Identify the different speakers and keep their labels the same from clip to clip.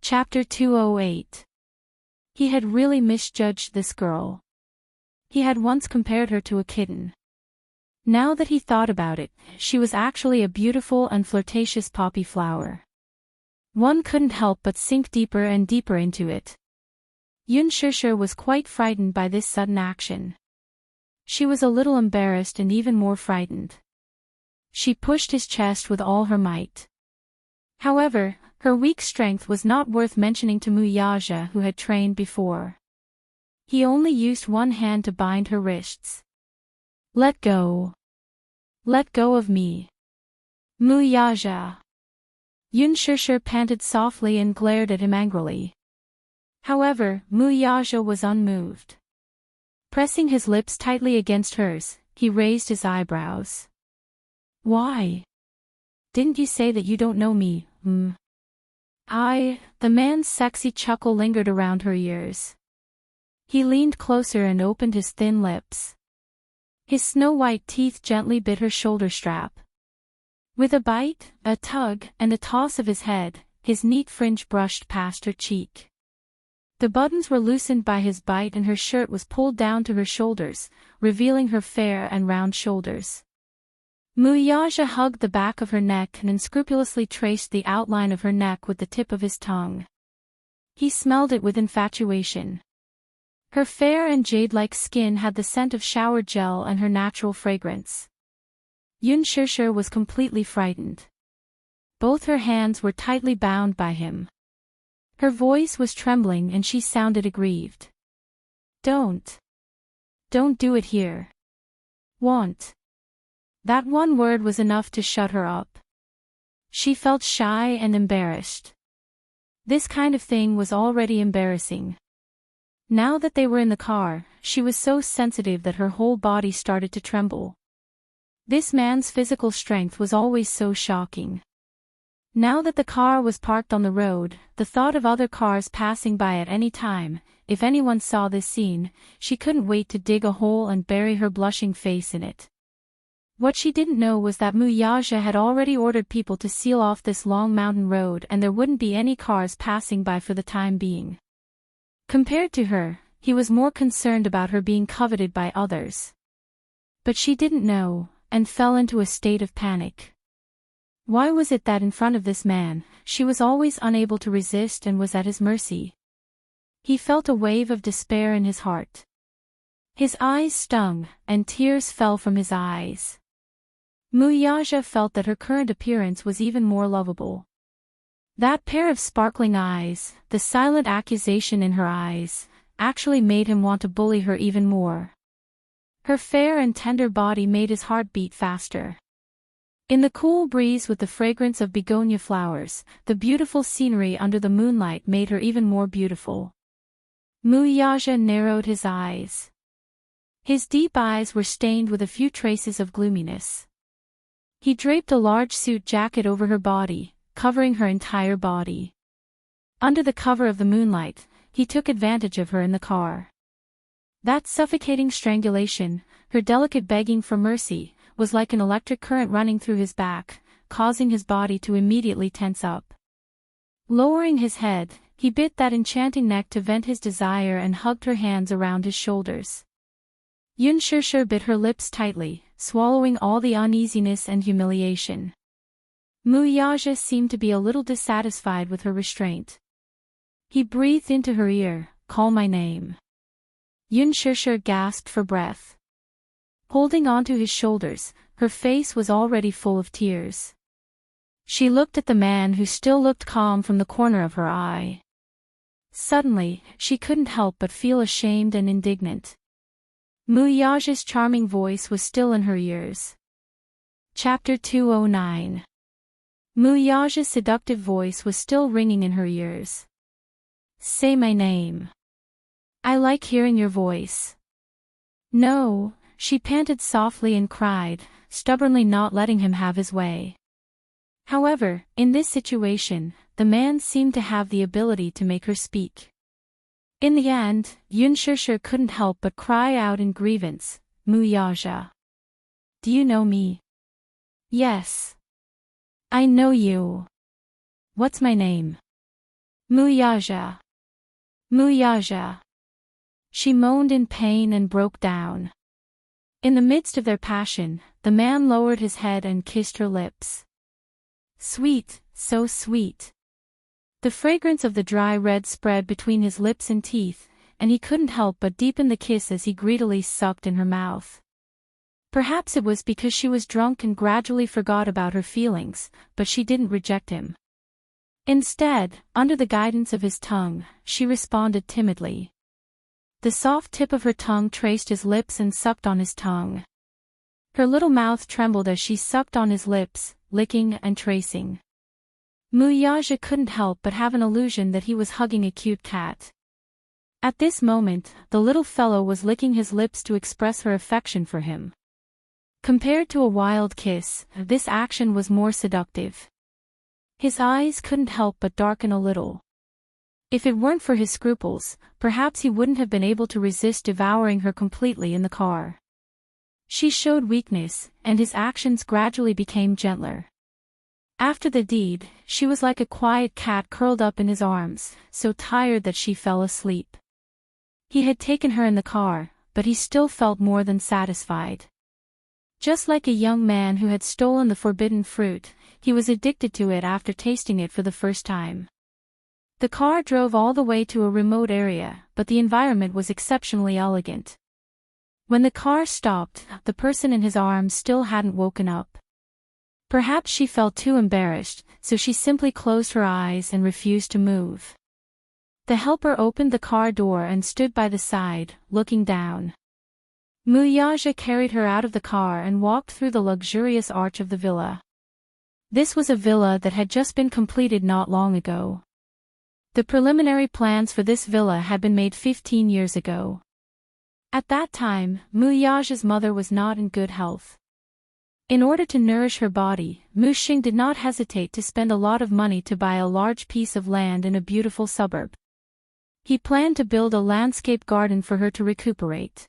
Speaker 1: Chapter 208. He had really misjudged this girl. He had once compared her to a kitten. Now that he thought about it, she was actually a beautiful and flirtatious poppy flower. One couldn't help but sink deeper and deeper into it. Yun Shishir was quite frightened by this sudden action. She was a little embarrassed and even more frightened. She pushed his chest with all her might. However, her weak strength was not worth mentioning to Muyaja, who had trained before. He only used one hand to bind her wrists. "Let go. Let go of me. Muyaja." Yun Shishir panted softly and glared at him angrily. However, Muyaja was unmoved. Pressing his lips tightly against hers, he raised his eyebrows. "Why? Didn't you say that you don't know me, The man's sexy chuckle lingered around her ears. He leaned closer and opened his thin lips. His snow-white teeth gently bit her shoulder strap. With a bite, a tug, and a toss of his head, his neat fringe brushed past her cheek. The buttons were loosened by his bite and her shirt was pulled down to her shoulders, revealing her fair and round shoulders. Muyaja hugged the back of her neck and unscrupulously traced the outline of her neck with the tip of his tongue. He smelled it with infatuation. Her fair and jade-like skin had the scent of shower gel and her natural fragrance. Yun Shishir was completely frightened. Both her hands were tightly bound by him. Her voice was trembling and she sounded aggrieved. Don't do it here. Won't." That one word was enough to shut her up. She felt shy and embarrassed. This kind of thing was already embarrassing. Now that they were in the car, she was so sensitive that her whole body started to tremble. This man's physical strength was always so shocking. Now that the car was parked on the road, the thought of other cars passing by at any time, if anyone saw this scene, she couldn't wait to dig a hole and bury her blushing face in it. What she didn't know was that Muyaja had already ordered people to seal off this long mountain road and there wouldn't be any cars passing by for the time being. Compared to her, he was more concerned about her being coveted by others. But she didn't know, and fell into a state of panic. Why was it that in front of this man, she was always unable to resist and was at his mercy? He felt a wave of despair in his heart. His eyes stung, and tears fell from his eyes. Muyaja felt that her current appearance was even more lovable. That pair of sparkling eyes, the silent accusation in her eyes, actually made him want to bully her even more. Her fair and tender body made his heart beat faster. In the cool breeze with the fragrance of begonia flowers, the beautiful scenery under the moonlight made her even more beautiful. Muyaja narrowed his eyes. His deep eyes were stained with a few traces of gloominess. He draped a large suit jacket over her body, covering her entire body. Under the cover of the moonlight, he took advantage of her in the car. That suffocating strangulation, her delicate begging for mercy, was like an electric current running through his back, causing his body to immediately tense up. Lowering his head, he bit that enchanting neck to vent his desire and hugged her hands around his shoulders. Yun Shishir bit her lips tightly, swallowing all the uneasiness and humiliation. Muyaja seemed to be a little dissatisfied with her restraint. He breathed into her ear, "Call my name." Yun Shishir gasped for breath. Holding onto his shoulders, her face was already full of tears. She looked at the man who still looked calm from the corner of her eye. Suddenly, she couldn't help but feel ashamed and indignant. Muyaja's charming voice was still in her ears. Chapter 209. Muyaja's seductive voice was still ringing in her ears. "Say my name. I like hearing your voice." "No," she panted softly and cried, stubbornly not letting him have his way. However, in this situation, the man seemed to have the ability to make her speak. In the end, Yun Shishir couldn't help but cry out in grievance, "Muyaja. Do you know me?" "Yes. I know you. What's my name?" Muyaja. Muyaja. She moaned in pain and broke down. In the midst of their passion, the man lowered his head and kissed her lips. Sweet, so sweet. The fragrance of the dry red spread between his lips and teeth, and he couldn't help but deepen the kiss as he greedily sucked in her mouth. Perhaps it was because she was drunk and gradually forgot about her feelings, but she didn't reject him. Instead, under the guidance of his tongue, she responded timidly. The soft tip of her tongue traced his lips and sucked on his tongue. Her little mouth trembled as she sucked on his lips, licking and tracing. Muyaja couldn't help but have an illusion that he was hugging a cute cat. At this moment, the little fellow was licking his lips to express her affection for him. Compared to a wild kiss, this action was more seductive. His eyes couldn't help but darken a little. If it weren't for his scruples, perhaps he wouldn't have been able to resist devouring her completely in the car. She showed weakness, and his actions gradually became gentler. After the deed, she was like a quiet cat curled up in his arms, so tired that she fell asleep. He had taken her in the car, but he still felt more than satisfied. Just like a young man who had stolen the forbidden fruit, he was addicted to it after tasting it for the first time. The car drove all the way to a remote area, but the environment was exceptionally elegant. When the car stopped, the person in his arms still hadn't woken up. Perhaps she felt too embarrassed, so she simply closed her eyes and refused to move. The helper opened the car door and stood by the side, looking down. Muyaja carried her out of the car and walked through the luxurious arch of the villa. This was a villa that had just been completed not long ago. The preliminary plans for this villa had been made 15 years ago. At that time, Muyaja's mother was not in good health. In order to nourish her body, Mu Xing did not hesitate to spend a lot of money to buy a large piece of land in a beautiful suburb. He planned to build a landscape garden for her to recuperate.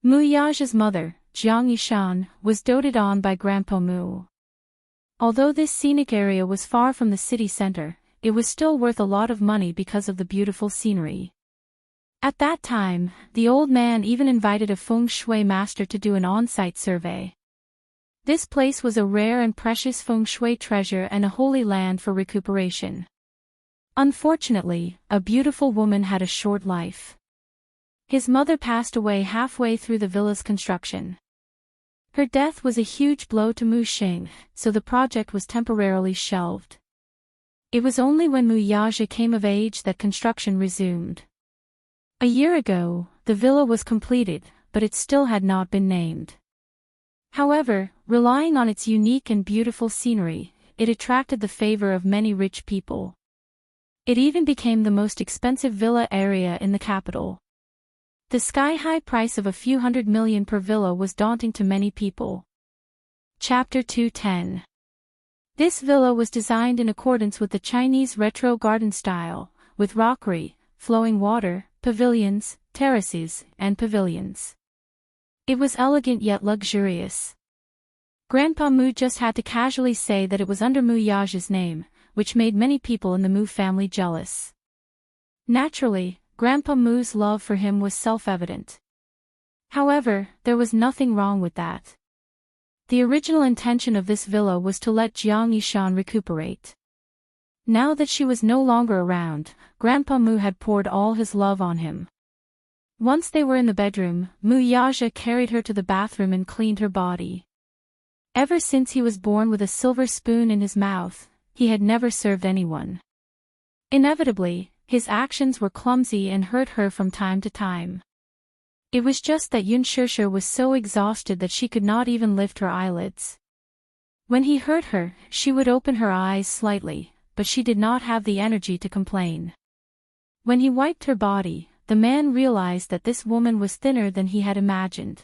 Speaker 1: Muyaja's mother, Jiang Yishan, was doted on by Grandpa Mu. Although this scenic area was far from the city center, it was still worth a lot of money because of the beautiful scenery. At that time, the old man even invited a feng shui master to do an on-site survey. This place was a rare and precious feng shui treasure and a holy land for recuperation. Unfortunately, a beautiful woman had a short life. His mother passed away halfway through the villa's construction. Her death was a huge blow to Mu Xing, so the project was temporarily shelved. It was only when Muyaja came of age that construction resumed. A year ago, the villa was completed, but it still had not been named. However, relying on its unique and beautiful scenery, it attracted the favor of many rich people. It even became the most expensive villa area in the capital. The sky-high price of a few $100 million per villa was daunting to many people. Chapter 210. This villa was designed in accordance with the Chinese retro garden style, with rockery, flowing water, pavilions, terraces, and pavilions. It was elegant yet luxurious. Grandpa Mu just had to casually say that it was under Muyaja's name, which made many people in the Mu family jealous. Naturally, Grandpa Mu's love for him was self-evident. However, there was nothing wrong with that. The original intention of this villa was to let Jiang Yishan recuperate. Now that she was no longer around, Grandpa Mu had poured all his love on him. Once they were in the bedroom, Muyaja carried her to the bathroom and cleaned her body. Ever since he was born with a silver spoon in his mouth, he had never served anyone. Inevitably, his actions were clumsy and hurt her from time to time. It was just that Yun Shishir was so exhausted that she could not even lift her eyelids. When he hurt her, she would open her eyes slightly, but she did not have the energy to complain. When he wiped her body, the man realized that this woman was thinner than he had imagined.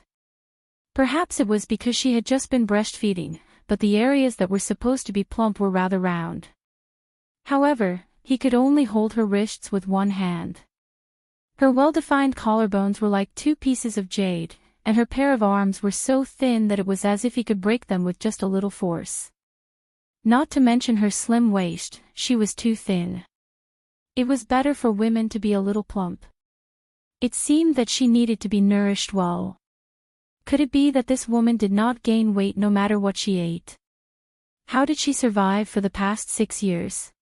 Speaker 1: Perhaps it was because she had just been breastfeeding, but the areas that were supposed to be plump were rather round. However, he could only hold her wrists with one hand. Her well-defined collarbones were like two pieces of jade, and her pair of arms were so thin that it was as if he could break them with just a little force. Not to mention her slim waist, she was too thin. It was better for women to be a little plump. It seemed that she needed to be nourished well. Could it be that this woman did not gain weight no matter what she ate? How did she survive for the past 6 years?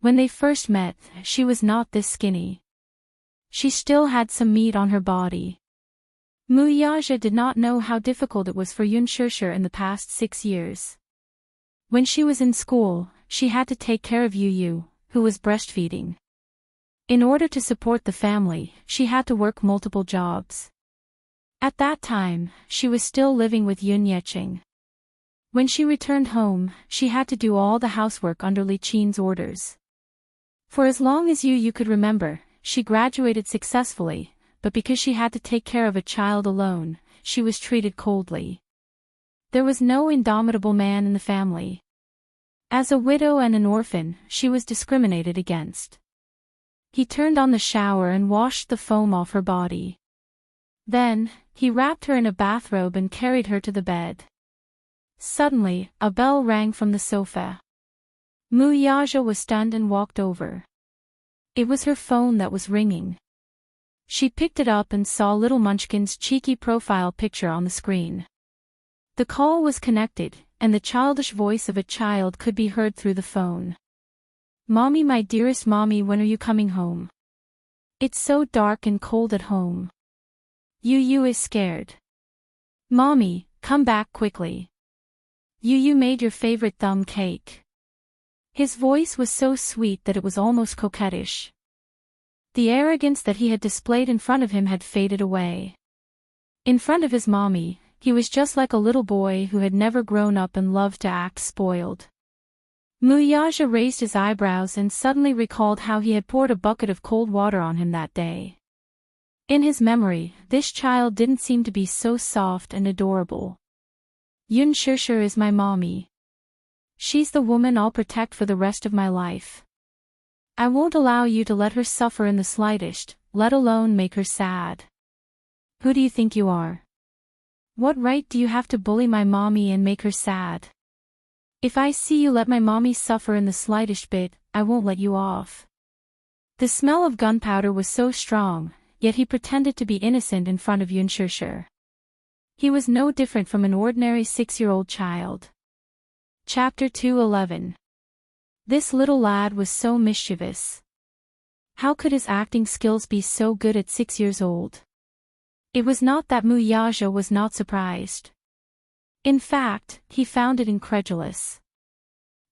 Speaker 1: When they first met, she was not this skinny. She still had some meat on her body. Muyaja did not know how difficult it was for Yunshusher in the past 6 years. When she was in school, she had to take care of Yu, who was breastfeeding. In order to support the family, she had to work multiple jobs. At that time, she was still living with Yun Yeching. When she returned home, she had to do all the housework under Li Qin's orders. For as long as Yu could remember, she graduated successfully, but because she had to take care of a child alone, she was treated coldly. There was no indomitable man in the family. As a widow and an orphan, she was discriminated against. He turned on the shower and washed the foam off her body. Then, he wrapped her in a bathrobe and carried her to the bed. Suddenly, a bell rang from the sofa. Muyaja was stunned and walked over. It was her phone that was ringing. She picked it up and saw little Munchkin's cheeky profile picture on the screen. The call was connected, and the childish voice of a child could be heard through the phone. "Mommy, my dearest mommy, when are you coming home? It's so dark and cold at home. Yu is scared. Mommy, come back quickly. Yu made your favorite thumb cake." His voice was so sweet that it was almost coquettish. The arrogance that he had displayed in front of him had faded away. In front of his mommy, he was just like a little boy who had never grown up and loved to act spoiled. Muyaja raised his eyebrows and suddenly recalled how he had poured a bucket of cold water on him that day. In his memory, this child didn't seem to be so soft and adorable. Yunshusher is my mommy. She's the woman I'll protect for the rest of my life. I won't allow you to let her suffer in the slightest, let alone make her sad. Who do you think you are? What right do you have to bully my mommy and make her sad? If I see you let my mommy suffer in the slightest bit, I won't let you off. The smell of gunpowder was so strong, yet he pretended to be innocent in front of Yunshusher. He was no different from an ordinary 6-year-old child. Chapter 2:11. This little lad was so mischievous. How could his acting skills be so good at 6 years old? It was not that Muyaja was not surprised. In fact, he found it incredulous.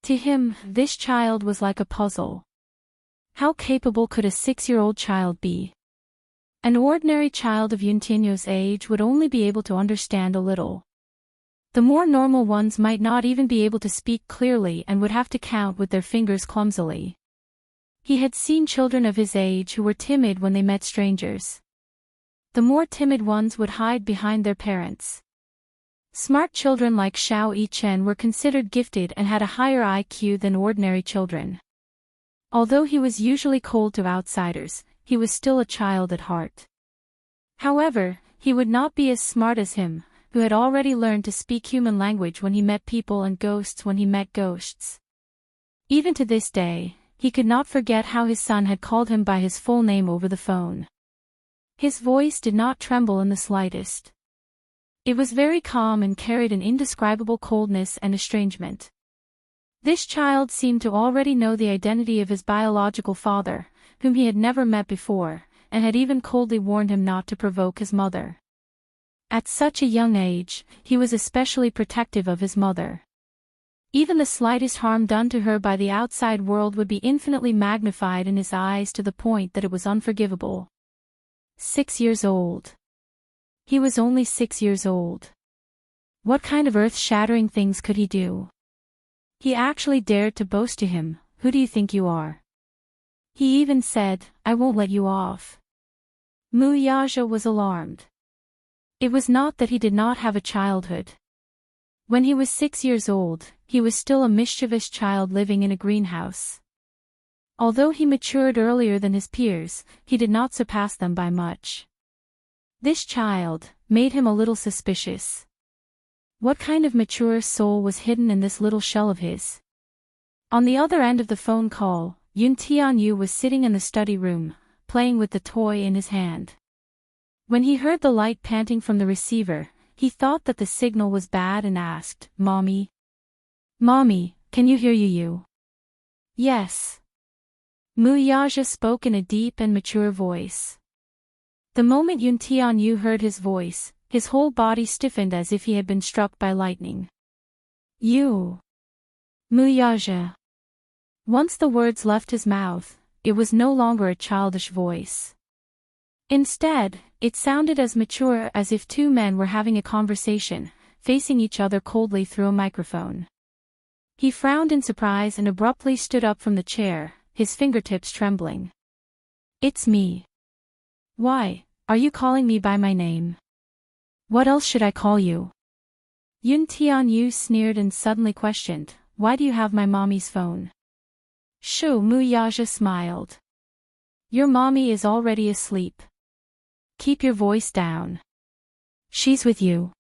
Speaker 1: To him, this child was like a puzzle. How capable could a 6-year-old child be? An ordinary child of Yuntinyo's age would only be able to understand a little. The more normal ones might not even be able to speak clearly and would have to count with their fingers clumsily. He had seen children of his age who were timid when they met strangers. The more timid ones would hide behind their parents. Smart children like Xiao Yichen were considered gifted and had a higher IQ than ordinary children. Although he was usually cold to outsiders, he was still a child at heart. However, he would not be as smart as him, who had already learned to speak human language when he met people and ghosts when he met ghosts. Even to this day, he could not forget how his son had called him by his full name over the phone. His voice did not tremble in the slightest. It was very calm and carried an indescribable coldness and estrangement. This child seemed to already know the identity of his biological father, whom he had never met before, and had even coldly warned him not to provoke his mother. At such a young age, he was especially protective of his mother. Even the slightest harm done to her by the outside world would be infinitely magnified in his eyes to the point that it was unforgivable. 6 years old. He was only 6 years old. What kind of earth-shattering things could he do? He actually dared to boast to him, "Who do you think you are?" He even said, "I won't let you off." Muyaja was alarmed. It was not that he did not have a childhood. When he was 6 years old, he was still a mischievous child living in a greenhouse. Although he matured earlier than his peers, he did not surpass them by much. This child made him a little suspicious. What kind of mature soul was hidden in this little shell of his? On the other end of the phone call, Yun Tianyu was sitting in the study room, playing with the toy in his hand. When he heard the light panting from the receiver, he thought that the signal was bad and asked, "Mommy? Mommy, can you hear you?" "Yes." Mu Yaja spoke in a deep and mature voice. The moment Yun Tianyu heard his voice, his whole body stiffened as if he had been struck by lightning. "You." Mu Yaja. Once the words left his mouth, it was no longer a childish voice. Instead, it sounded as mature as if two men were having a conversation, facing each other coldly through a microphone. He frowned in surprise and abruptly stood up from the chair, his fingertips trembling. "It's me." "Why, are you calling me by my name? What else should I call you?" Yun Tianyu sneered and suddenly questioned, "Why do you have my mommy's phone?" Shu Mu Yaja smiled. "Your mommy is already asleep. Keep your voice down. She's with you."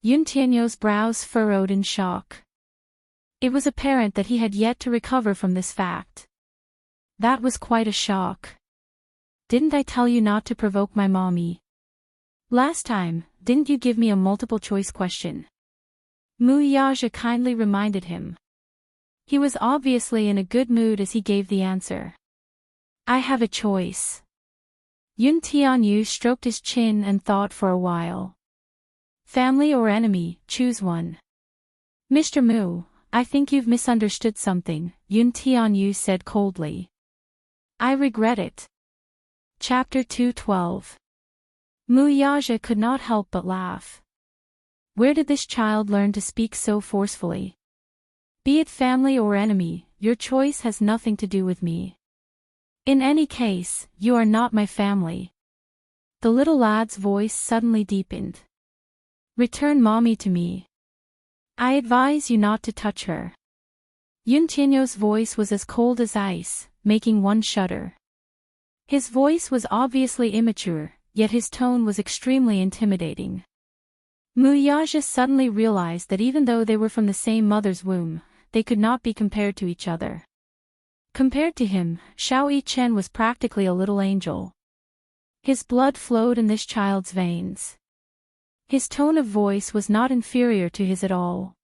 Speaker 1: Yun Tianyu's brows furrowed in shock. It was apparent that he had yet to recover from this fact. That was quite a shock. "Didn't I tell you not to provoke my mommy? Last time, didn't you give me a multiple-choice question?" Mu Yaja kindly reminded him. He was obviously in a good mood as he gave the answer. "I have a choice." Yun Tianyu stroked his chin and thought for a while. "Family or enemy, choose one." "Mr. Mu, I think you've misunderstood something," Yun Tianyu said coldly. "I regret it." Chapter 212. Mu Yaja could not help but laugh. Where did this child learn to speak so forcefully? Be it family or enemy, your choice has nothing to do with me. In any case, you are not my family. The little lad's voice suddenly deepened. "Return mommy to me. I advise you not to touch her." Yun Tianyu's voice was as cold as ice, making one shudder. His voice was obviously immature, yet his tone was extremely intimidating. Mu Yaja suddenly realized that even though they were from the same mother's womb, they could not be compared to each other. Compared to him, Xiao Yichen was practically a little angel. His blood flowed in this child's veins. His tone of voice was not inferior to his at all.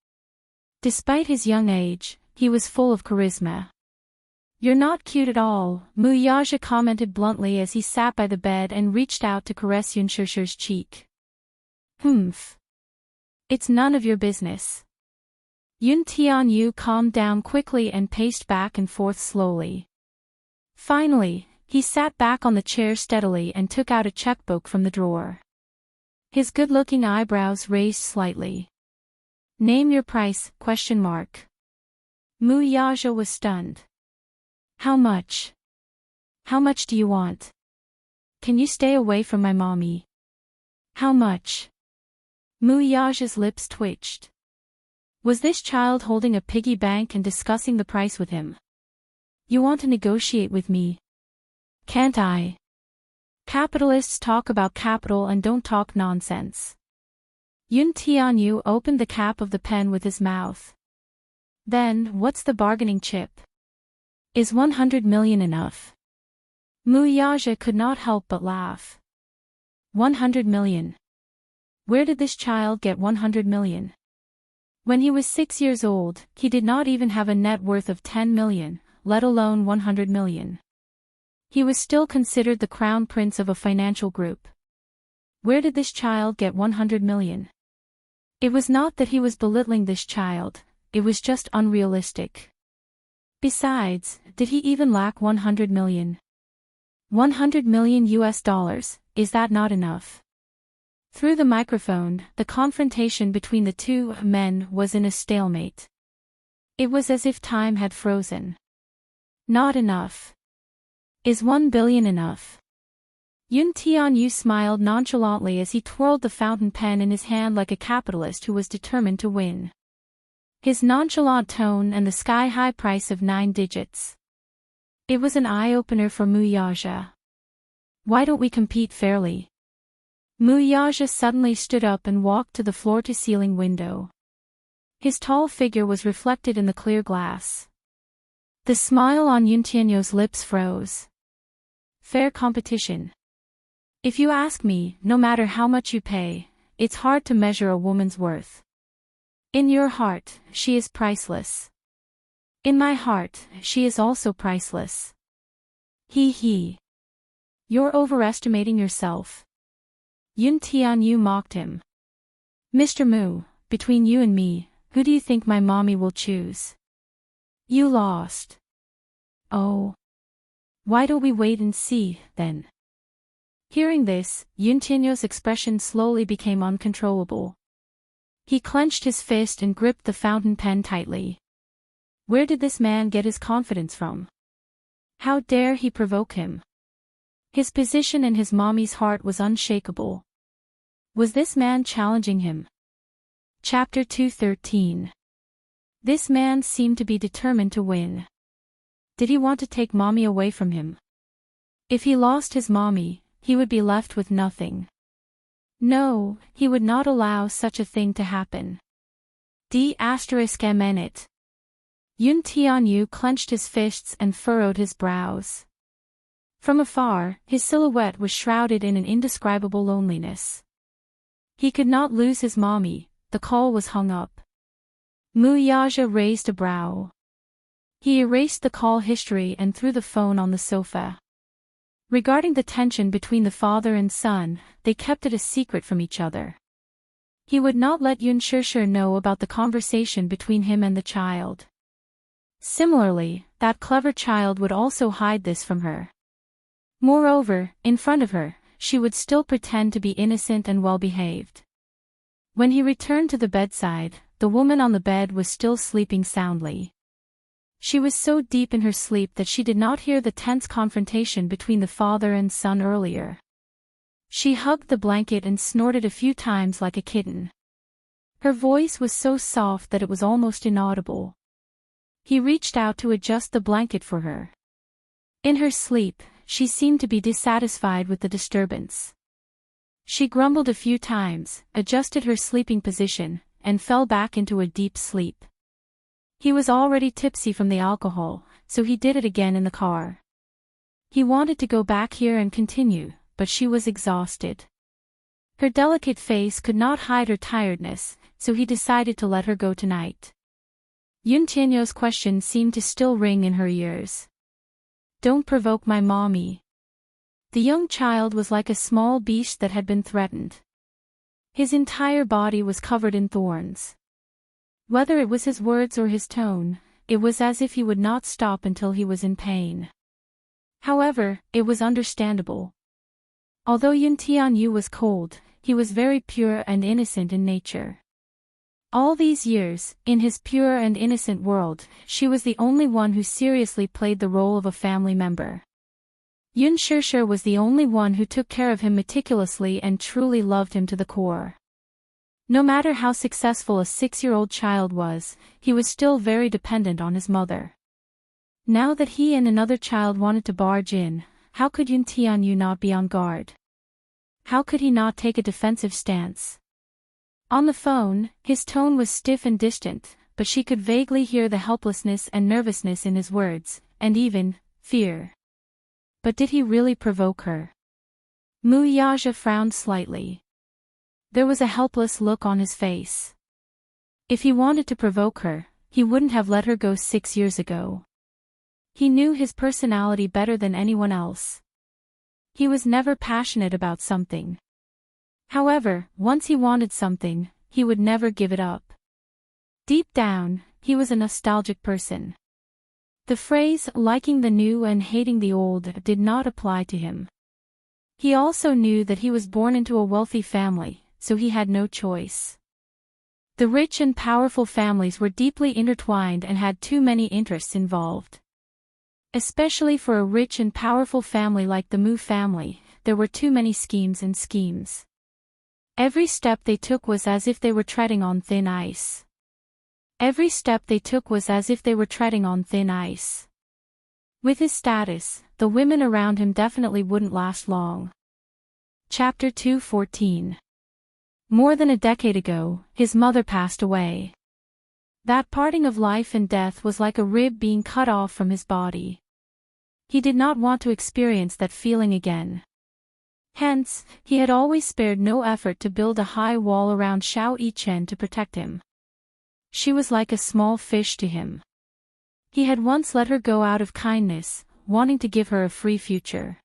Speaker 1: Despite his young age, he was full of charisma. "You're not cute at all," Mu Yaja commented bluntly as he sat by the bed and reached out to caress Yun Shishir's cheek. "Humph. It's none of your business." Yun Tianyu calmed down quickly and paced back and forth slowly. Finally, he sat back on the chair steadily and took out a checkbook from the drawer. His good-looking eyebrows raised slightly. "Name your price?" Mu Yaja was stunned. "How much? How much do you want? Can you stay away from my mommy?" "How much?" Mu Yaja's lips twitched. Was this child holding a piggy bank and discussing the price with him? "You want to negotiate with me? Can't I? Capitalists talk about capital and don't talk nonsense." Yun Tianyu opened the cap of the pen with his mouth. "Then, what's the bargaining chip? Is 100 million enough?" Mu Yaja could not help but laugh. 100 million. Where did this child get 100 million? When he was 6 years old, he did not even have a net worth of 10 million, let alone 100 million. He was still considered the crown prince of a financial group. Where did this child get 100 million? It was not that he was belittling this child, it was just unrealistic. Besides, did he even lack 100 million? 100 million US dollars, is that not enough? Through the microphone, the confrontation between the two men was in a stalemate. It was as if time had frozen. Not enough. Is 1 billion enough? Yun Tianyu smiled nonchalantly as he twirled the fountain pen in his hand like a capitalist who was determined to win. His nonchalant tone and the sky-high price of 9 digits. It was an eye-opener for Mu Yaja. "Why don't we compete fairly?" Mu Yaja suddenly stood up and walked to the floor-to-ceiling window. His tall figure was reflected in the clear glass. The smile on Yuntianyo's lips froze. Fair competition. If you ask me, no matter how much you pay, it's hard to measure a woman's worth. In your heart, she is priceless. In my heart, she is also priceless. He. You're overestimating yourself. Yun Tianyu mocked him. Mr. Mu, between you and me, who do you think my mommy will choose? You lost. Oh. Why don't we wait and see, then? Hearing this, Yun Tianyo's expression slowly became uncontrollable. He clenched his fist and gripped the fountain pen tightly. Where did this man get his confidence from? How dare he provoke him? His position in his mommy's heart was unshakable. Was this man challenging him? Chapter 213. This man seemed to be determined to win. Did he want to take mommy away from him? If he lost his mommy, he would be left with nothing. No, he would not allow such a thing to happen. D****. Yun Tianyu clenched his fists and furrowed his brows. From afar, his silhouette was shrouded in an indescribable loneliness. He could not lose his mommy. The call was hung up. Mu Yaja raised a brow. He erased the call history and threw the phone on the sofa. Regarding the tension between the father and son, they kept it a secret from each other. He would not let Yun Shishir know about the conversation between him and the child. Similarly, that clever child would also hide this from her. Moreover, in front of her, she would still pretend to be innocent and well-behaved. When he returned to the bedside, the woman on the bed was still sleeping soundly. She was so deep in her sleep that she did not hear the tense confrontation between the father and son earlier. She hugged the blanket and snorted a few times like a kitten. Her voice was so soft that it was almost inaudible. He reached out to adjust the blanket for her. In her sleep, she seemed to be dissatisfied with the disturbance. She grumbled a few times, adjusted her sleeping position, and fell back into a deep sleep. He was already tipsy from the alcohol, so he did it again in the car. He wanted to go back here and continue, but she was exhausted. Her delicate face could not hide her tiredness, so he decided to let her go tonight. Yun Tianyo's question seemed to still ring in her ears. Don't provoke my mommy. The young child was like a small beast that had been threatened. His entire body was covered in thorns. Whether it was his words or his tone, it was as if he would not stop until he was in pain. However, it was understandable. Although Yun Tianyu was cold, he was very pure and innocent in nature. All these years, in his pure and innocent world, she was the only one who seriously played the role of a family member. Yun Shishir was the only one who took care of him meticulously and truly loved him to the core. No matter how successful a 6-year-old child was, he was still very dependent on his mother. Now that he and another child wanted to barge in, how could Yun Tianyu not be on guard? How could he not take a defensive stance? On the phone, his tone was stiff and distant, but she could vaguely hear the helplessness and nervousness in his words, and even fear. But did he really provoke her? Mu Yaja frowned slightly. There was a helpless look on his face. If he wanted to provoke her, he wouldn't have let her go 6 years ago. He knew his personality better than anyone else. He was never passionate about something. However, once he wanted something, he would never give it up. Deep down, he was a nostalgic person. The phrase, liking the new and hating the old, did not apply to him. He also knew that he was born into a wealthy family, so he had no choice. The rich and powerful families were deeply intertwined and had too many interests involved. Especially for a rich and powerful family like the Mu family, there were too many schemes and schemes. Every step they took was as if they were treading on thin ice. Every step they took was as if they were treading on thin ice. With his status, the women around him definitely wouldn't last long. Chapter 214. More than a decade ago, his mother passed away. That parting of life and death was like a rib being cut off from his body. He did not want to experience that feeling again. Hence, he had always spared no effort to build a high wall around Xiao Yichen to protect him. She was like a small fish to him. He had once let her go out of kindness, wanting to give her a free future.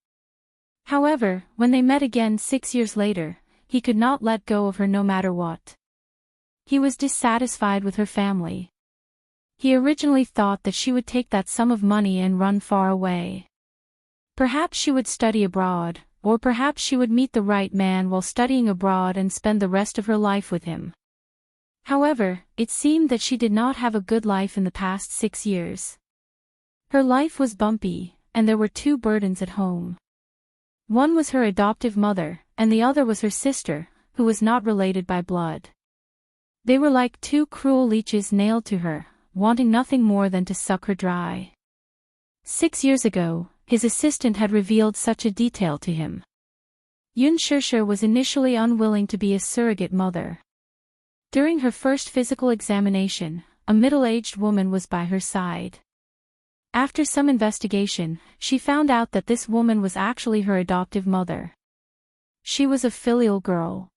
Speaker 1: However, when they met again 6 years later, he could not let go of her no matter what. He was dissatisfied with her family. He originally thought that she would take that sum of money and run far away. Perhaps she would study abroad, or perhaps she would meet the right man while studying abroad and spend the rest of her life with him. However, it seemed that she did not have a good life in the past 6 years. Her life was bumpy, and there were 2 burdens at home. One was her adoptive mother, and the other was her sister, who was not related by blood. They were like 2 cruel leeches nailed to her, wanting nothing more than to suck her dry. 6 years ago, his assistant had revealed such a detail to him. Yun Shishir was initially unwilling to be a surrogate mother. During her first physical examination, a middle-aged woman was by her side. After some investigation, she found out that this woman was actually her adoptive mother. She was a filial girl.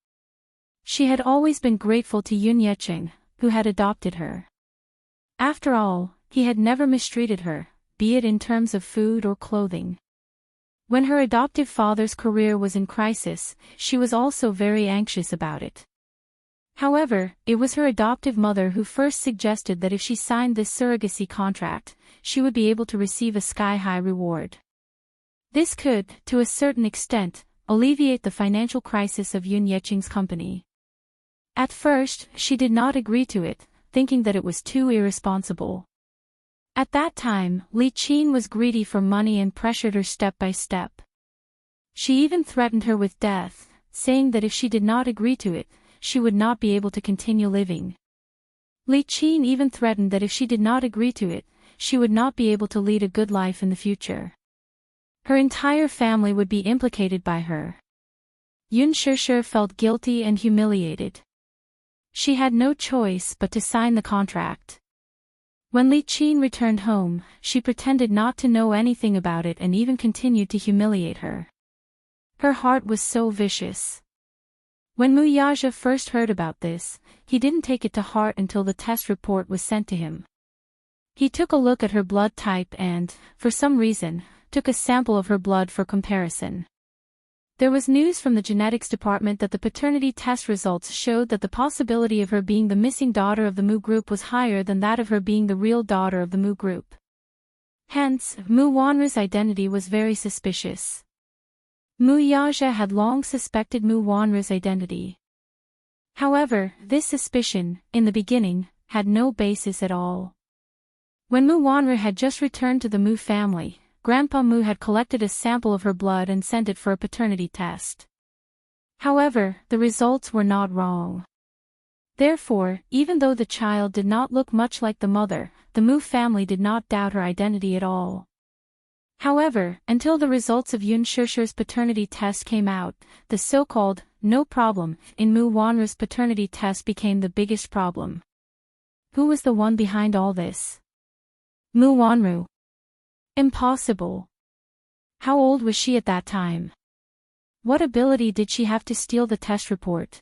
Speaker 1: She had always been grateful to Yun Yicheng, who had adopted her. After all, he had never mistreated her, be it in terms of food or clothing. When her adoptive father's career was in crisis, she was also very anxious about it. However, it was her adoptive mother who first suggested that if she signed this surrogacy contract, she would be able to receive a sky-high reward. This could, to a certain extent, alleviate the financial crisis of Yun Yicheng's company. At first, she did not agree to it, thinking that it was too irresponsible. At that time, Li Qin was greedy for money and pressured her step by step. She even threatened her with death, saying that if she did not agree to it, she would not be able to continue living. Li Qin even threatened that if she did not agree to it, she would not be able to lead a good life in the future. Her entire family would be implicated by her. Yun Shishir felt guilty and humiliated. She had no choice but to sign the contract. When Li Qin returned home, she pretended not to know anything about it and even continued to humiliate her. Her heart was so vicious. When Mu Yaja first heard about this, he didn't take it to heart until the test report was sent to him. He took a look at her blood type and, for some reason, took a sample of her blood for comparison. There was news from the genetics department that the paternity test results showed that the possibility of her being the missing daughter of the Mu group was higher than that of her being the real daughter of the Mu group. Hence, Mu Wanru's identity was very suspicious. Mu Yaja had long suspected Mu Wanru's identity. However, this suspicion, in the beginning, had no basis at all. When Mu Wanru had just returned to the Mu family, Grandpa Mu had collected a sample of her blood and sent it for a paternity test. However, the results were not wrong. Therefore, even though the child did not look much like the mother, the Mu family did not doubt her identity at all. However, until the results of Yun Shishir's paternity test came out, the so-called no problem in Mu Wanru's paternity test became the biggest problem. Who was the one behind all this? Mu Wanru. Impossible. How old was she at that time? What ability did she have to steal the test report?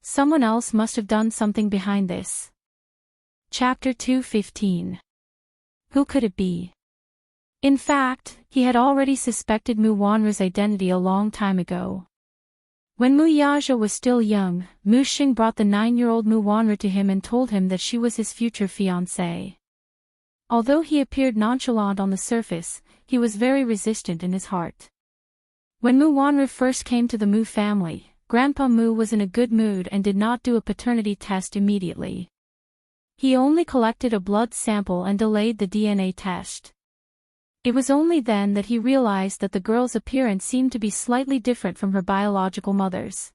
Speaker 1: Someone else must have done something behind this. Chapter 215. Who could it be? In fact, he had already suspected Mu Wanru's identity a long time ago. When Mu Yaja was still young, Mu Xing brought the 9-year-old Mu Wanru to him and told him that she was his future fiancée. Although he appeared nonchalant on the surface, he was very resistant in his heart. When Mu Wanru first came to the Mu family, Grandpa Mu was in a good mood and did not do a paternity test immediately. He only collected a blood sample and delayed the DNA test. It was only then that he realized that the girl's appearance seemed to be slightly different from her biological mother's.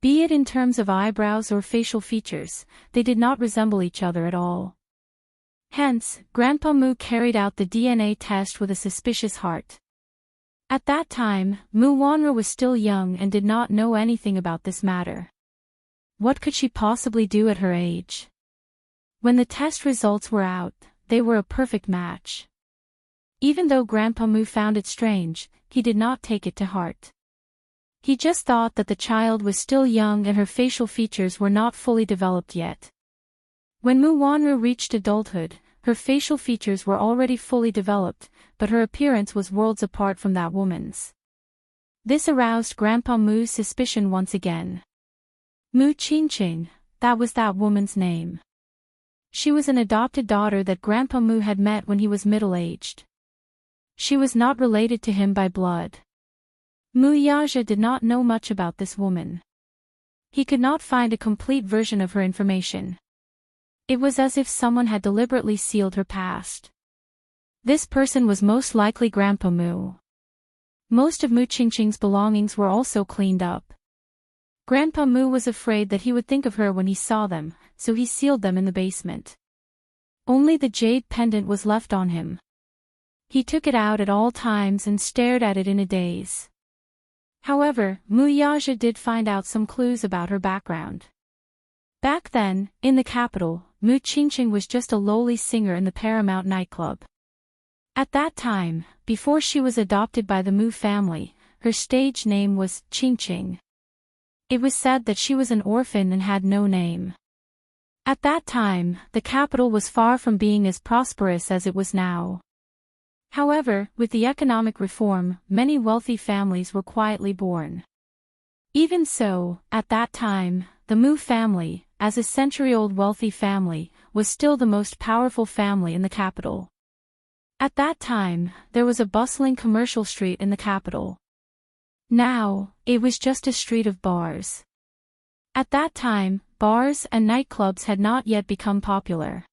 Speaker 1: Be it in terms of eyebrows or facial features, they did not resemble each other at all. Hence, Grandpa Mu carried out the DNA test with a suspicious heart. At that time, Mu Wanru was still young and did not know anything about this matter. What could she possibly do at her age? When the test results were out, they were a perfect match. Even though Grandpa Moo found it strange, he did not take it to heart. He just thought that the child was still young and her facial features were not fully developed yet. When Mu Wanru reached adulthood, her facial features were already fully developed, but her appearance was worlds apart from that woman's. This aroused Grandpa Moo's suspicion once again. Mu Qingqing, that was that woman's name. She was an adopted daughter that Grandpa Moo had met when he was middle-aged. She was not related to him by blood. Mu Yaja did not know much about this woman. He could not find a complete version of her information. It was as if someone had deliberately sealed her past. This person was most likely Grandpa Moo. Most of Mu Qingqing's belongings were also cleaned up. Grandpa Moo was afraid that he would think of her when he saw them, so he sealed them in the basement. Only the jade pendant was left on him. He took it out at all times and stared at it in a daze. However, Mu Yaja did find out some clues about her background. Back then, in the capital, Mu Qingqing was just a lowly singer in the Paramount nightclub. At that time, before she was adopted by the Mu family, her stage name was Qingqing. It was said that she was an orphan and had no name. At that time, the capital was far from being as prosperous as it was now. However, with the economic reform, many wealthy families were quietly born. Even so, at that time, the Mu family, as a century-old wealthy family, was still the most powerful family in the capital. At that time, there was a bustling commercial street in the capital. Now, it was just a street of bars. At that time, bars and nightclubs had not yet become popular.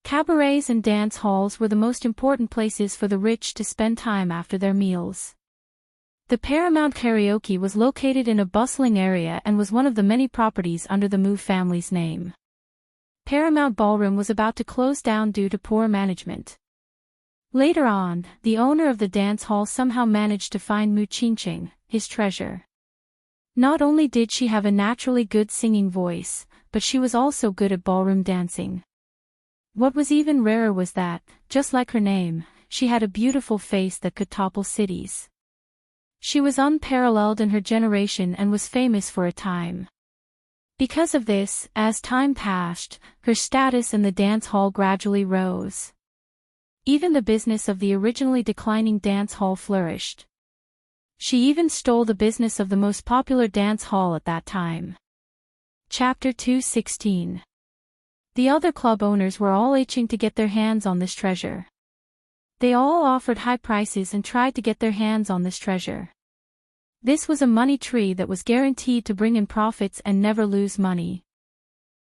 Speaker 1: Cabarets and dance halls were the most important places for the rich to spend time after their meals. The Paramount Karaoke was located in a bustling area and was one of the many properties under the Mu family's name. Paramount Ballroom was about to close down due to poor management. Later on, the owner of the dance hall somehow managed to find Mu Qingqing, his treasure. Not only did she have a naturally good singing voice, but she was also good at ballroom dancing. What was even rarer was that, just like her name, she had a beautiful face that could topple cities. She was unparalleled in her generation and was famous for a time. Because of this, as time passed, her status in the dance hall gradually rose. Even the business of the originally declining dance hall flourished. She even stole the business of the most popular dance hall at that time. Chapter 216. The other club owners were all itching to get their hands on this treasure. They all offered high prices and tried to get their hands on this treasure. This was a money tree that was guaranteed to bring in profits and never lose money.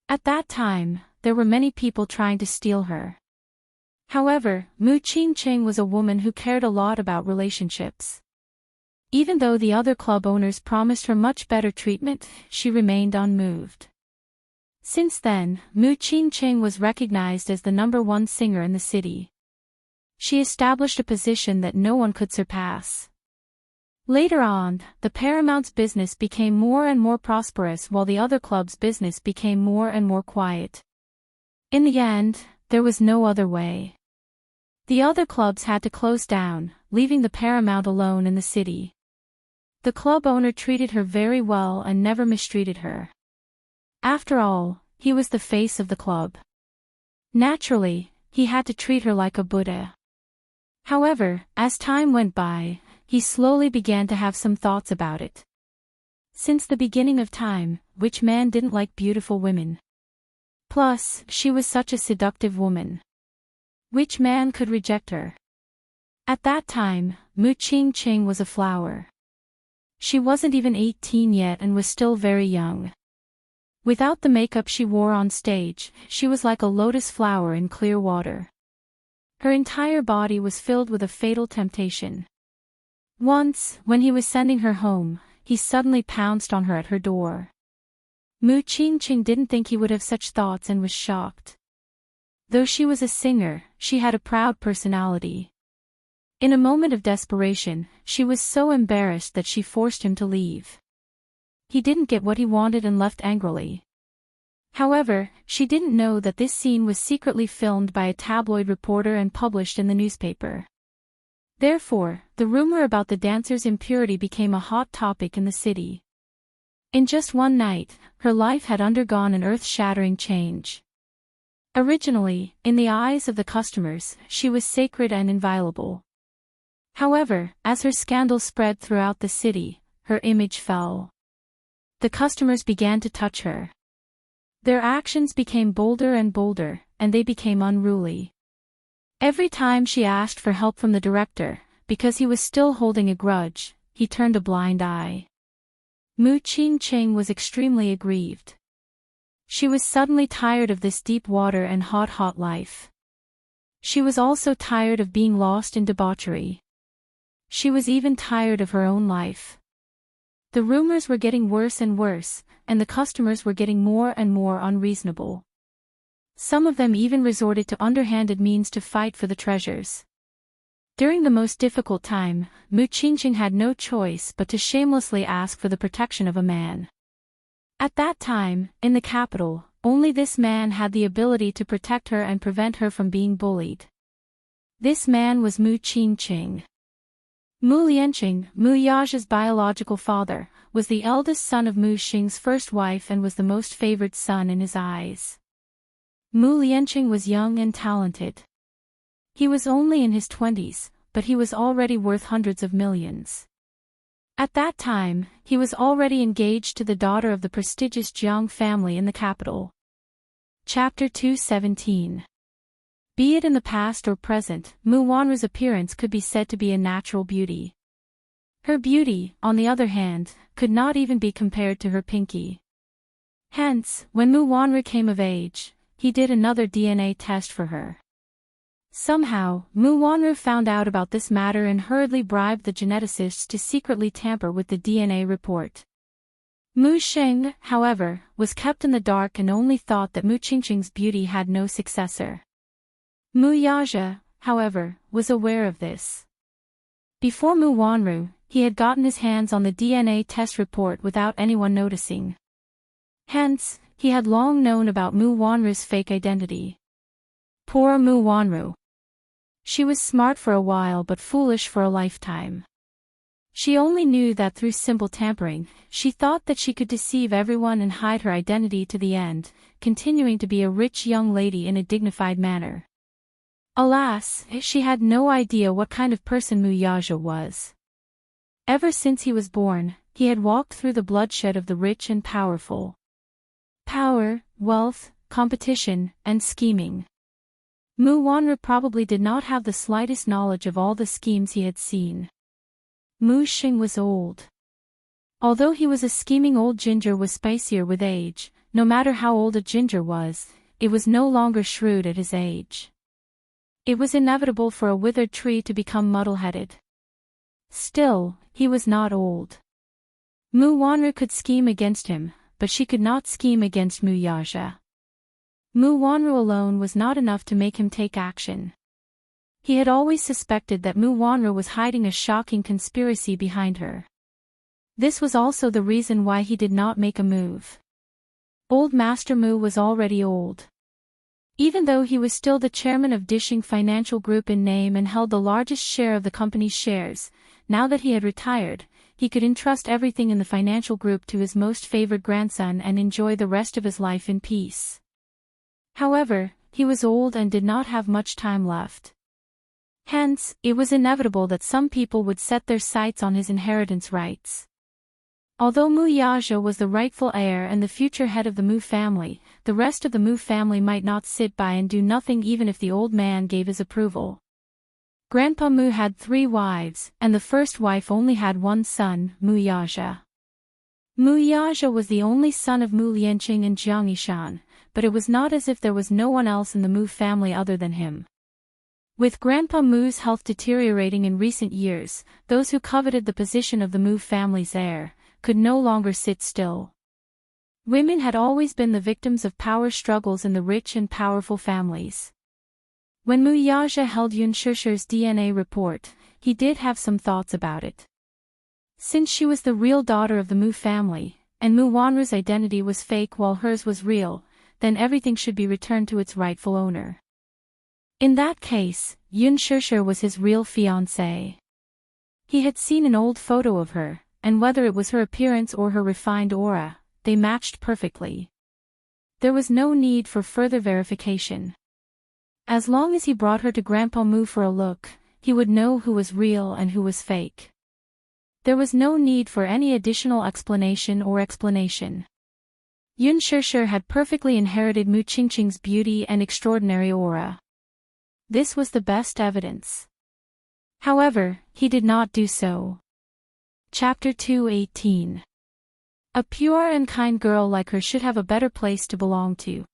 Speaker 1: At that time, there were many people trying to steal her. However, Mu Qingqing was a woman who cared a lot about relationships. Even though the other club owners promised her much better treatment, she remained unmoved. Since then, Mu Qingqing was recognized as the #1 singer in the city. She established a position that no one could surpass. Later on, the Paramount's business became more and more prosperous while the other club's business became more and more quiet. In the end, there was no other way. The other clubs had to close down, leaving the Paramount alone in the city. The club owner treated her very well and never mistreated her. After all, he was the face of the club. Naturally, he had to treat her like a Buddha. However, as time went by, he slowly began to have some thoughts about it. Since the beginning of time, which man didn't like beautiful women? Plus, she was such a seductive woman. Which man could reject her? At that time, Mu Qingqing was a flower. She wasn't even 18 yet and was still very young. Without the makeup she wore on stage, she was like a lotus flower in clear water. Her entire body was filled with a fatal temptation. Once, when he was sending her home, he suddenly pounced on her at her door. Mu Qingqing didn't think he would have such thoughts and was shocked. Though she was a singer, she had a proud personality. In a moment of desperation, she was so embarrassed that she forced him to leave. He didn't get what he wanted and left angrily. However, she didn't know that this scene was secretly filmed by a tabloid reporter and published in the newspaper. Therefore, the rumor about the dancer's impurity became a hot topic in the city. In just one night, her life had undergone an earth-shattering change. Originally, in the eyes of the customers, she was sacred and inviolable. However, as her scandal spread throughout the city, her image fell. The customers began to touch her. Their actions became bolder and bolder, and they became unruly. Every time she asked for help from the director, because he was still holding a grudge, he turned a blind eye. Mu Qingqing was extremely aggrieved. She was suddenly tired of this deep water and hot life. She was also tired of being lost in debauchery. She was even tired of her own life. The rumors were getting worse and worse, and the customers were getting more and more unreasonable. Some of them even resorted to underhanded means to fight for the treasures. During the most difficult time, Mu Qingqing had no choice but to shamelessly ask for the protection of a man. At that time, in the capital, only this man had the ability to protect her and prevent her from being bullied. This man was Mu Qingqing. Mu Lianqing, Mu Yaja's biological father, was the eldest son of Mu Xing's first wife and was the most favored son in his eyes. Mu Lianqing was young and talented. He was only in his 20s, but he was already worth hundreds of millions. At that time, he was already engaged to the daughter of the prestigious Jiang family in the capital. Chapter 217. Be it in the past or present, Mu Wanru's appearance could be said to be a natural beauty. Her beauty, on the other hand, could not even be compared to her pinky. Hence, when Mu Wanru came of age, he did another DNA test for her. Somehow, Mu Wanru found out about this matter and hurriedly bribed the geneticists to secretly tamper with the DNA report. Mu Xing, however, was kept in the dark and only thought that Mu Qingqing's beauty had no successor. Mu Yaja, however, was aware of this. Before Mu Wanru, he had gotten his hands on the DNA test report without anyone noticing. Hence, he had long known about Mu Wanru's fake identity. Poor Mu Wanru. She was smart for a while but foolish for a lifetime. She only knew that through simple tampering, she thought that she could deceive everyone and hide her identity to the end, continuing to be a rich young lady in a dignified manner. Alas, she had no idea what kind of person Mu Yaja was. Ever since he was born, he had walked through the bloodshed of the rich and powerful. Power, wealth, competition, and scheming. Mu Wanru probably did not have the slightest knowledge of all the schemes he had seen. Mu Xing was old. Although he was a scheming old ginger was spicier with age, no matter how old a ginger was, it was no longer shrewd at his age. It was inevitable for a withered tree to become muddle-headed. Still, he was not old. Mu Wanru could scheme against him, but she could not scheme against Mu Yaja. Mu Wanru alone was not enough to make him take action. He had always suspected that Mu Wanru was hiding a shocking conspiracy behind her. This was also the reason why he did not make a move. Old Master Mu was already old. Even though he was still the chairman of Dishing Financial Group in name and held the largest share of the company's shares, now that he had retired, he could entrust everything in the financial group to his most favored grandson and enjoy the rest of his life in peace. However, he was old and did not have much time left. Hence, it was inevitable that some people would set their sights on his inheritance rights. Although Mu Yaja was the rightful heir and the future head of the Mu family, the rest of the Mu family might not sit by and do nothing even if the old man gave his approval. Grandpa Mu had 3 wives, and the first wife only had one son, Mu Yaja. Mu Yaja was the only son of Mu Lianqing and Jiang Yishan, but it was not as if there was no one else in the Mu family other than him. With Grandpa Mu's health deteriorating in recent years, those who coveted the position of the Mu family's heir could no longer sit still. Women had always been the victims of power struggles in the rich and powerful families. When Mu Yaja held Yun Shusher's DNA report, he did have some thoughts about it. Since she was the real daughter of the Mu family, and Mu Wanru's identity was fake while hers was real, then everything should be returned to its rightful owner. In that case, Yun Shishir was his real fiancée. He had seen an old photo of her, and whether it was her appearance or her refined aura, they matched perfectly. There was no need for further verification. As long as he brought her to Grandpa Mu for a look, he would know who was real and who was fake. There was no need for any additional explanation. Yun Shishir had perfectly inherited Mu Qingqing's beauty and extraordinary aura. This was the best evidence. However, he did not do so. Chapter 2:18. A pure and kind girl like her should have a better place to belong to.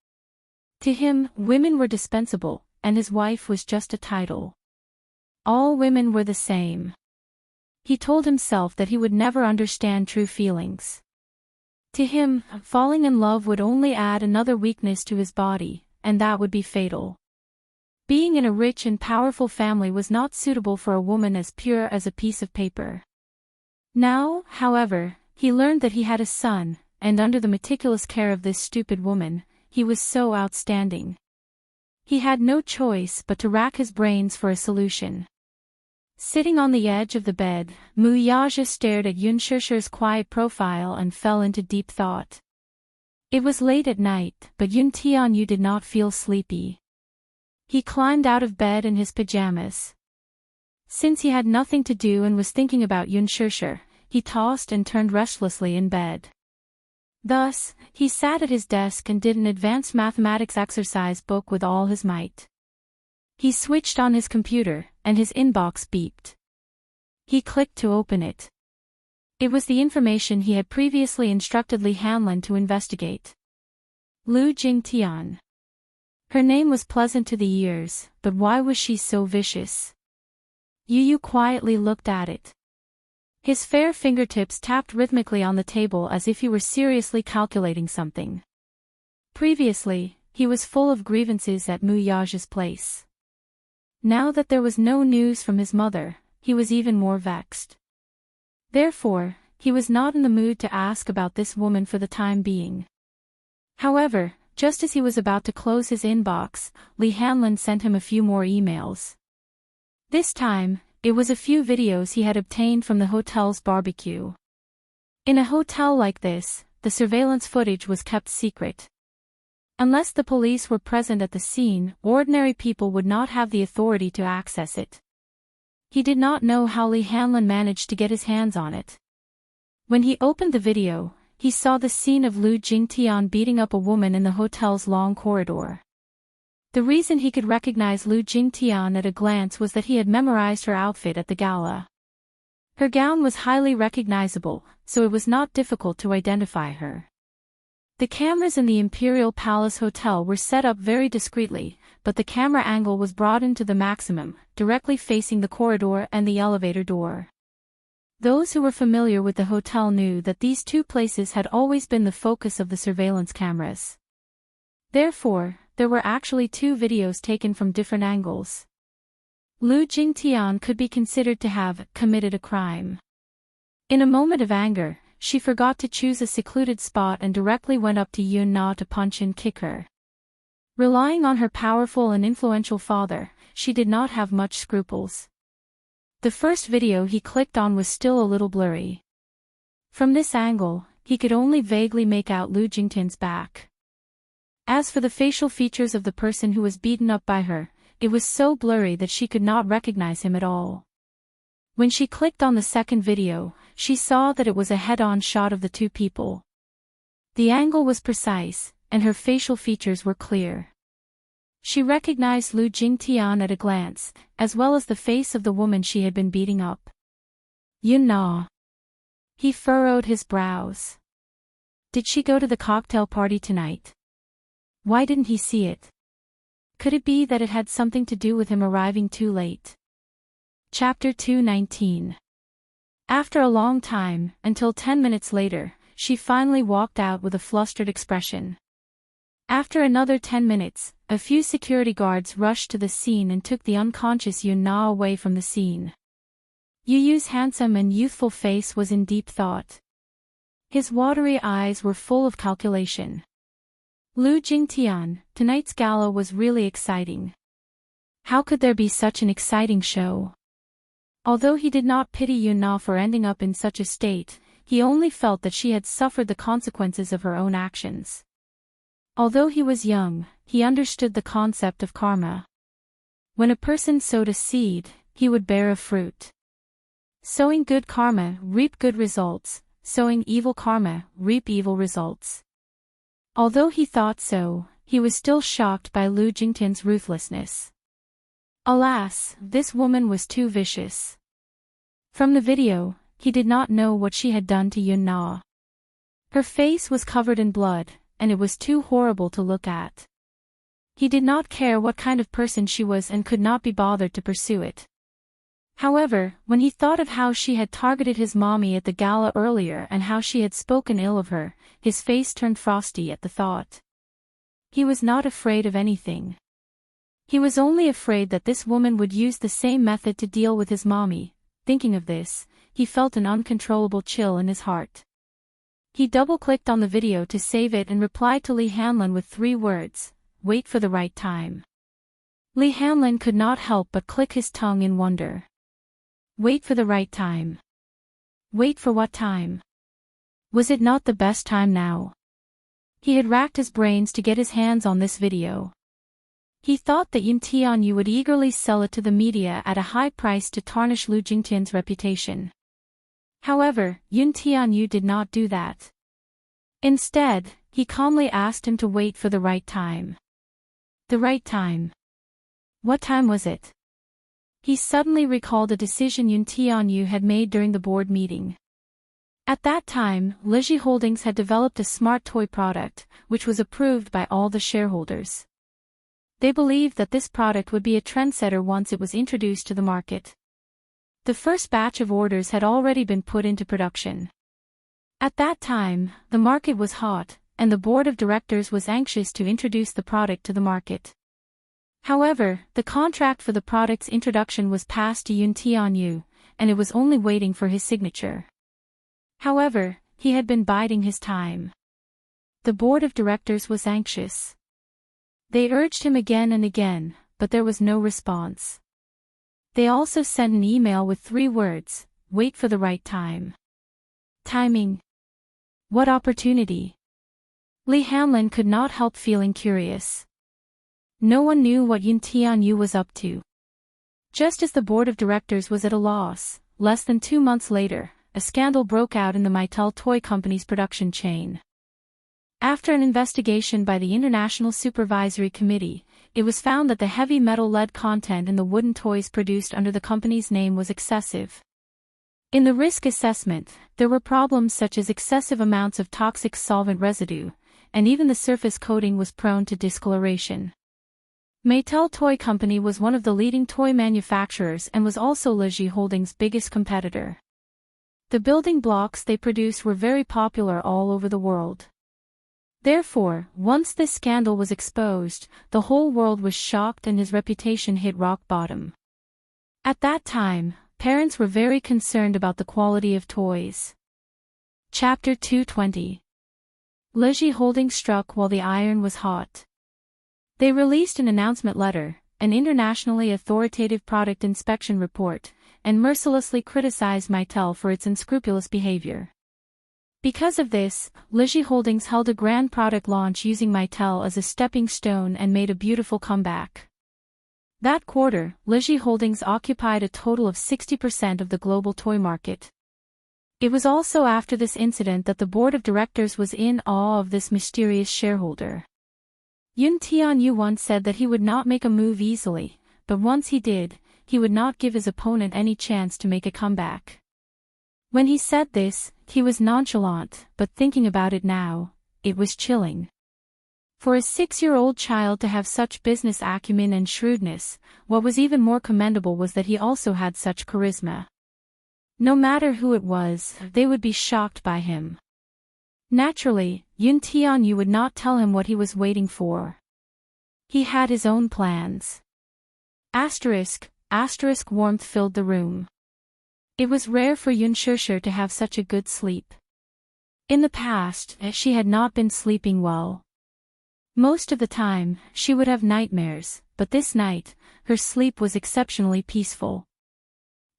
Speaker 1: To him, women were dispensable, and his wife was just a title. All women were the same. He told himself that he would never understand true feelings. To him, falling in love would only add another weakness to his body, and that would be fatal. Being in a rich and powerful family was not suitable for a woman as pure as a piece of paper. Now, however, he learned that he had a son, and under the meticulous care of this stupid woman, he was so outstanding. He had no choice but to rack his brains for a solution. Sitting on the edge of the bed, Mu Yaja stared at Yun Shishir's quiet profile and fell into deep thought. It was late at night, but Yun Tianyu did not feel sleepy. He climbed out of bed in his pajamas. Since he had nothing to do and was thinking about Yun Shishir, he tossed and turned restlessly in bed. Thus, he sat at his desk and did an advanced mathematics exercise book with all his might. He switched on his computer, and his inbox beeped. He clicked to open it. It was the information he had previously instructed Li Hanlin to investigate. Lu Jingtian. Her name was pleasant to the ears, but why was she so vicious? Yu quietly looked at it. His fair fingertips tapped rhythmically on the table as if he were seriously calculating something. Previously, he was full of grievances at Mu Yaja's place. Now that there was no news from his mother, he was even more vexed. Therefore, he was not in the mood to ask about this woman for the time being. However, just as he was about to close his inbox, Li Hanlin sent him a few more emails. This time, it was a few videos he had obtained from the hotel's barbecue. In a hotel like this, the surveillance footage was kept secret. Unless the police were present at the scene, ordinary people would not have the authority to access it. He did not know how Li Hanlin managed to get his hands on it. When he opened the video, he saw the scene of Lu Jingtian beating up a woman in the hotel's long corridor. The reason he could recognize Lu Jingtian at a glance was that he had memorized her outfit at the gala. Her gown was highly recognizable, so it was not difficult to identify her. The cameras in the Imperial Palace Hotel were set up very discreetly, but the camera angle was broadened to the maximum, directly facing the corridor and the elevator door. Those who were familiar with the hotel knew that these two places had always been the focus of the surveillance cameras. Therefore, there were actually two videos taken from different angles. Lu Jingtian could be considered to have committed a crime. In a moment of anger, she forgot to choose a secluded spot and directly went up to Yun Na to punch and kick her. Relying on her powerful and influential father, she did not have much scruples. The first video he clicked on was still a little blurry. From this angle, he could only vaguely make out Lu Jingtian's back. As for the facial features of the person who was beaten up by her, it was so blurry that she could not recognize him at all. When she clicked on the second video, she saw that it was a head-on shot of the two people. The angle was precise, and her facial features were clear. She recognized Lu Jingtian at a glance, as well as the face of the woman she had been beating up. Yun Na. He furrowed his brows. Did she go to the cocktail party tonight? Why didn't he see it? Could it be that it had something to do with him arriving too late? Chapter 2:19. After a long time, until 10 minutes later, she finally walked out with a flustered expression. After another 10 minutes, a few security guards rushed to the scene and took the unconscious Yun Na away from the scene. Yu Yu's handsome and youthful face was in deep thought. His watery eyes were full of calculation. Lu Jingtian, tonight's gala was really exciting. How could there be such an exciting show? Although he did not pity Yun Na for ending up in such a state, he only felt that she had suffered the consequences of her own actions. Although he was young, he understood the concept of karma. When a person sowed a seed, he would bear a fruit. Sowing good karma, reap good results; sowing evil karma, reap evil results. Although he thought so, he was still shocked by Lu Jingtian's ruthlessness. Alas, this woman was too vicious. From the video, he did not know what she had done to Yun Na. Her face was covered in blood, and it was too horrible to look at. He did not care what kind of person she was and could not be bothered to pursue it. However, when he thought of how she had targeted his mommy at the gala earlier and how she had spoken ill of her, his face turned frosty at the thought. He was not afraid of anything. He was only afraid that this woman would use the same method to deal with his mommy. Thinking of this, he felt an uncontrollable chill in his heart. He double-clicked on the video to save it and replied to Li Hanlin with 3 words, "Wait for the right time." Li Hanlin could not help but click his tongue in wonder. Wait for the right time. Wait for what time? Was it not the best time now? He had racked his brains to get his hands on this video. He thought that Yun Tianyu would eagerly sell it to the media at a high price to tarnish Lu Jingtian's reputation. However, Yun Tianyu did not do that. Instead, he calmly asked him to wait for the right time. The right time. What time was it? He suddenly recalled a decision Yun Tianyu had made during the board meeting. At that time, Lizhi Holdings had developed a smart toy product, which was approved by all the shareholders. They believed that this product would be a trendsetter once it was introduced to the market. The first batch of orders had already been put into production. At that time, the market was hot, and the board of directors was anxious to introduce the product to the market. However, the contract for the product's introduction was passed to Yun Tianyu, and it was only waiting for his signature. However, he had been biding his time. The board of directors was anxious. They urged him again and again, but there was no response. They also sent an email with 3 words, "Wait for the right time." Timing. What opportunity? Li Hanlin could not help feeling curious. No one knew what Yun Tianyu was up to. Just as the board of directors was at a loss, less than 2 months later, a scandal broke out in the Mattel Toy Company's production chain. After an investigation by the International Supervisory Committee, it was found that the heavy metal lead content in the wooden toys produced under the company's name was excessive. In the risk assessment, there were problems such as excessive amounts of toxic solvent residue, and even the surface coating was prone to discoloration. Mattel Toy Company was one of the leading toy manufacturers and was also Lizhi Holdings' biggest competitor. The building blocks they produced were very popular all over the world. Therefore, once this scandal was exposed, the whole world was shocked and his reputation hit rock bottom. At that time, parents were very concerned about the quality of toys. Chapter 220. Lizhi Holdings struck while the iron was hot. They released an announcement letter, an internationally authoritative product inspection report, and mercilessly criticized Mattel for its unscrupulous behavior. Because of this, Lizhi Holdings held a grand product launch using Mattel as a stepping stone and made a beautiful comeback. That quarter, Lizhi Holdings occupied a total of 60% of the global toy market. It was also after this incident that the board of directors was in awe of this mysterious shareholder. Yun Tianyu once said that he would not make a move easily, but once he did, he would not give his opponent any chance to make a comeback. When he said this, he was nonchalant, but thinking about it now, it was chilling. For a 6-year-old child to have such business acumen and shrewdness, what was even more commendable was that he also had such charisma. No matter who it was, they would be shocked by him. Naturally, Yun Tianyu would not tell him what he was waiting for. He had his own plans. Asterisk warmth filled the room. It was rare for Yun Shishir to have such a good sleep. In the past, she had not been sleeping well. Most of the time, she would have nightmares, but this night, her sleep was exceptionally peaceful.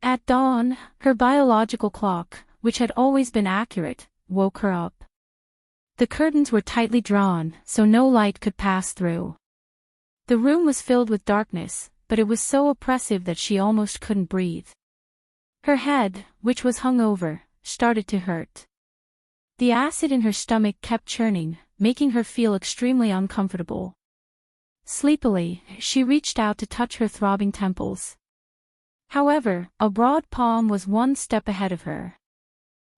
Speaker 1: At dawn, her biological clock, which had always been accurate, woke her up. The curtains were tightly drawn, so no light could pass through. The room was filled with darkness, but it was so oppressive that she almost couldn't breathe. Her head, which was hung over, started to hurt. The acid in her stomach kept churning, making her feel extremely uncomfortable. Sleepily, she reached out to touch her throbbing temples. However, a broad palm was one step ahead of her.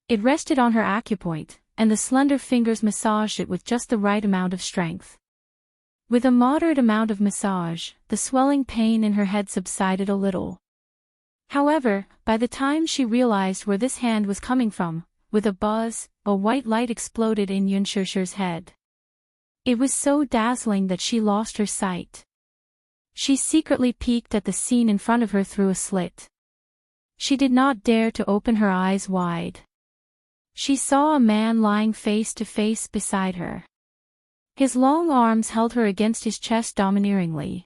Speaker 1: It rested on her acupoint, and the slender fingers massaged it with just the right amount of strength. With a moderate amount of massage, the swelling pain in her head subsided a little. However, by the time she realized where this hand was coming from, with a buzz, a white light exploded in Yunshusher's head. It was so dazzling that she lost her sight. She secretly peeked at the scene in front of her through a slit. She did not dare to open her eyes wide. She saw a man lying face to face beside her. His long arms held her against his chest domineeringly.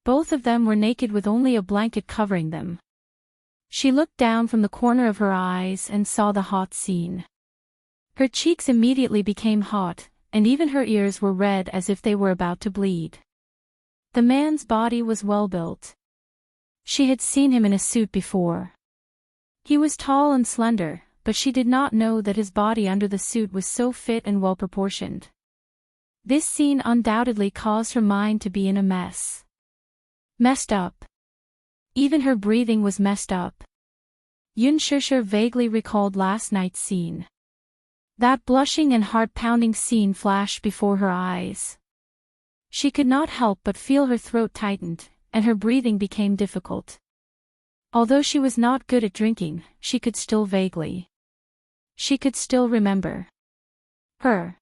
Speaker 1: Both of them were naked with only a blanket covering them. She looked down from the corner of her eyes and saw the hot scene. Her cheeks immediately became hot, and even her ears were red as if they were about to bleed. The man's body was well built. She had seen him in a suit before. He was tall and slender, but she did not know that his body under the suit was so fit and well proportioned. This scene undoubtedly caused her mind to be in a mess. Messed up. Even her breathing was messed up. Yunshusher vaguely recalled last night's scene. That blushing and heart-pounding scene flashed before her eyes. She could not help but feel her throat tightened, and her breathing became difficult. Although she was not good at drinking, she could still vaguely. She could still remember her.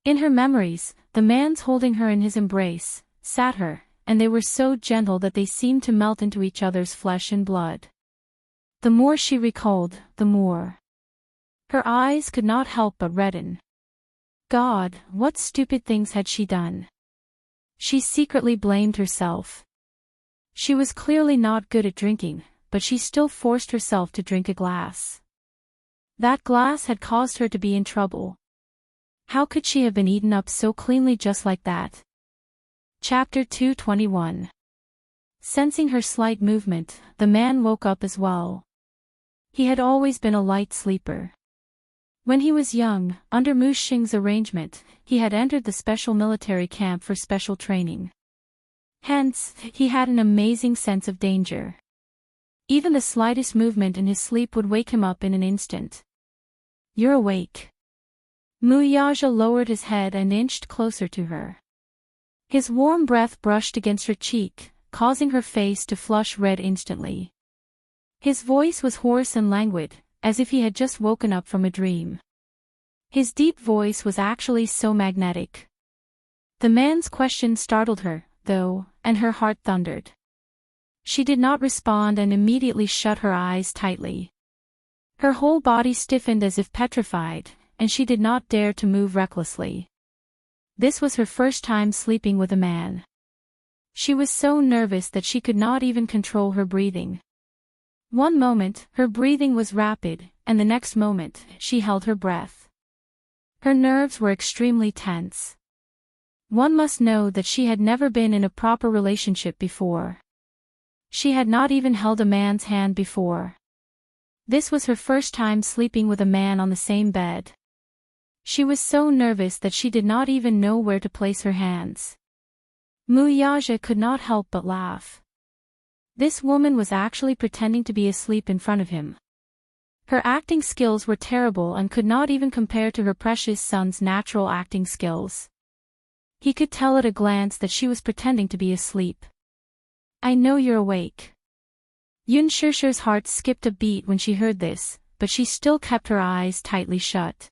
Speaker 1: In her memories, the man's holding her in his embrace, sat her, and they were so gentle that they seemed to melt into each other's flesh and blood. The more she recalled, the more. Her eyes could not help but redden. God, what stupid things had she done? She secretly blamed herself. She was clearly not good at drinking, but she still forced herself to drink a glass. That glass had caused her to be in trouble. How could she have been eaten up so cleanly just like that? Chapter 221. Sensing her slight movement, the man woke up as well. He had always been a light sleeper. When he was young, under Mu Xing's arrangement, he had entered the special military camp for special training. Hence, he had an amazing sense of danger. Even the slightest movement in his sleep would wake him up in an instant. "You're awake." Mu Yaja lowered his head and inched closer to her. His warm breath brushed against her cheek, causing her face to flush red instantly. His voice was hoarse and languid, as if he had just woken up from a dream. His deep voice was actually so magnetic. The man's question startled her, though, and her heart thundered. She did not respond and immediately shut her eyes tightly. Her whole body stiffened as if petrified, and she did not dare to move recklessly. This was her first time sleeping with a man. She was so nervous that she could not even control her breathing. One moment, her breathing was rapid, and the next moment, she held her breath. Her nerves were extremely tense. One must know that she had never been in a proper relationship before. She had not even held a man's hand before. This was her first time sleeping with a man on the same bed. She was so nervous that she did not even know where to place her hands. Mu Yaja could not help but laugh. This woman was actually pretending to be asleep in front of him. Her acting skills were terrible and could not even compare to her precious son's natural acting skills. He could tell at a glance that she was pretending to be asleep. "I know you're awake." Yunshusher's heart skipped a beat when she heard this, but she still kept her eyes tightly shut.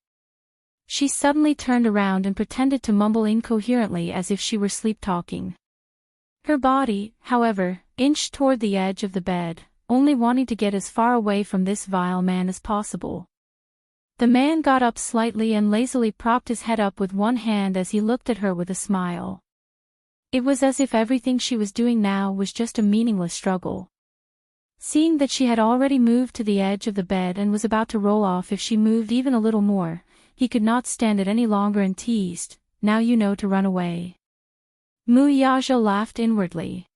Speaker 1: She suddenly turned around and pretended to mumble incoherently as if she were sleep-talking. Her body, however, inched toward the edge of the bed, only wanting to get as far away from this vile man as possible. The man got up slightly and lazily propped his head up with one hand as he looked at her with a smile. It was as if everything she was doing now was just a meaningless struggle. Seeing that she had already moved to the edge of the bed and was about to roll off if she moved even a little more, he could not stand it any longer and teased, "Now you know to run away." Muyaja laughed inwardly.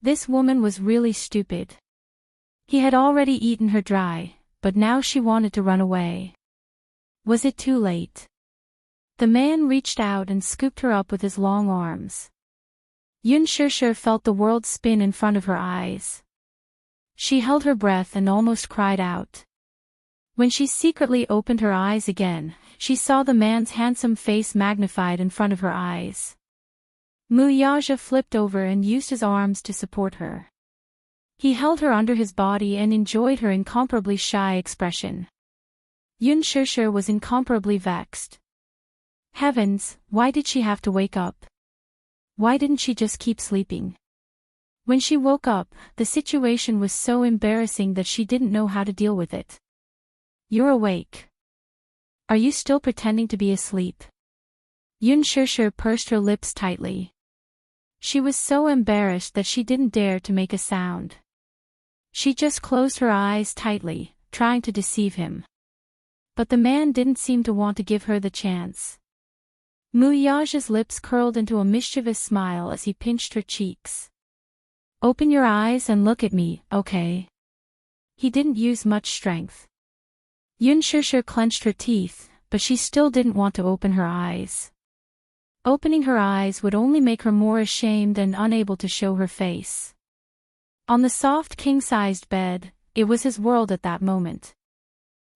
Speaker 1: This woman was really stupid. He had already eaten her dry, but now she wanted to run away. Was it too late? The man reached out and scooped her up with his long arms. Yun Shishir felt the world spin in front of her eyes. She held her breath and almost cried out. When she secretly opened her eyes again, she saw the man's handsome face magnified in front of her eyes. Muyaja flipped over and used his arms to support her. He held her under his body and enjoyed her incomparably shy expression. Yun Shishir was incomparably vexed. Heavens, why did she have to wake up? Why didn't she just keep sleeping? When she woke up, the situation was so embarrassing that she didn't know how to deal with it. "You're awake. Are you still pretending to be asleep?" Yun Shishir pursed her lips tightly. She was so embarrassed that she didn't dare to make a sound. She just closed her eyes tightly, trying to deceive him. But the man didn't seem to want to give her the chance. Muyaja's lips curled into a mischievous smile as he pinched her cheeks. "Open your eyes and look at me, okay?" He didn't use much strength. Yun Shishir clenched her teeth, but she still didn't want to open her eyes. Opening her eyes would only make her more ashamed and unable to show her face. On the soft king-sized bed, it was his world at that moment.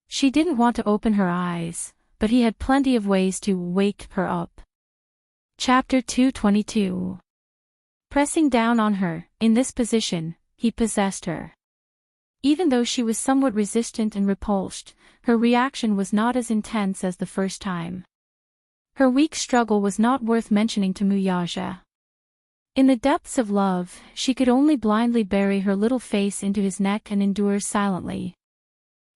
Speaker 1: She didn't want to open her eyes, but he had plenty of ways to wake her up. Chapter 222. Pressing down on her, in this position, he possessed her. Even though she was somewhat resistant and repulsed, her reaction was not as intense as the first time. Her weak struggle was not worth mentioning to Muyaja. In the depths of love, she could only blindly bury her little face into his neck and endure silently.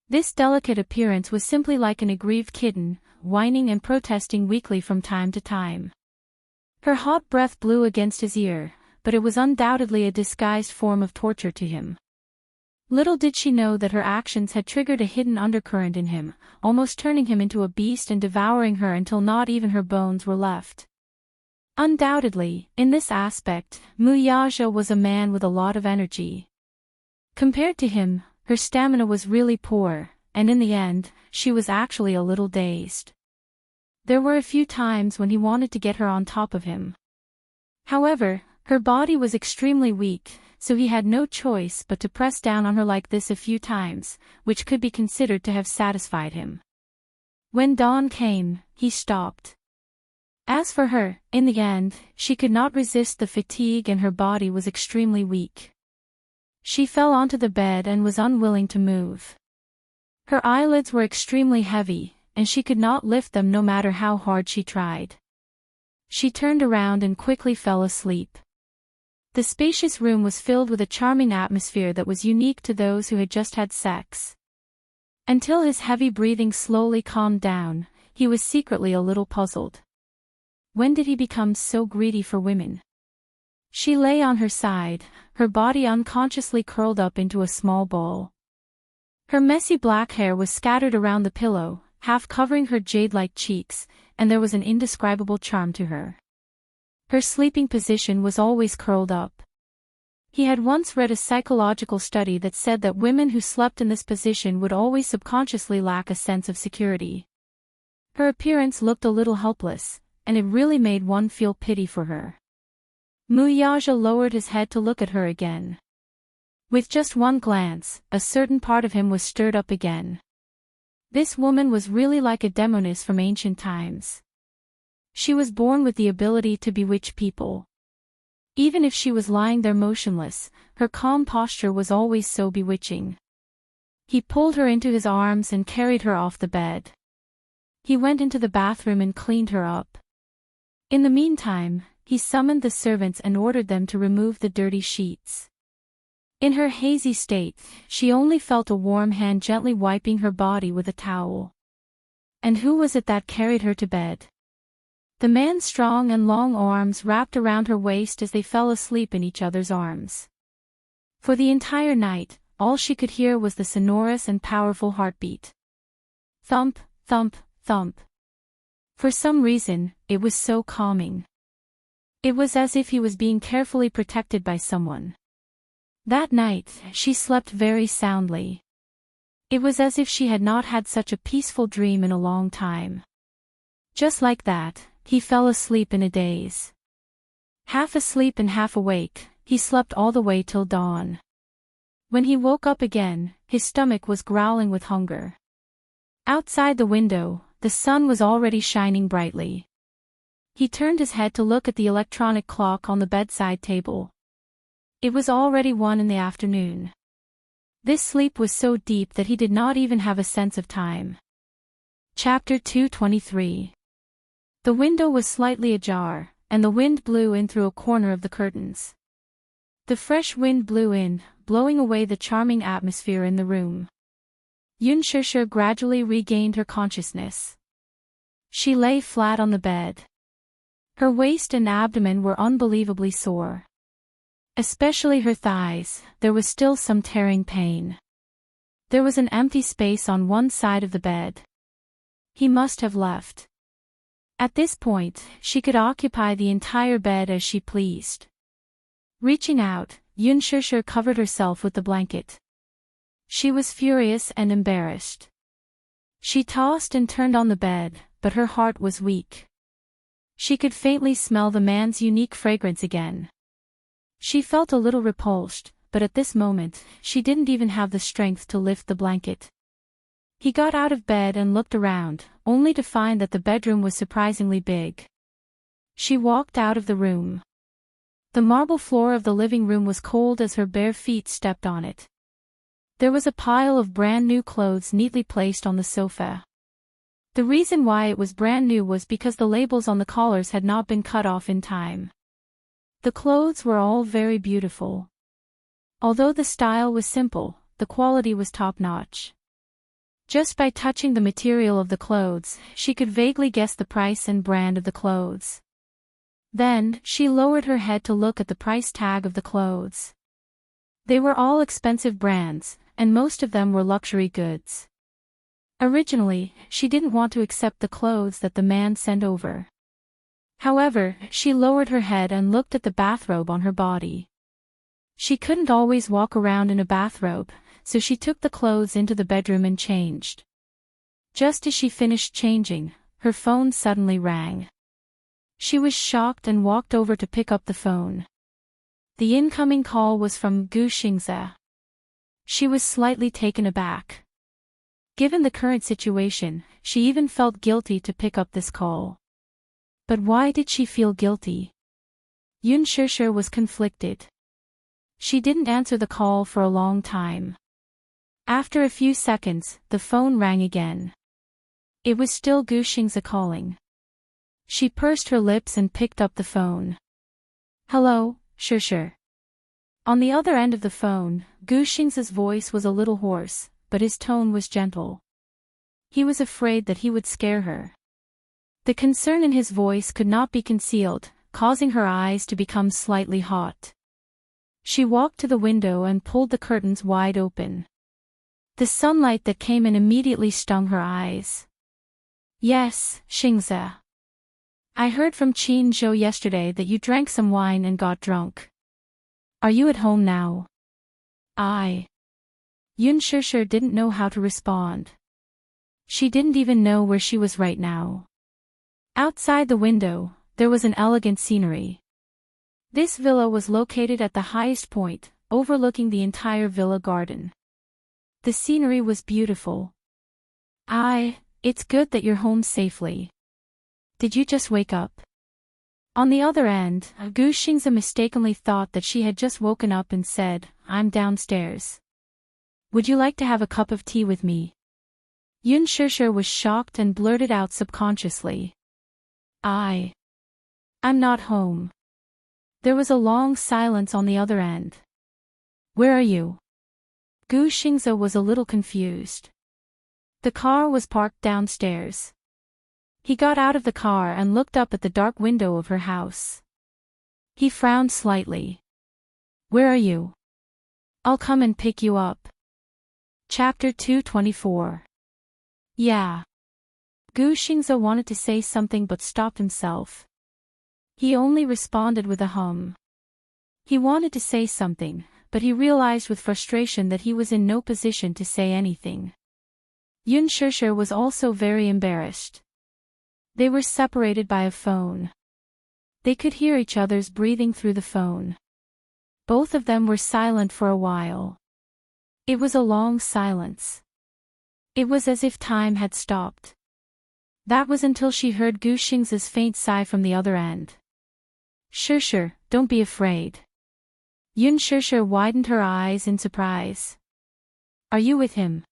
Speaker 1: This delicate appearance was simply like an aggrieved kitten, whining and protesting weakly from time to time. Her hot breath blew against his ear, but it was undoubtedly a disguised form of torture to him. Little did she know that her actions had triggered a hidden undercurrent in him, almost turning him into a beast and devouring her until not even her bones were left. Undoubtedly, in this aspect, Muyaja was a man with a lot of energy. Compared to him, her stamina was really poor, and in the end, she was actually a little dazed. There were a few times when he wanted to get her on top of him. However, her body was extremely weak, so he had no choice but to press down on her like this a few times, which could be considered to have satisfied him. When dawn came, he stopped. As for her, in the end, she could not resist the fatigue and her body was extremely weak. She fell onto the bed and was unwilling to move. Her eyelids were extremely heavy, and she could not lift them no matter how hard she tried. She turned around and quickly fell asleep. The spacious room was filled with a charming atmosphere that was unique to those who had just had sex. Until his heavy breathing slowly calmed down, he was secretly a little puzzled. When did he become so greedy for women? She lay on her side, her body unconsciously curled up into a small ball. Her messy black hair was scattered around the pillow, half covering her jade-like cheeks, and there was an indescribable charm to her. Her sleeping position was always curled up. He had once read a psychological study that said that women who slept in this position would always subconsciously lack a sense of security. Her appearance looked a little helpless, and it really made one feel pity for her. Muyaja lowered his head to look at her again. With just one glance, a certain part of him was stirred up again. This woman was really like a demoness from ancient times. She was born with the ability to bewitch people. Even if she was lying there motionless, her calm posture was always so bewitching. He pulled her into his arms and carried her off the bed. He went into the bathroom and cleaned her up. In the meantime, he summoned the servants and ordered them to remove the dirty sheets. In her hazy state, she only felt a warm hand gently wiping her body with a towel. And who was it that carried her to bed? The man's strong and long arms wrapped around her waist as they fell asleep in each other's arms. For the entire night, all she could hear was the sonorous and powerful heartbeat. Thump, thump, thump. For some reason, it was so calming. It was as if he was being carefully protected by someone. That night, she slept very soundly. It was as if she had not had such a peaceful dream in a long time. Just like that, he fell asleep in a daze. Half asleep and half awake, he slept all the way till dawn. When he woke up again, his stomach was growling with hunger. Outside the window, the sun was already shining brightly. He turned his head to look at the electronic clock on the bedside table. It was already 1 in the afternoon. This sleep was so deep that he did not even have a sense of time. Chapter 223. The window was slightly ajar, and the wind blew in through a corner of the curtains. The fresh wind blew in, blowing away the charming atmosphere in the room. Yunshushu gradually regained her consciousness. She lay flat on the bed. Her waist and abdomen were unbelievably sore. Especially her thighs, there was still some tearing pain. There was an empty space on one side of the bed. He must have left. At this point, she could occupy the entire bed as she pleased. Reaching out, Yunshushu covered herself with the blanket. She was furious and embarrassed. She tossed and turned on the bed, but her heart was weak. She could faintly smell the man's unique fragrance again. She felt a little repulsed, but at this moment, she didn't even have the strength to lift the blanket. He got out of bed and looked around, only to find that the bedroom was surprisingly big. She walked out of the room. The marble floor of the living room was cold as her bare feet stepped on it. There was a pile of brand new clothes neatly placed on the sofa. The reason why it was brand new was because the labels on the collars had not been cut off in time. The clothes were all very beautiful. Although the style was simple, the quality was top-notch. Just by touching the material of the clothes, she could vaguely guess the price and brand of the clothes. Then, she lowered her head to look at the price tag of the clothes. They were all expensive brands, and most of them were luxury goods. Originally, she didn't want to accept the clothes that the man sent over. However, she lowered her head and looked at the bathrobe on her body. She couldn't always walk around in a bathrobe, so she took the clothes into the bedroom and changed. Just as she finished changing, her phone suddenly rang. She was shocked and walked over to pick up the phone. The incoming call was from Gu Xingze. She was slightly taken aback. Given the current situation, she even felt guilty to pick up this call. But why did she feel guilty? Yunshushu was conflicted. She didn't answer the call for a long time. After a few seconds, the phone rang again. It was still Gu Xingze calling. She pursed her lips and picked up the phone. Hello, Shushu. On the other end of the phone, Gu Xingze's voice was a little hoarse, but his tone was gentle. He was afraid that he would scare her. The concern in his voice could not be concealed, causing her eyes to become slightly hot. She walked to the window and pulled the curtains wide open. The sunlight that came in immediately stung her eyes. Yes, Xingze. I heard from Qin Zhou yesterday that you drank some wine and got drunk. Are you at home now? Yunshushu didn't know how to respond. She didn't even know where she was right now. Outside the window, there was an elegant scenery. This villa was located at the highest point, overlooking the entire villa garden. The scenery was beautiful. It's good that you're home safely. Did you just wake up? On the other end, Gu Xingze mistakenly thought that she had just woken up and said, I'm downstairs. Would you like to have a cup of tea with me? Yunshushu was shocked and blurted out subconsciously. I'm not home. There was a long silence on the other end. Where are you? Gu Xingze was a little confused. The car was parked downstairs. He got out of the car and looked up at the dark window of her house. He frowned slightly. Where are you? I'll come and pick you up. Chapter 224. Yeah. Gu Xingze wanted to say something but stopped himself. He only responded with a hum. He wanted to say something, but he realized with frustration that he was in no position to say anything. Yun Shishir was also very embarrassed. They were separated by a phone. They could hear each other's breathing through the phone. Both of them were silent for a while. It was a long silence. It was as if time had stopped. That was until she heard Gu Xingze's faint sigh from the other end. Shishir, don't be afraid. Yun Shishir widened her eyes in surprise. Are you with him?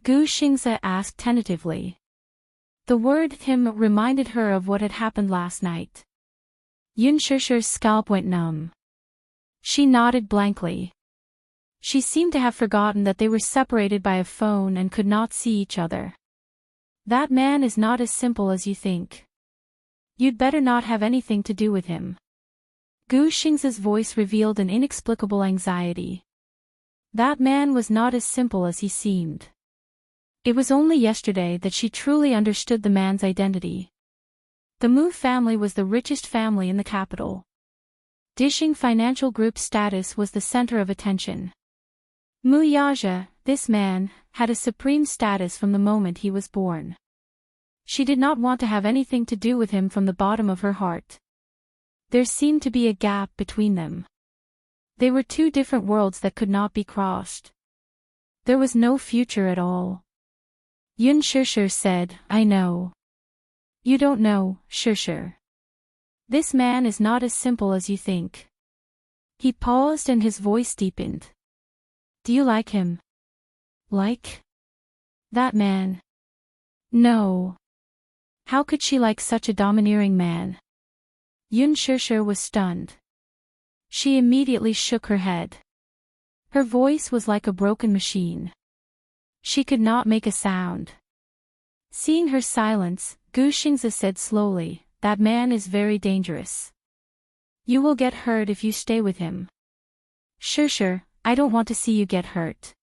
Speaker 1: Gu Xingze asked tentatively. The word him reminded her of what had happened last night. Yun Shishir's scalp went numb. She nodded blankly. She seemed to have forgotten that they were separated by a phone and could not see each other. That man is not as simple as you think. You'd better not have anything to do with him. Gu Xingze's voice revealed an inexplicable anxiety. That man was not as simple as he seemed. It was only yesterday that she truly understood the man's identity. The Mu family was the richest family in the capital. Dishing financial group status was the center of attention. Mu Yaja, this man, had a supreme status from the moment he was born. She did not want to have anything to do with him from the bottom of her heart. There seemed to be a gap between them. They were two different worlds that could not be crossed. There was no future at all. Yun Shishir said, I know. You don't know, Shishir. This man is not as simple as you think. He paused and his voice deepened. Do you like him? Like? That man? No. How could she like such a domineering man? Yun Shishir was stunned. She immediately shook her head. Her voice was like a broken machine. She could not make a sound. Seeing her silence, Gu Xingze said slowly, that man is very dangerous. You will get hurt if you stay with him. Shishir, I don't want to see you get hurt.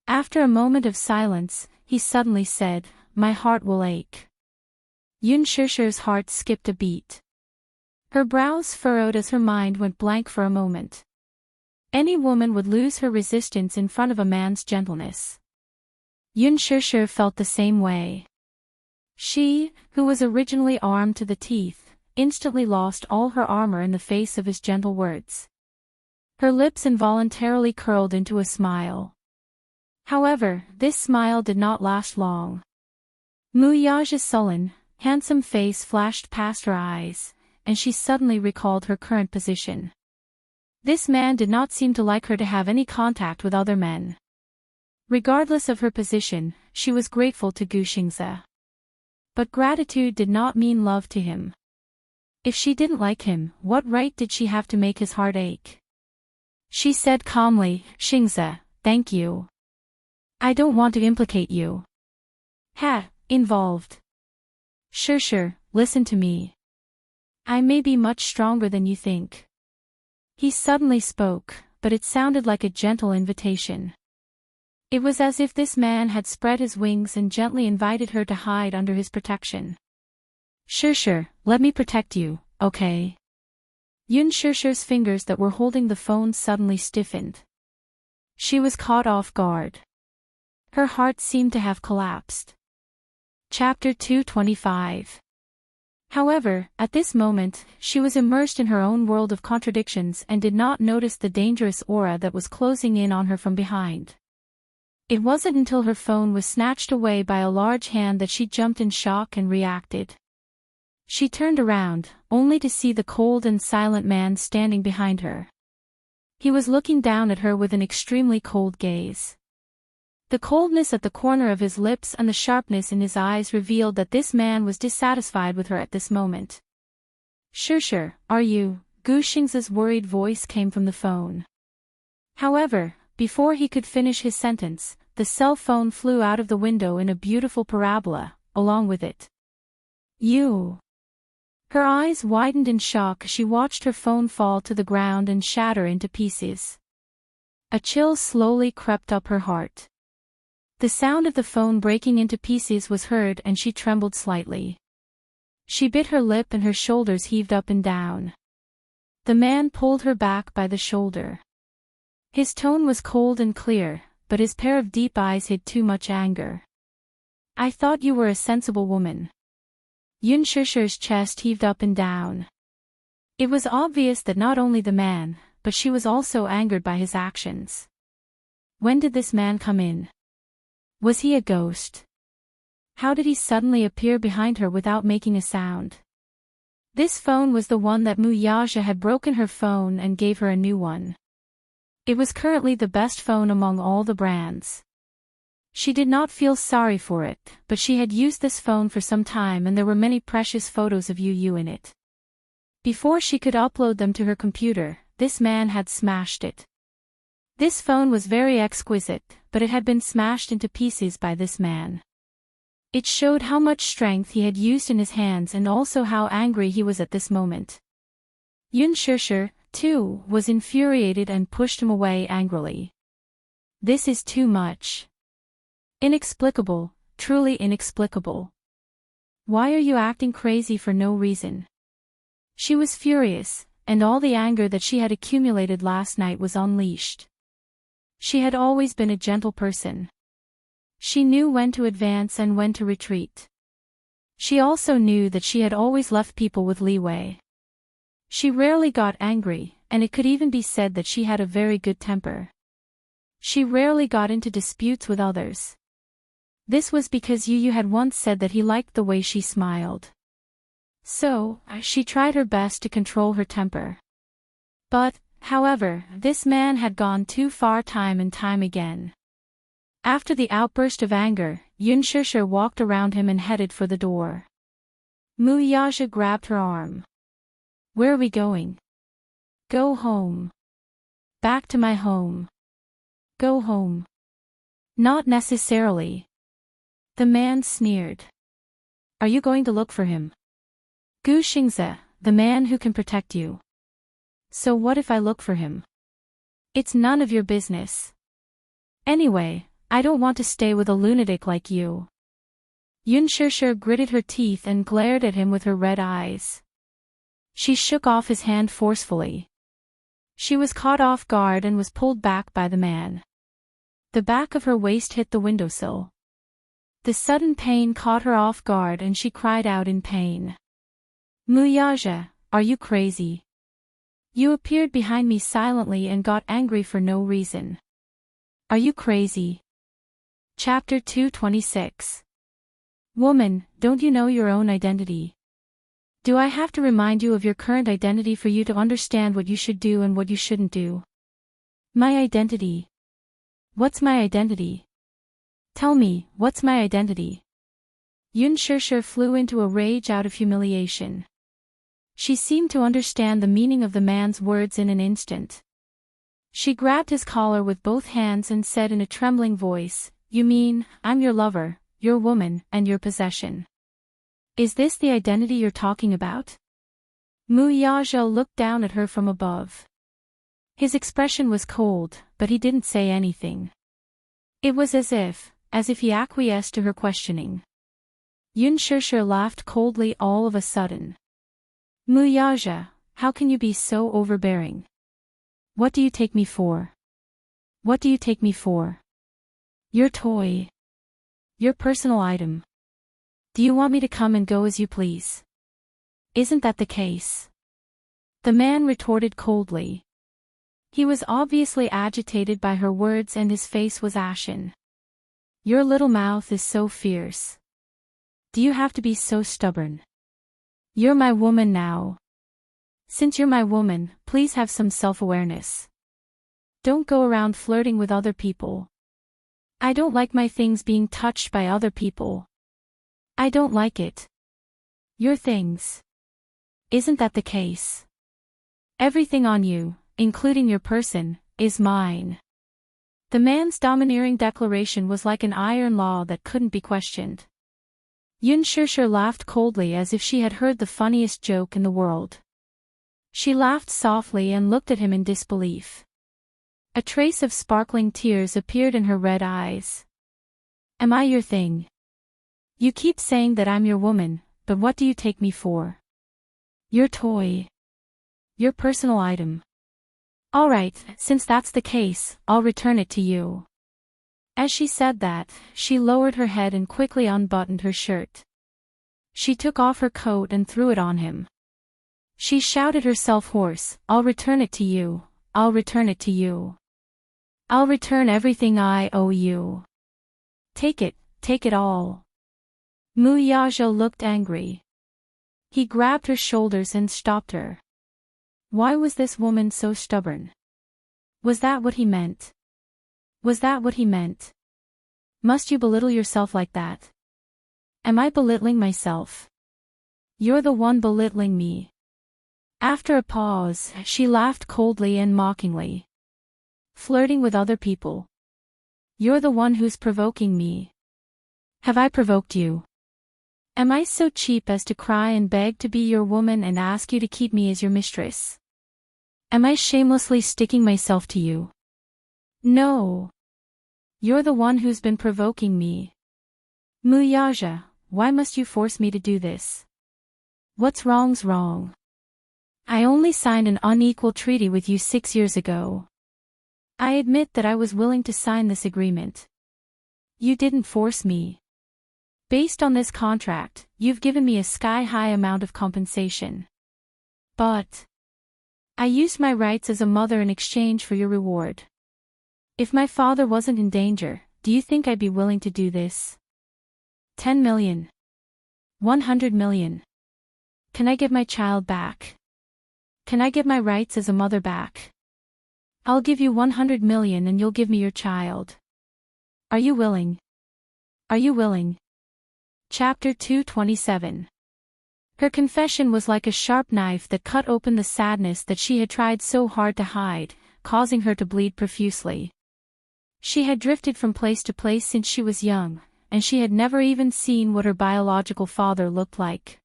Speaker 1: After a moment of silence, he suddenly said, my heart will ache. Yun Shishir's heart skipped a beat. Her brows furrowed as her mind went blank for a moment. Any woman would lose her resistance in front of a man's gentleness. Yun Shishir felt the same way. She, who was originally armed to the teeth, instantly lost all her armor in the face of his gentle words. Her lips involuntarily curled into a smile. However, this smile did not last long. Mu Yaja's sullen, handsome face flashed past her eyes, and she suddenly recalled her current position. This man did not seem to like her to have any contact with other men. Regardless of her position, she was grateful to Gu Xingze. But gratitude did not mean love to him. If she didn't like him, what right did she have to make his heart ache? She said calmly, Xingze, thank you. I don't want to implicate you. Involved. Shishir, listen to me. I may be much stronger than you think. He suddenly spoke, but it sounded like a gentle invitation. It was as if this man had spread his wings and gently invited her to hide under his protection. Shishir, let me protect you, okay? Yun Shishir's fingers that were holding the phone suddenly stiffened. She was caught off guard. Her heart seemed to have collapsed. Chapter 225. However, at this moment, she was immersed in her own world of contradictions and did not notice the dangerous aura that was closing in on her from behind. It wasn't until her phone was snatched away by a large hand that she jumped in shock and reacted. She turned around, only to see the cold and silent man standing behind her. He was looking down at her with an extremely cold gaze. The coldness at the corner of his lips and the sharpness in his eyes revealed that this man was dissatisfied with her at this moment. Shishir, are you? Gu Xingze's worried voice came from the phone. However, before he could finish his sentence, the cell phone flew out of the window in a beautiful parabola, along with it. You. Her eyes widened in shock as she watched her phone fall to the ground and shatter into pieces. A chill slowly crept up her heart. The sound of the phone breaking into pieces was heard and she trembled slightly. She bit her lip and her shoulders heaved up and down. The man pulled her back by the shoulder. His tone was cold and clear, but his pair of deep eyes hid too much anger. I thought you were a sensible woman. Yun Shusher's chest heaved up and down. It was obvious that not only the man, but she was also angered by his actions. When did this man come in? Was he a ghost? How did he suddenly appear behind her without making a sound? This phone was the one that Mu Yaja had broken her phone and gave her a new one. It was currently the best phone among all the brands. She did not feel sorry for it, but she had used this phone for some time and there were many precious photos of Yu in it. Before she could upload them to her computer, this man had smashed it. This phone was very exquisite, but it had been smashed into pieces by this man. It showed how much strength he had used in his hands and also how angry he was at this moment. Yun Shusher, too, was infuriated and pushed him away angrily. This is too much. Inexplicable, truly inexplicable. Why are you acting crazy for no reason? She was furious, and all the anger that she had accumulated last night was unleashed. She had always been a gentle person. She knew when to advance and when to retreat. She also knew that she had always left people with leeway. She rarely got angry, and it could even be said that she had a very good temper. She rarely got into disputes with others. This was because Yu had once said that he liked the way she smiled. So, she tried her best to control her temper. But, however, this man had gone too far time and time again. After the outburst of anger, Yun Shusher walked around him and headed for the door. Mu Yaja grabbed her arm. Where are we going? Go home. Back to my home. Go home. Not necessarily. The man sneered. Are you going to look for him? Gu Xingze, the man who can protect you. So what if I look for him? It's none of your business. Anyway, I don't want to stay with a lunatic like you. Yun Shusher gritted her teeth and glared at him with her red eyes. She shook off his hand forcefully. She was caught off guard and was pulled back by the man. The back of her waist hit the windowsill. The sudden pain caught her off guard and she cried out in pain. Mu Yaja, are you crazy? You appeared behind me silently and got angry for no reason. Are you crazy? Chapter 226. Woman, don't you know your own identity? Do I have to remind you of your current identity for you to understand what you should do and what you shouldn't do? My identity. What's my identity? Tell me, what's my identity? Yun Shusher flew into a rage out of humiliation. She seemed to understand the meaning of the man's words in an instant. She grabbed his collar with both hands and said in a trembling voice, You mean, I'm your lover, your woman, and your possession. Is this the identity you're talking about? Mu Yaja looked down at her from above. His expression was cold, but he didn't say anything. It was as if he acquiesced to her questioning. Yun Shusher laughed coldly all of a sudden. Mu Yaja, how can you be so overbearing? What do you take me for? What do you take me for? Your toy. Your personal item. Do you want me to come and go as you please? Isn't that the case? The man retorted coldly. He was obviously agitated by her words and his face was ashen. Your little mouth is so fierce. Do you have to be so stubborn? You're my woman now. Since you're my woman, please have some self-awareness. Don't go around flirting with other people. I don't like my things being touched by other people. I don't like it. Your things. Isn't that the case? Everything on you, including your person, is mine. The man's domineering declaration was like an iron law that couldn't be questioned. Yun Shishir laughed coldly as if she had heard the funniest joke in the world. She laughed softly and looked at him in disbelief. A trace of sparkling tears appeared in her red eyes. Am I your thing? You keep saying that I'm your woman, but what do you take me for? Your toy. Your personal item. Alright, since that's the case, I'll return it to you. As she said that, she lowered her head and quickly unbuttoned her shirt. She took off her coat and threw it on him. She shouted herself hoarse, I'll return it to you, I'll return it to you. I'll return everything I owe you. Take it all. Mu Yazhou looked angry. He grabbed her shoulders and stopped her. Why was this woman so stubborn? Was that what he meant? Was that what he meant? Must you belittle yourself like that? Am I belittling myself? You're the one belittling me. After a pause, she laughed coldly and mockingly. Flirting with other people. You're the one who's provoking me. Have I provoked you? Am I so cheap as to cry and beg to be your woman and ask you to keep me as your mistress? Am I shamelessly sticking myself to you? No. You're the one who's been provoking me. Mu Yazhou, why must you force me to do this? What's wrong's wrong. I only signed an unequal treaty with you 6 years ago. I admit that I was willing to sign this agreement. You didn't force me. Based on this contract, you've given me a sky-high amount of compensation. But I used my rights as a mother in exchange for your reward. If my father wasn't in danger, do you think I'd be willing to do this? 10 million. 100 million. Can I get my child back? Can I get my rights as a mother back? I'll give you 100 million and you'll give me your child. Are you willing? Are you willing? Chapter 227. Her confession was like a sharp knife that cut open the sadness that she had tried so hard to hide, causing her to bleed profusely. She had drifted from place to place since she was young, and she had never even seen what her biological father looked like.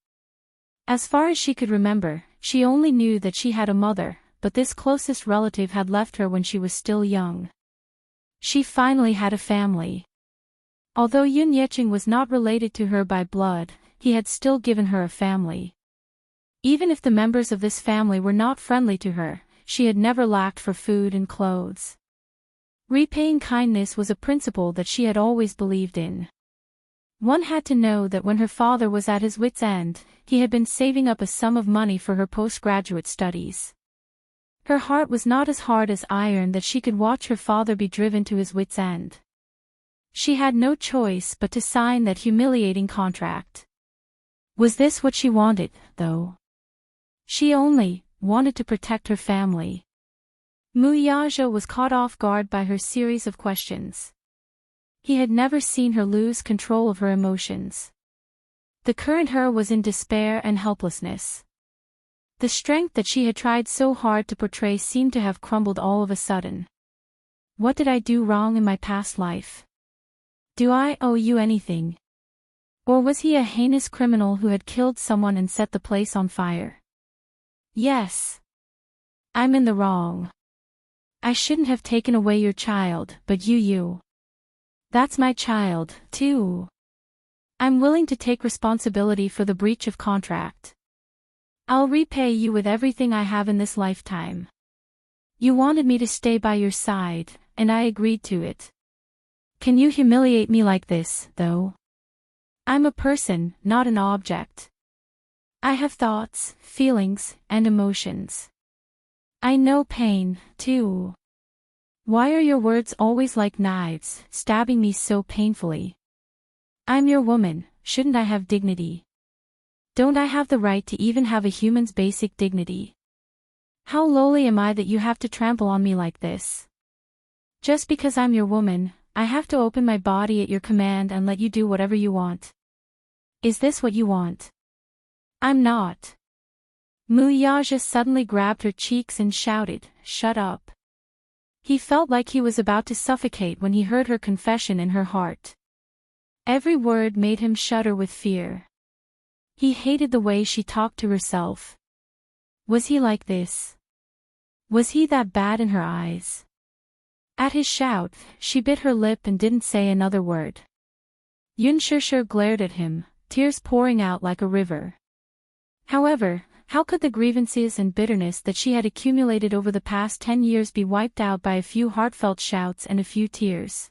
Speaker 1: As far as she could remember, she only knew that she had a mother, but this closest relative had left her when she was still young. She finally had a family. Although Yun Yecheng was not related to her by blood, he had still given her a family. Even if the members of this family were not friendly to her, she had never lacked for food and clothes. Repaying kindness was a principle that she had always believed in. One had to know that when her father was at his wits' end, he had been saving up a sum of money for her postgraduate studies. Her heart was not as hard as iron that she could watch her father be driven to his wits' end. She had no choice but to sign that humiliating contract. Was this what she wanted, though? She only wanted to protect her family. Mu Yazhou was caught off guard by her series of questions. He had never seen her lose control of her emotions. The current her was in despair and helplessness. The strength that she had tried so hard to portray seemed to have crumbled all of a sudden. What did I do wrong in my past life? Do I owe you anything? Or was he a heinous criminal who had killed someone and set the place on fire? Yes. I'm in the wrong. I shouldn't have taken away your child, but you. That's my child, too. I'm willing to take responsibility for the breach of contract. I'll repay you with everything I have in this lifetime. You wanted me to stay by your side, and I agreed to it. Can you humiliate me like this, though? I'm a person, not an object. I have thoughts, feelings, and emotions. I know pain, too. Why are your words always like knives, stabbing me so painfully? I'm your woman, shouldn't I have dignity? Don't I have the right to even have a human's basic dignity? How lowly am I that you have to trample on me like this? Just because I'm your woman, I have to open my body at your command and let you do whatever you want. Is this what you want? I'm not. Mu Yazhou suddenly grabbed her cheeks and shouted, "Shut up. He felt like he was about to suffocate when he heard her confession in her heart. Every word made him shudder with fear. He hated the way she talked to herself. Was he like this? Was he that bad in her eyes? At his shout, she bit her lip and didn't say another word. Yun Shishir glared at him, tears pouring out like a river. However, how could the grievances and bitterness that she had accumulated over the past 10 years be wiped out by a few heartfelt shouts and a few tears?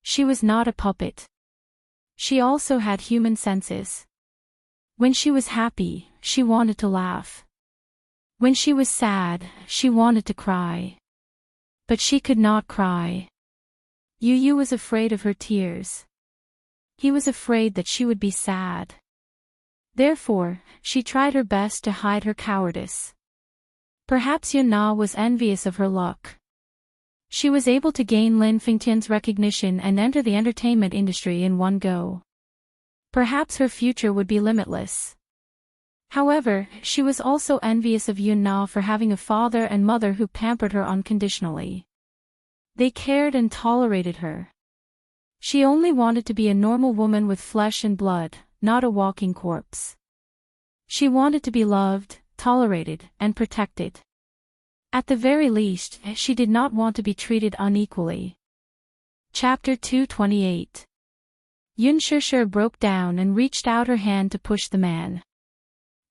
Speaker 1: She was not a puppet. She also had human senses. When she was happy, she wanted to laugh. When she was sad, she wanted to cry. But she could not cry. Yu Yu was afraid of her tears. He was afraid that she would be sad. Therefore, she tried her best to hide her cowardice. Perhaps Yun Na was envious of her luck. She was able to gain Lin Fengtian's recognition and enter the entertainment industry in one go. Perhaps her future would be limitless. However, she was also envious of Yun Na for having a father and mother who pampered her unconditionally. They cared and tolerated her. She only wanted to be a normal woman with flesh and blood, not a walking corpse. She wanted to be loved, tolerated, and protected. At the very least, she did not want to be treated unequally. Chapter 228. Yun Shishir broke down and reached out her hand to push the man.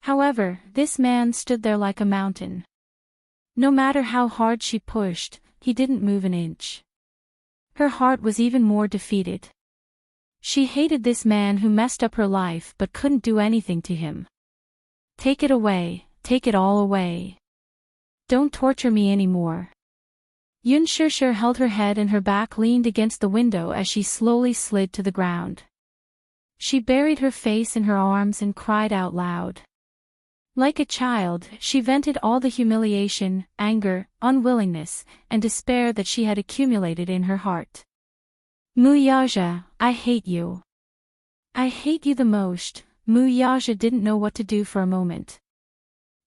Speaker 1: However, this man stood there like a mountain. No matter how hard she pushed, he didn't move an inch. Her heart was even more defeated. She hated this man who messed up her life but couldn't do anything to him. Take it away, take it all away. Don't torture me anymore. Yun Shishir held her head and her back leaned against the window as she slowly slid to the ground. She buried her face in her arms and cried out loud. Like a child, she vented all the humiliation, anger, unwillingness, and despair that she had accumulated in her heart. Muyaja, I hate you. I hate you the most. Muyaja didn't know what to do for a moment.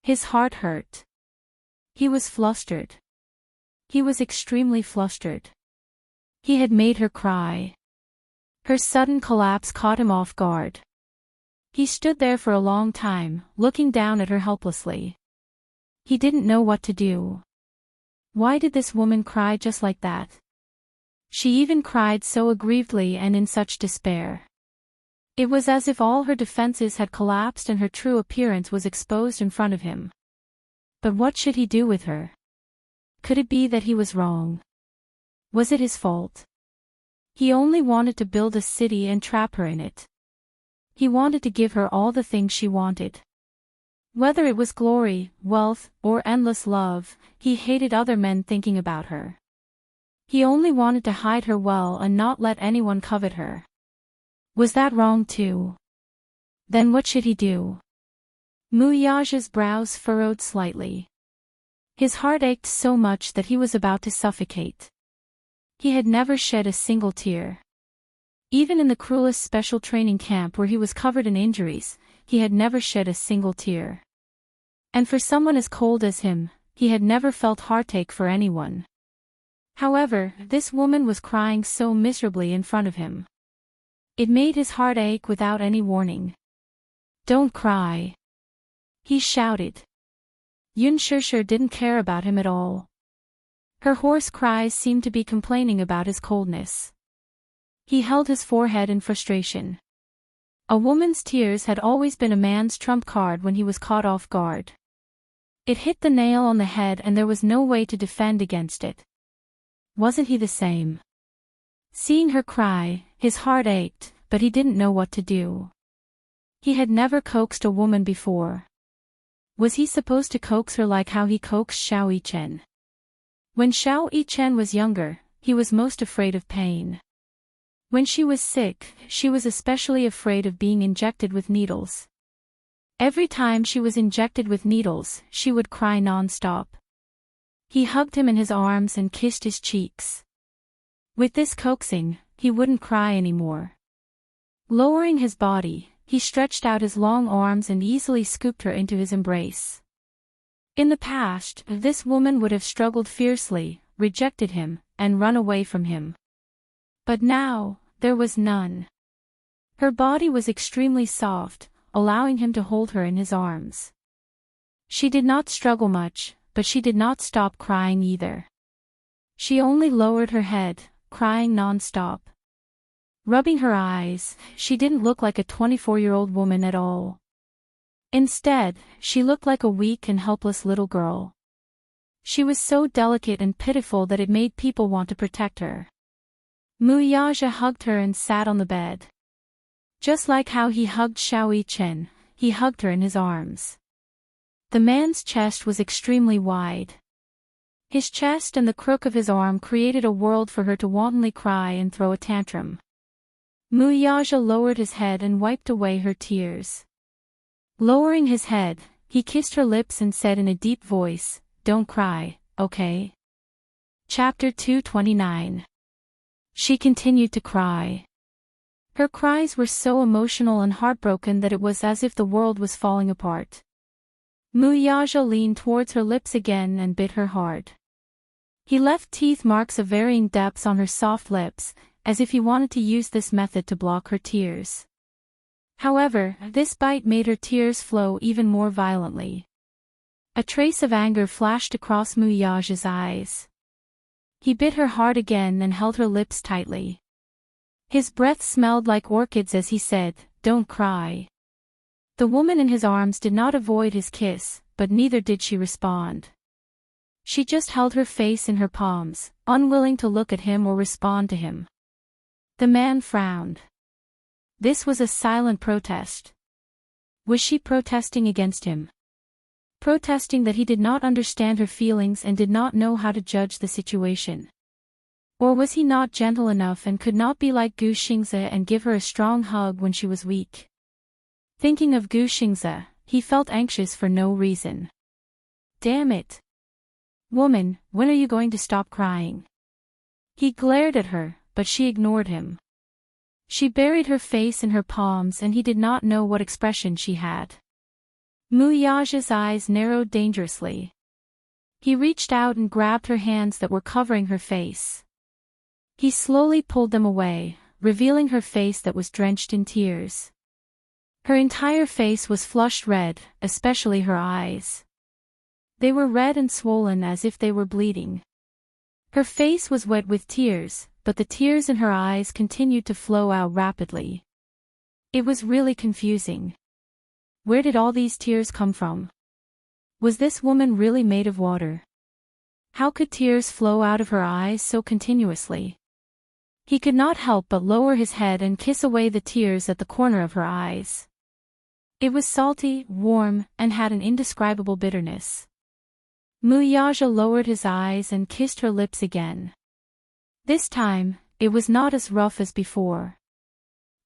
Speaker 1: His heart hurt. He was flustered. He was extremely flustered. He had made her cry. Her sudden collapse caught him off guard. He stood there for a long time, looking down at her helplessly. He didn't know what to do. Why did this woman cry just like that? She even cried so aggrievedly and in such despair. It was as if all her defenses had collapsed and her true appearance was exposed in front of him. But what should he do with her? Could it be that he was wrong? Was it his fault? He only wanted to build a city and trap her in it. He wanted to give her all the things she wanted. Whether it was glory, wealth, or endless love, he hated other men thinking about her. He only wanted to hide her well and not let anyone covet her. Was that wrong too? Then what should he do? Muyaja's brows furrowed slightly. His heart ached so much that he was about to suffocate. He had never shed a single tear. Even in the cruelest special training camp where he was covered in injuries, he had never shed a single tear. And for someone as cold as him, he had never felt heartache for anyone. However, this woman was crying so miserably in front of him. It made his heart ache without any warning. Don't cry. He shouted. Yun Shishir didn't care about him at all. Her hoarse cries seemed to be complaining about his coldness. He held his forehead in frustration. A woman's tears had always been a man's trump card when he was caught off guard. It hit the nail on the head and there was no way to defend against it. Wasn't he the same? Seeing her cry, his heart ached, but he didn't know what to do. He had never coaxed a woman before. Was he supposed to coax her like how he coaxed Xiao Yichen? When Xiao Yichen was younger, he was most afraid of pain. When she was sick, she was especially afraid of being injected with needles. Every time she was injected with needles, she would cry non-stop. He hugged him in his arms and kissed his cheeks. With this coaxing, he wouldn't cry anymore. Lowering his body, he stretched out his long arms and easily scooped her into his embrace. In the past, this woman would have struggled fiercely, rejected him, and run away from him. But now, there was none. Her body was extremely soft, allowing him to hold her in his arms. She did not struggle much, but she did not stop crying either. She only lowered her head, crying non-stop. Rubbing her eyes, she didn't look like a 24-year-old woman at all. Instead, she looked like a weak and helpless little girl. She was so delicate and pitiful that it made people want to protect her. Muyaja hugged her and sat on the bed. Just like how he hugged Xiao Chen, he hugged her in his arms. The man's chest was extremely wide. His chest and the crook of his arm created a world for her to wantonly cry and throw a tantrum. Muyaja lowered his head and wiped away her tears. Lowering his head, he kissed her lips and said in a deep voice, "Don't cry, okay?" Chapter 229. She continued to cry. Her cries were so emotional and heartbroken that it was as if the world was falling apart. Muyaja leaned towards her lips again and bit her hard. He left teeth marks of varying depths on her soft lips, as if he wanted to use this method to block her tears. However, this bite made her tears flow even more violently. A trace of anger flashed across Muyaja's eyes. He bit her hard again and held her lips tightly. His breath smelled like orchids as he said, "Don't cry." The woman in his arms did not avoid his kiss, but neither did she respond. She just held her face in her palms, unwilling to look at him or respond to him. The man frowned. This was a silent protest. Was she protesting against him? Protesting that he did not understand her feelings and did not know how to judge the situation? Or was he not gentle enough and could not be like Gu Xingze and give her a strong hug when she was weak? Thinking of Gu Xingze, he felt anxious for no reason. Damn it! Woman, when are you going to stop crying? He glared at her, but she ignored him. She buried her face in her palms and he did not know what expression she had. Muyaja's eyes narrowed dangerously. He reached out and grabbed her hands that were covering her face. He slowly pulled them away, revealing her face that was drenched in tears. Her entire face was flushed red, especially her eyes. They were red and swollen as if they were bleeding. Her face was wet with tears, but the tears in her eyes continued to flow out rapidly. It was really confusing. Where did all these tears come from? Was this woman really made of water? How could tears flow out of her eyes so continuously? He could not help but lower his head and kiss away the tears at the corner of her eyes. It was salty, warm, and had an indescribable bitterness. Muyaja lowered his eyes and kissed her lips again. This time, it was not as rough as before.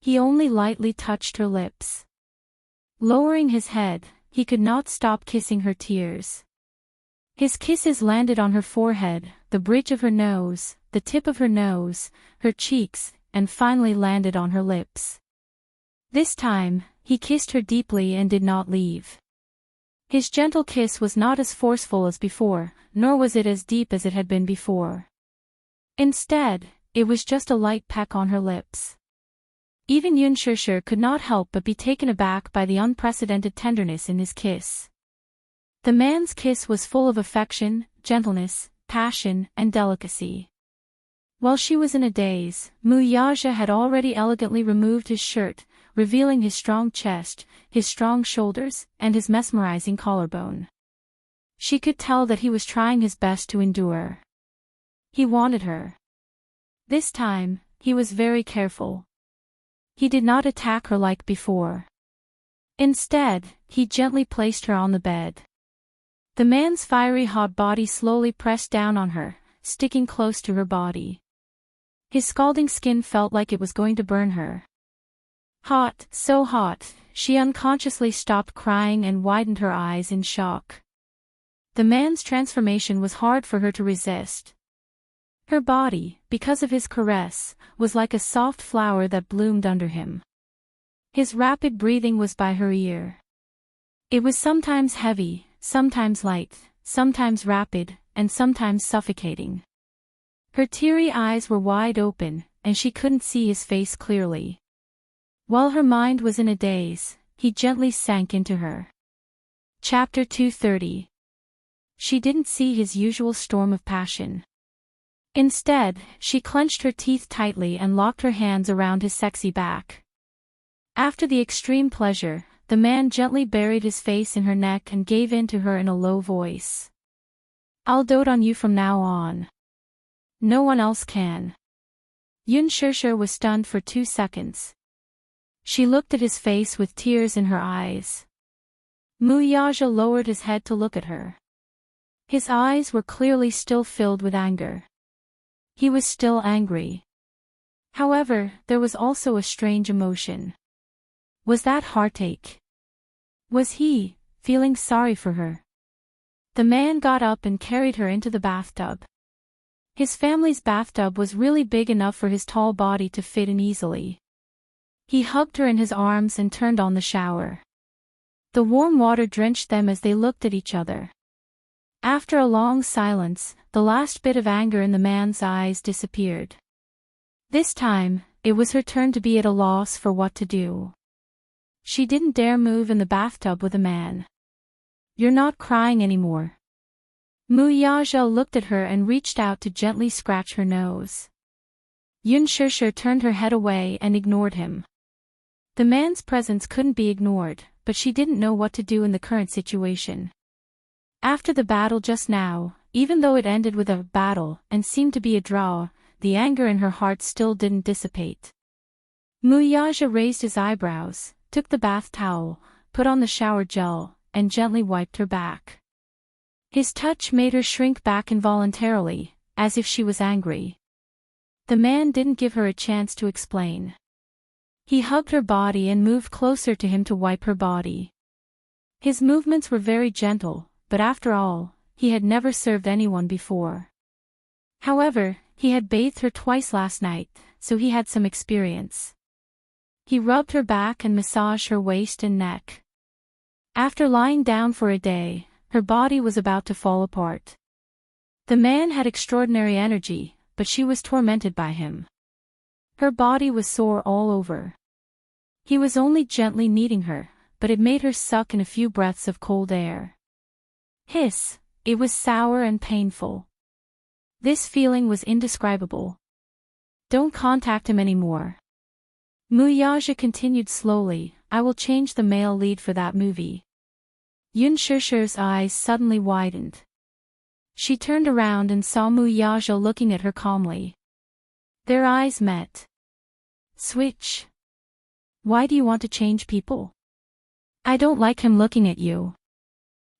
Speaker 1: He only lightly touched her lips. Lowering his head, he could not stop kissing her tears. His kisses landed on her forehead, the bridge of her nose, the tip of her nose, her cheeks, and finally landed on her lips. This time, he kissed her deeply and did not leave. His gentle kiss was not as forceful as before, nor was it as deep as it had been before. Instead, it was just a light peck on her lips. Even Yun Shishir could not help but be taken aback by the unprecedented tenderness in his kiss. The man's kiss was full of affection, gentleness, passion, and delicacy. While she was in a daze, Muyaja had already elegantly removed his shirt, revealing his strong chest, his strong shoulders, and his mesmerizing collarbone. She could tell that he was trying his best to endure. He wanted her. This time, he was very careful. He did not attack her like before. Instead, he gently placed her on the bed. The man's fiery hot body slowly pressed down on her, sticking close to her body. His scalding skin felt like it was going to burn her. Hot, so hot, she unconsciously stopped crying and widened her eyes in shock. The man's transformation was hard for her to resist. Her body, because of his caress, was like a soft flower that bloomed under him. His rapid breathing was by her ear. It was sometimes heavy, sometimes light, sometimes rapid, and sometimes suffocating. Her teary eyes were wide open, and she couldn't see his face clearly. While her mind was in a daze, he gently sank into her. Chapter 230. She didn't see his usual storm of passion. Instead, she clenched her teeth tightly and locked her hands around his sexy back. After the extreme pleasure, the man gently buried his face in her neck and gave in to her in a low voice. "I'll dote on you from now on. No one else can." Yun Shishir was stunned for 2 seconds. She looked at his face with tears in her eyes. Mu Yaja lowered his head to look at her. His eyes were clearly still filled with anger. He was still angry. However, there was also a strange emotion. Was that heartache? Was he feeling sorry for her? The man got up and carried her into the bathtub. His family's bathtub was really big enough for his tall body to fit in easily. He hugged her in his arms and turned on the shower. The warm water drenched them as they looked at each other. After a long silence, the last bit of anger in the man's eyes disappeared. This time, it was her turn to be at a loss for what to do. She didn't dare move in the bathtub with a man. "You're not crying anymore." Mu Yaja looked at her and reached out to gently scratch her nose. Yun Shishir turned her head away and ignored him. The man's presence couldn't be ignored, but she didn't know what to do in the current situation. After the battle just now, even though it ended with a battle and seemed to be a draw, the anger in her heart still didn't dissipate. Mu Yaja raised his eyebrows, took the bath towel, put on the shower gel, and gently wiped her back. His touch made her shrink back involuntarily, as if she was angry. The man didn't give her a chance to explain. He hugged her body and moved closer to him to wipe her body. His movements were very gentle, but after all, he had never served anyone before. However, he had bathed her twice last night, so he had some experience. He rubbed her back and massaged her waist and neck. After lying down for a day, her body was about to fall apart. The man had extraordinary energy, but she was tormented by him. Her body was sore all over. He was only gently kneading her, but it made her suck in a few breaths of cold air. Hiss! It was sour and painful. This feeling was indescribable. "Don't contact him anymore." Mu Yaja continued slowly, "I will change the male lead for that movie." Yun Shishir's eyes suddenly widened. She turned around and saw Mu Yaja looking at her calmly. Their eyes met. "Switch. Why do you want to change people?" "I don't like him looking at you."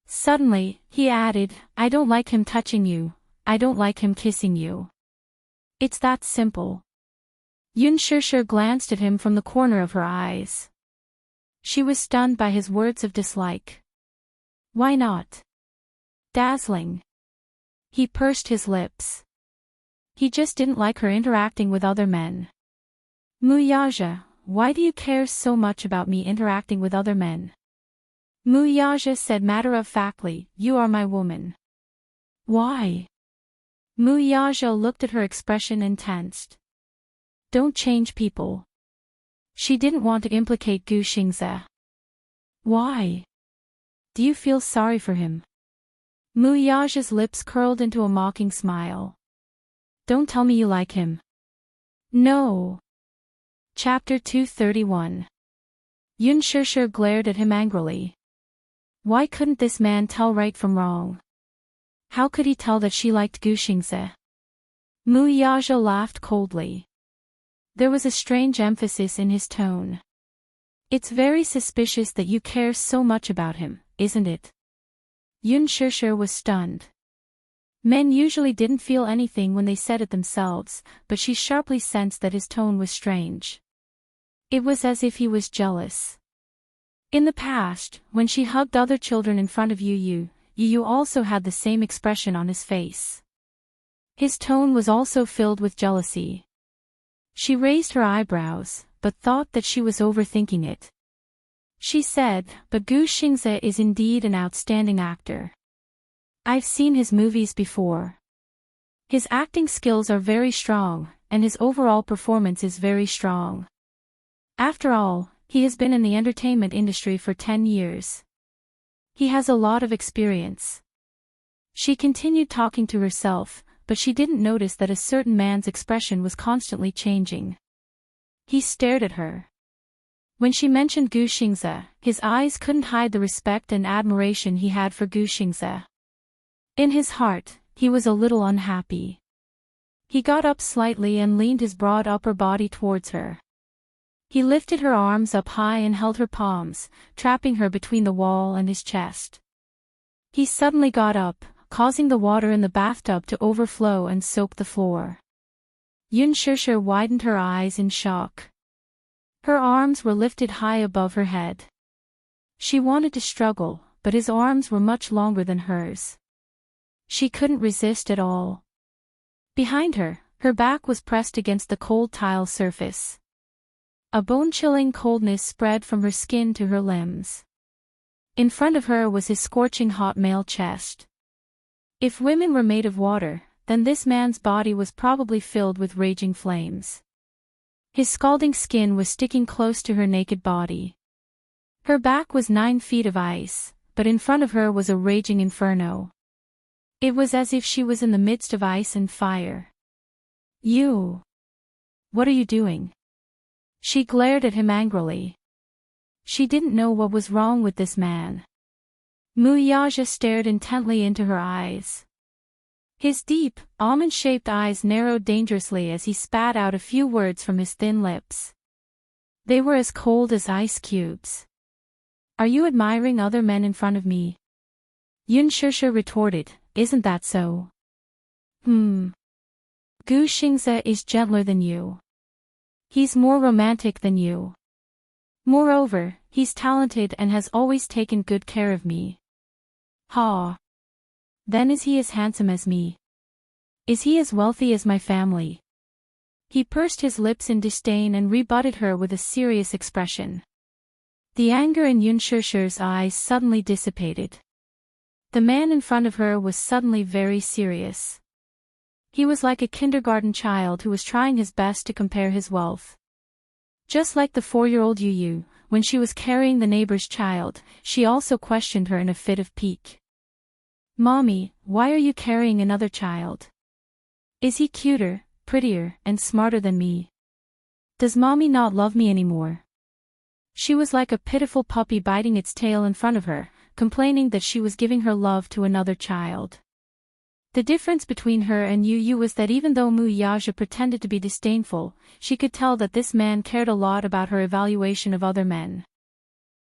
Speaker 1: Suddenly, he added, "I don't like him touching you, I don't like him kissing you. It's that simple." Yun Shishir glanced at him from the corner of her eyes. She was stunned by his words of dislike. "Why not?" "Dazzling." He pursed his lips. He just didn't like her interacting with other men. "Mu Yaja, why do you care so much about me interacting with other men?" Mu Yaja said matter-of-factly, "You are my woman." "Why?" Mu Yaja looked at her expression and tensed. "Don't change people." She didn't want to implicate Gu Xingze. "Why? Do you feel sorry for him?" Mu Yaja's lips curled into a mocking smile. "Don't tell me you like him." "No." Chapter 231. Yun Shishir glared at him angrily. Why couldn't this man tell right from wrong? How could he tell that she liked Gu Xingze? Mu Yaja laughed coldly. There was a strange emphasis in his tone. "It's very suspicious that you care so much about him, isn't it?" Yun Shishir was stunned. Men usually didn't feel anything when they said it themselves, but she sharply sensed that his tone was strange. It was as if he was jealous. In the past, when she hugged other children in front of Yu also had the same expression on his face. His tone was also filled with jealousy. She raised her eyebrows, but thought that she was overthinking it. She said, "But Gu Xingze is indeed an outstanding actor. I've seen his movies before. His acting skills are very strong, and his overall performance is very strong. After all, he has been in the entertainment industry for 10 years. He has a lot of experience. She continued talking to herself, but she didn't notice that a certain man's expression was constantly changing. He stared at her. When she mentioned Gu Xingze, his eyes couldn't hide the respect and admiration he had for Gu Xingze. In his heart, he was a little unhappy. He got up slightly and leaned his broad upper body towards her. He lifted her arms up high and held her palms, trapping her between the wall and his chest. He suddenly got up, causing the water in the bathtub to overflow and soak the floor. Yun Shishir widened her eyes in shock. Her arms were lifted high above her head. She wanted to struggle, but his arms were much longer than hers. She couldn't resist at all. Behind her, her back was pressed against the cold tile surface. A bone-chilling coldness spread from her skin to her limbs. In front of her was his scorching hot male chest. If women were made of water, then this man's body was probably filled with raging flames. His scalding skin was sticking close to her naked body. Her back was 9 feet of ice, but in front of her was a raging inferno. It was as if she was in the midst of ice and fire. You! What are you doing? She glared at him angrily. She didn't know what was wrong with this man. Mu Yaja stared intently into her eyes. His deep, almond-shaped eyes narrowed dangerously as he spat out a few words from his thin lips. They were as cold as ice cubes. Are you admiring other men in front of me? Yun Shishir retorted, isn't that so? Gu Xingze is gentler than you. He's more romantic than you. Moreover, he's talented and has always taken good care of me. Ha! Then is he as handsome as me? Is he as wealthy as my family? He pursed his lips in disdain and rebutted her with a serious expression. The anger in Yun Shishir's eyes suddenly dissipated. The man in front of her was suddenly very serious. He was like a kindergarten child who was trying his best to compare his wealth. Just like the 4-year-old Yu, when she was carrying the neighbor's child, she also questioned her in a fit of pique. Mommy, why are you carrying another child? Is he cuter, prettier, and smarter than me? Does mommy not love me anymore? She was like a pitiful puppy biting its tail in front of her, complaining that she was giving her love to another child. The difference between her and Yu was that even though Mu Yaja pretended to be disdainful, she could tell that this man cared a lot about her evaluation of other men.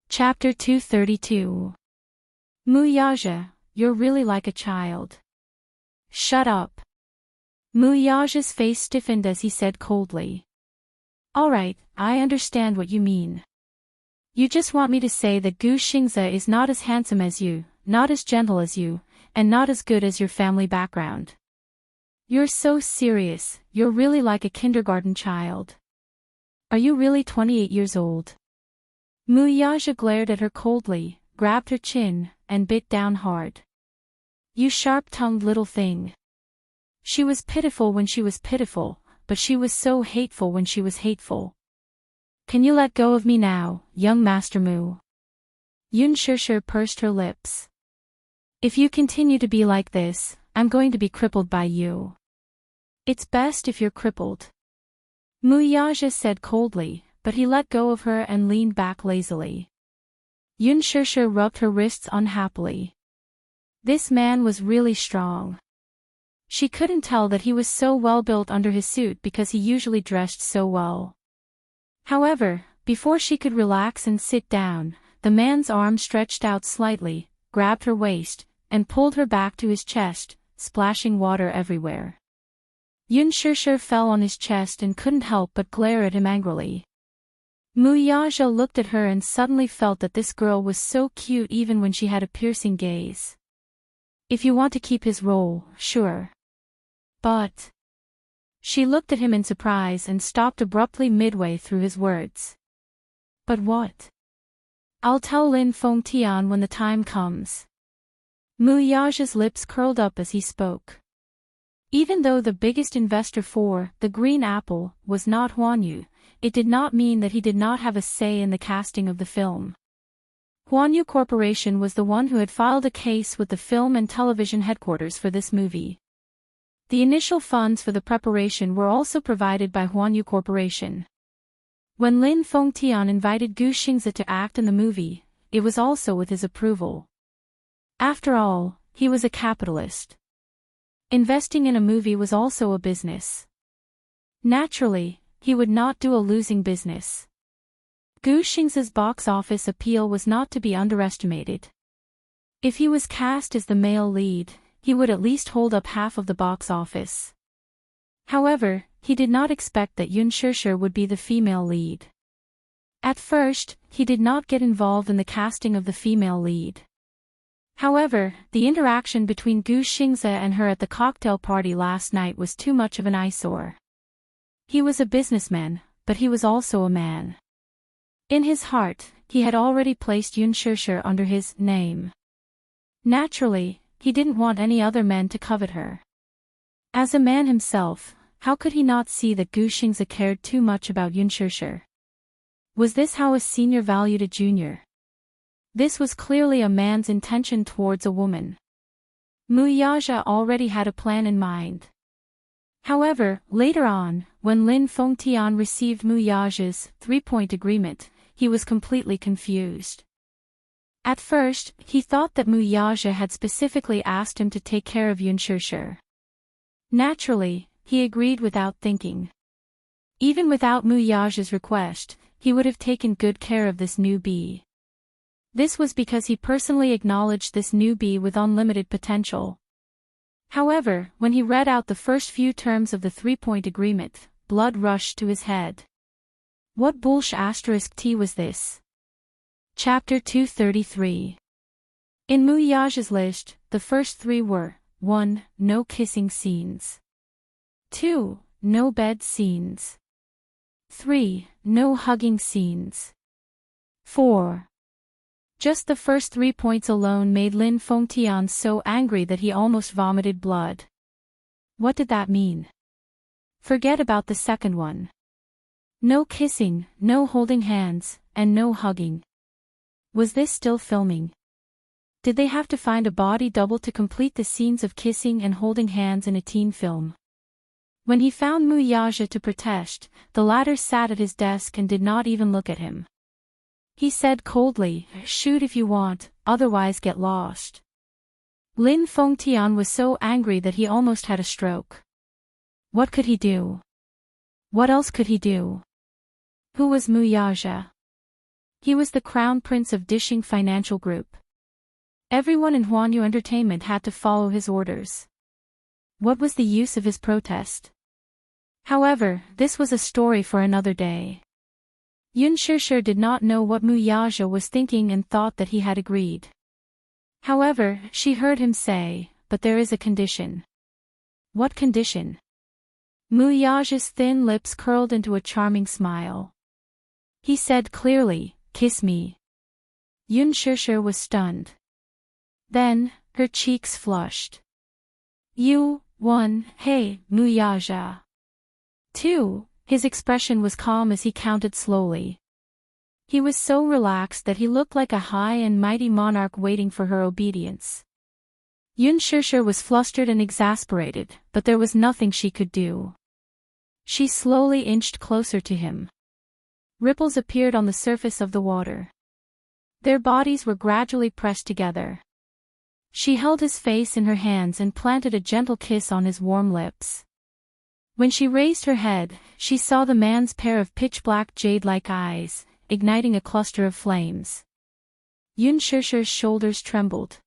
Speaker 1: Chapter 232. Mu Yaja, you're really like a child. Shut up. Mu Yaja's face stiffened as he said coldly. Alright, I understand what you mean. You just want me to say that Gu Xingze is not as handsome as you, not as gentle as you, and not as good as your family background. You're so serious, you're really like a kindergarten child. Are you really 28 years old? Mu Yaja glared at her coldly, grabbed her chin, and bit down hard. You sharp-tongued little thing. She was pitiful when she was pitiful, but she was so hateful when she was hateful. Can you let go of me now, young Master Mu? Yun Shishir pursed her lips. If you continue to be like this, I'm going to be crippled by you. It's best if you're crippled. Mu Yaja said coldly, but he let go of her and leaned back lazily. Yun Shishir rubbed her wrists unhappily. This man was really strong. She couldn't tell that he was so well built under his suit because he usually dressed so well. However, before she could relax and sit down, the man's arm stretched out slightly, grabbed her waist, and pulled her back to his chest, splashing water everywhere. Yun Shishir fell on his chest and couldn't help but glare at him angrily. Mu Yaja looked at her and suddenly felt that this girl was so cute even when she had a piercing gaze. If you want to keep his role, sure. But... She looked at him in surprise and stopped abruptly midway through his words. But what? I'll tell Lin Fengtian when the time comes. Mu Yaja's lips curled up as he spoke. Even though the biggest investor for The Green Apple was not Huan Yu, it did not mean that he did not have a say in the casting of the film. Huan Yu Corporation was the one who had filed a case with the film and television headquarters for this movie. The initial funds for the preparation were also provided by Huan Yu Corporation. When Lin Fengtian invited Gu Xingze to act in the movie, it was also with his approval. After all, he was a capitalist. Investing in a movie was also a business. Naturally, he would not do a losing business. Gu Xingze's box office appeal was not to be underestimated. If he was cast as the male lead, he would at least hold up half of the box office. However, he did not expect that Yun Shishir would be the female lead. At first, he did not get involved in the casting of the female lead. However, the interaction between Gu Xingze and her at the cocktail party last night was too much of an eyesore. He was a businessman, but he was also a man. In his heart, he had already placed Yun Shishir under his name. Naturally, he didn't want any other men to covet her. As a man himself, how could he not see that Gu Xingze cared too much about Yun Shishir? Was this how a senior valued a junior? This was clearly a man's intention towards a woman. Mu Yaja already had a plan in mind. However, later on, when Lin Fengtian received Mu Yaja's 3-point agreement, he was completely confused. At first, he thought that Mu Yaja had specifically asked him to take care of Yun Shishir. Naturally, he agreed without thinking. Even without Mu Yaja's request, he would have taken good care of this newbie. This was because he personally acknowledged this newbie with unlimited potential. However, when he read out the first few terms of the 3-point agreement, blood rushed to his head. What bullsh** T was this? Chapter 233. In Mu Yaja's list, the first 3 were: 1. No kissing scenes. 2. No bed scenes. 3. No hugging scenes. 4. Just the first 3 points alone made Lin Fengtian so angry that he almost vomited blood. What did that mean? Forget about the second one. No kissing, no holding hands, and no hugging. Was this still filming? Did they have to find a body double to complete the scenes of kissing and holding hands in a teen film? When he found Mu Yaja to protest, the latter sat at his desk and did not even look at him. He said coldly, "Shoot if you want, otherwise get lost." Lin Fengtian was so angry that he almost had a stroke. What could he do? What else could he do? Who was Mu Yaja? He was the crown prince of Dishing Financial Group. Everyone in Huanyu Entertainment had to follow his orders. What was the use of his protest? However, this was a story for another day. Yun Shishir did not know what Mu Yaja was thinking and thought that he had agreed. However, she heard him say, "But there is a condition." What condition? Mu Yaja's thin lips curled into a charming smile. He said clearly, "Kiss me." Yun Shishir was stunned. Then, her cheeks flushed. You, 1, hey, Mu Yaja. 2. His expression was calm as he counted slowly. He was so relaxed that he looked like a high and mighty monarch waiting for her obedience. Yun Shishir was flustered and exasperated, but there was nothing she could do. She slowly inched closer to him. Ripples appeared on the surface of the water. Their bodies were gradually pressed together. She held his face in her hands and planted a gentle kiss on his warm lips. When she raised her head, she saw the man's pair of pitch-black jade-like eyes, igniting a cluster of flames. Yun Shishir's shoulders trembled.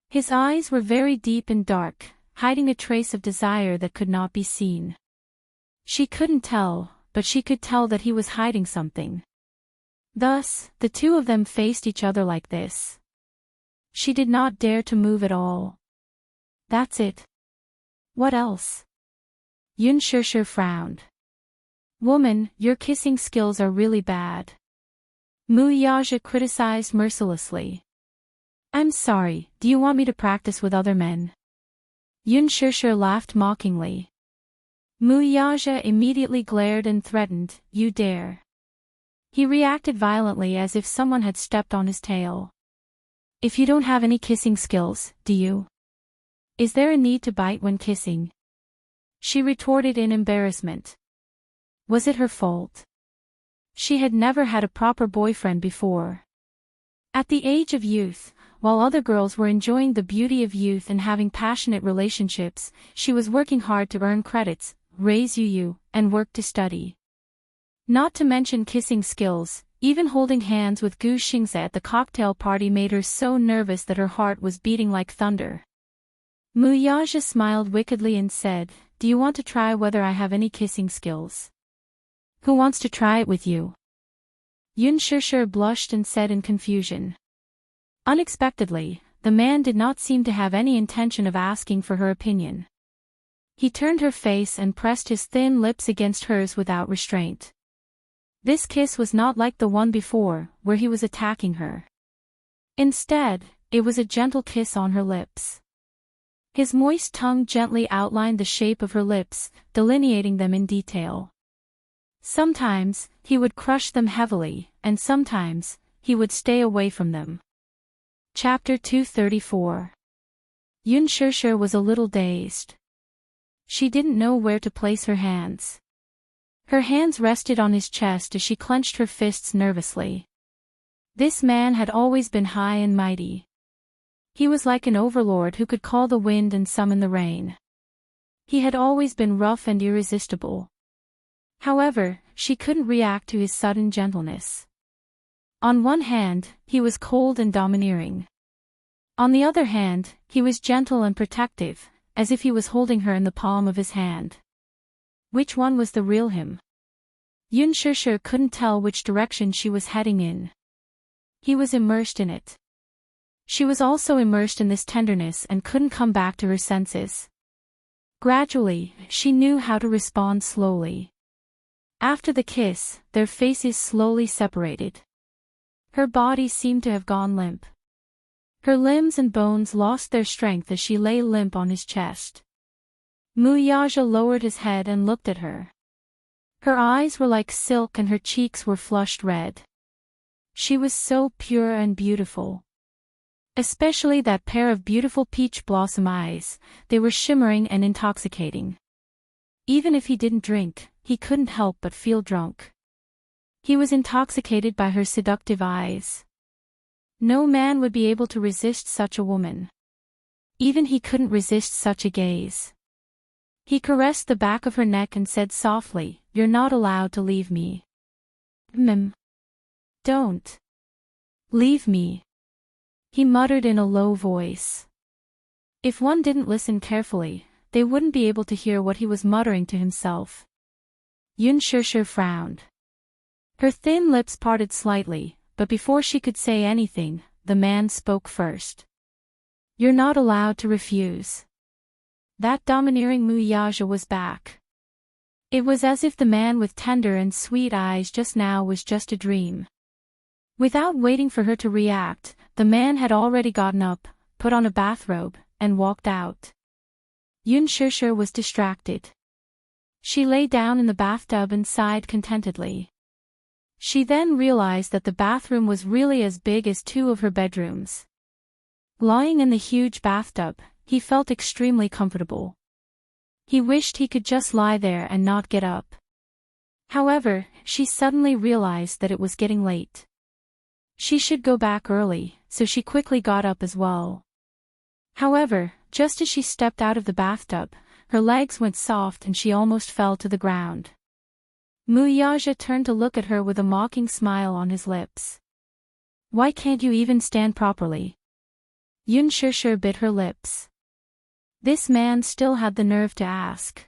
Speaker 1: His eyes were very deep and dark, hiding a trace of desire that could not be seen. She couldn't tell, but she could tell that he was hiding something. Thus, the two of them faced each other like this. She did not dare to move at all. That's it. What else? Yun Shishir frowned. Woman, your kissing skills are really bad. Mu Yaja criticized mercilessly. I'm sorry, do you want me to practice with other men? Yun Shishir laughed mockingly. Muyaja immediately glared and threatened, "You dare." He reacted violently as if someone had stepped on his tail. "If you don't have any kissing skills, do you? Is there a need to bite when kissing?" She retorted in embarrassment. Was it her fault? She had never had a proper boyfriend before. At the age of youth, while other girls were enjoying the beauty of youth and having passionate relationships, she was working hard to earn credits, raise Yu, and work to study. Not to mention kissing skills, even holding hands with Gu Xingze at the cocktail party made her so nervous that her heart was beating like thunder. Muyaja smiled wickedly and said, "Do you want to try whether I have any kissing skills? Who wants to try it with you?" Yun Shishir blushed and said in confusion. Unexpectedly, the man did not seem to have any intention of asking for her opinion. He turned her face and pressed his thin lips against hers without restraint. This kiss was not like the one before, where he was attacking her. Instead, it was a gentle kiss on her lips. His moist tongue gently outlined the shape of her lips, delineating them in detail. Sometimes, he would crush them heavily, and sometimes, he would stay away from them. Chapter 234. Yun Shishir was a little dazed. She didn't know where to place her hands. Her hands rested on his chest as she clenched her fists nervously. This man had always been high and mighty. He was like an overlord who could call the wind and summon the rain. He had always been rough and irresistible. However, she couldn't react to his sudden gentleness. On one hand, he was cold and domineering. On the other hand, he was gentle and protective, as if he was holding her in the palm of his hand. Which one was the real him? Yun Shishir couldn't tell which direction she was heading in. He was immersed in it. She was also immersed in this tenderness and couldn't come back to her senses. Gradually, she knew how to respond slowly. After the kiss, their faces slowly separated. Her body seemed to have gone limp. Her limbs and bones lost their strength as she lay limp on his chest. Muyaja lowered his head and looked at her. Her eyes were like silk and her cheeks were flushed red. She was so pure and beautiful. Especially that pair of beautiful peach blossom eyes, they were shimmering and intoxicating. Even if he didn't drink, he couldn't help but feel drunk. He was intoxicated by her seductive eyes. No man would be able to resist such a woman. Even he couldn't resist such a gaze. He caressed the back of her neck and said softly, "You're not allowed to leave me." Don't. Leave me. He muttered in a low voice. If one didn't listen carefully, they wouldn't be able to hear what he was muttering to himself. Yun Shishir frowned. Her thin lips parted slightly, but before she could say anything, the man spoke first. "You're not allowed to refuse." That domineering Muyaja was back. It was as if the man with tender and sweet eyes just now was just a dream. Without waiting for her to react, the man had already gotten up, put on a bathrobe, and walked out. Yun Shishir was distracted. She lay down in the bathtub and sighed contentedly. She then realized that the bathroom was really as big as two of her bedrooms. Lying in the huge bathtub, he felt extremely comfortable. He wished he could just lie there and not get up. However, she suddenly realized that it was getting late. She should go back early, so she quickly got up as well. However, just as she stepped out of the bathtub, her legs went soft and she almost fell to the ground. Muyaja turned to look at her with a mocking smile on his lips. "Why can't you even stand properly?" Yun Shishir bit her lips. This man still had the nerve to ask.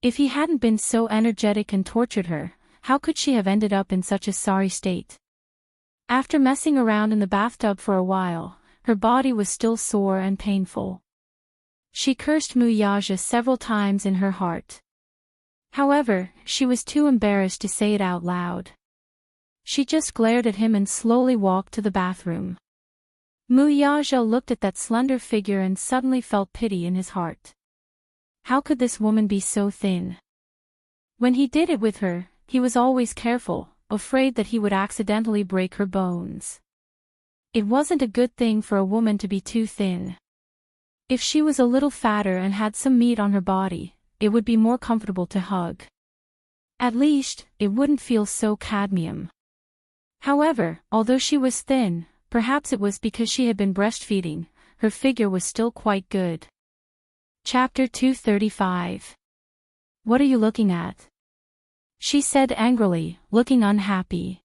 Speaker 1: If he hadn't been so energetic and tortured her, how could she have ended up in such a sorry state? After messing around in the bathtub for a while, her body was still sore and painful. She cursed Muyaja several times in her heart. However, she was too embarrassed to say it out loud. She just glared at him and slowly walked to the bathroom. Muyaja looked at that slender figure and suddenly felt pity in his heart. How could this woman be so thin? When he did it with her, he was always careful, afraid that he would accidentally break her bones. It wasn't a good thing for a woman to be too thin. If she was a little fatter and had some meat on her body, it would be more comfortable to hug. At least, it wouldn't feel so cadmium. However, although she was thin, perhaps it was because she had been breastfeeding, her figure was still quite good. Chapter 235. What are you looking at? She said angrily, looking unhappy.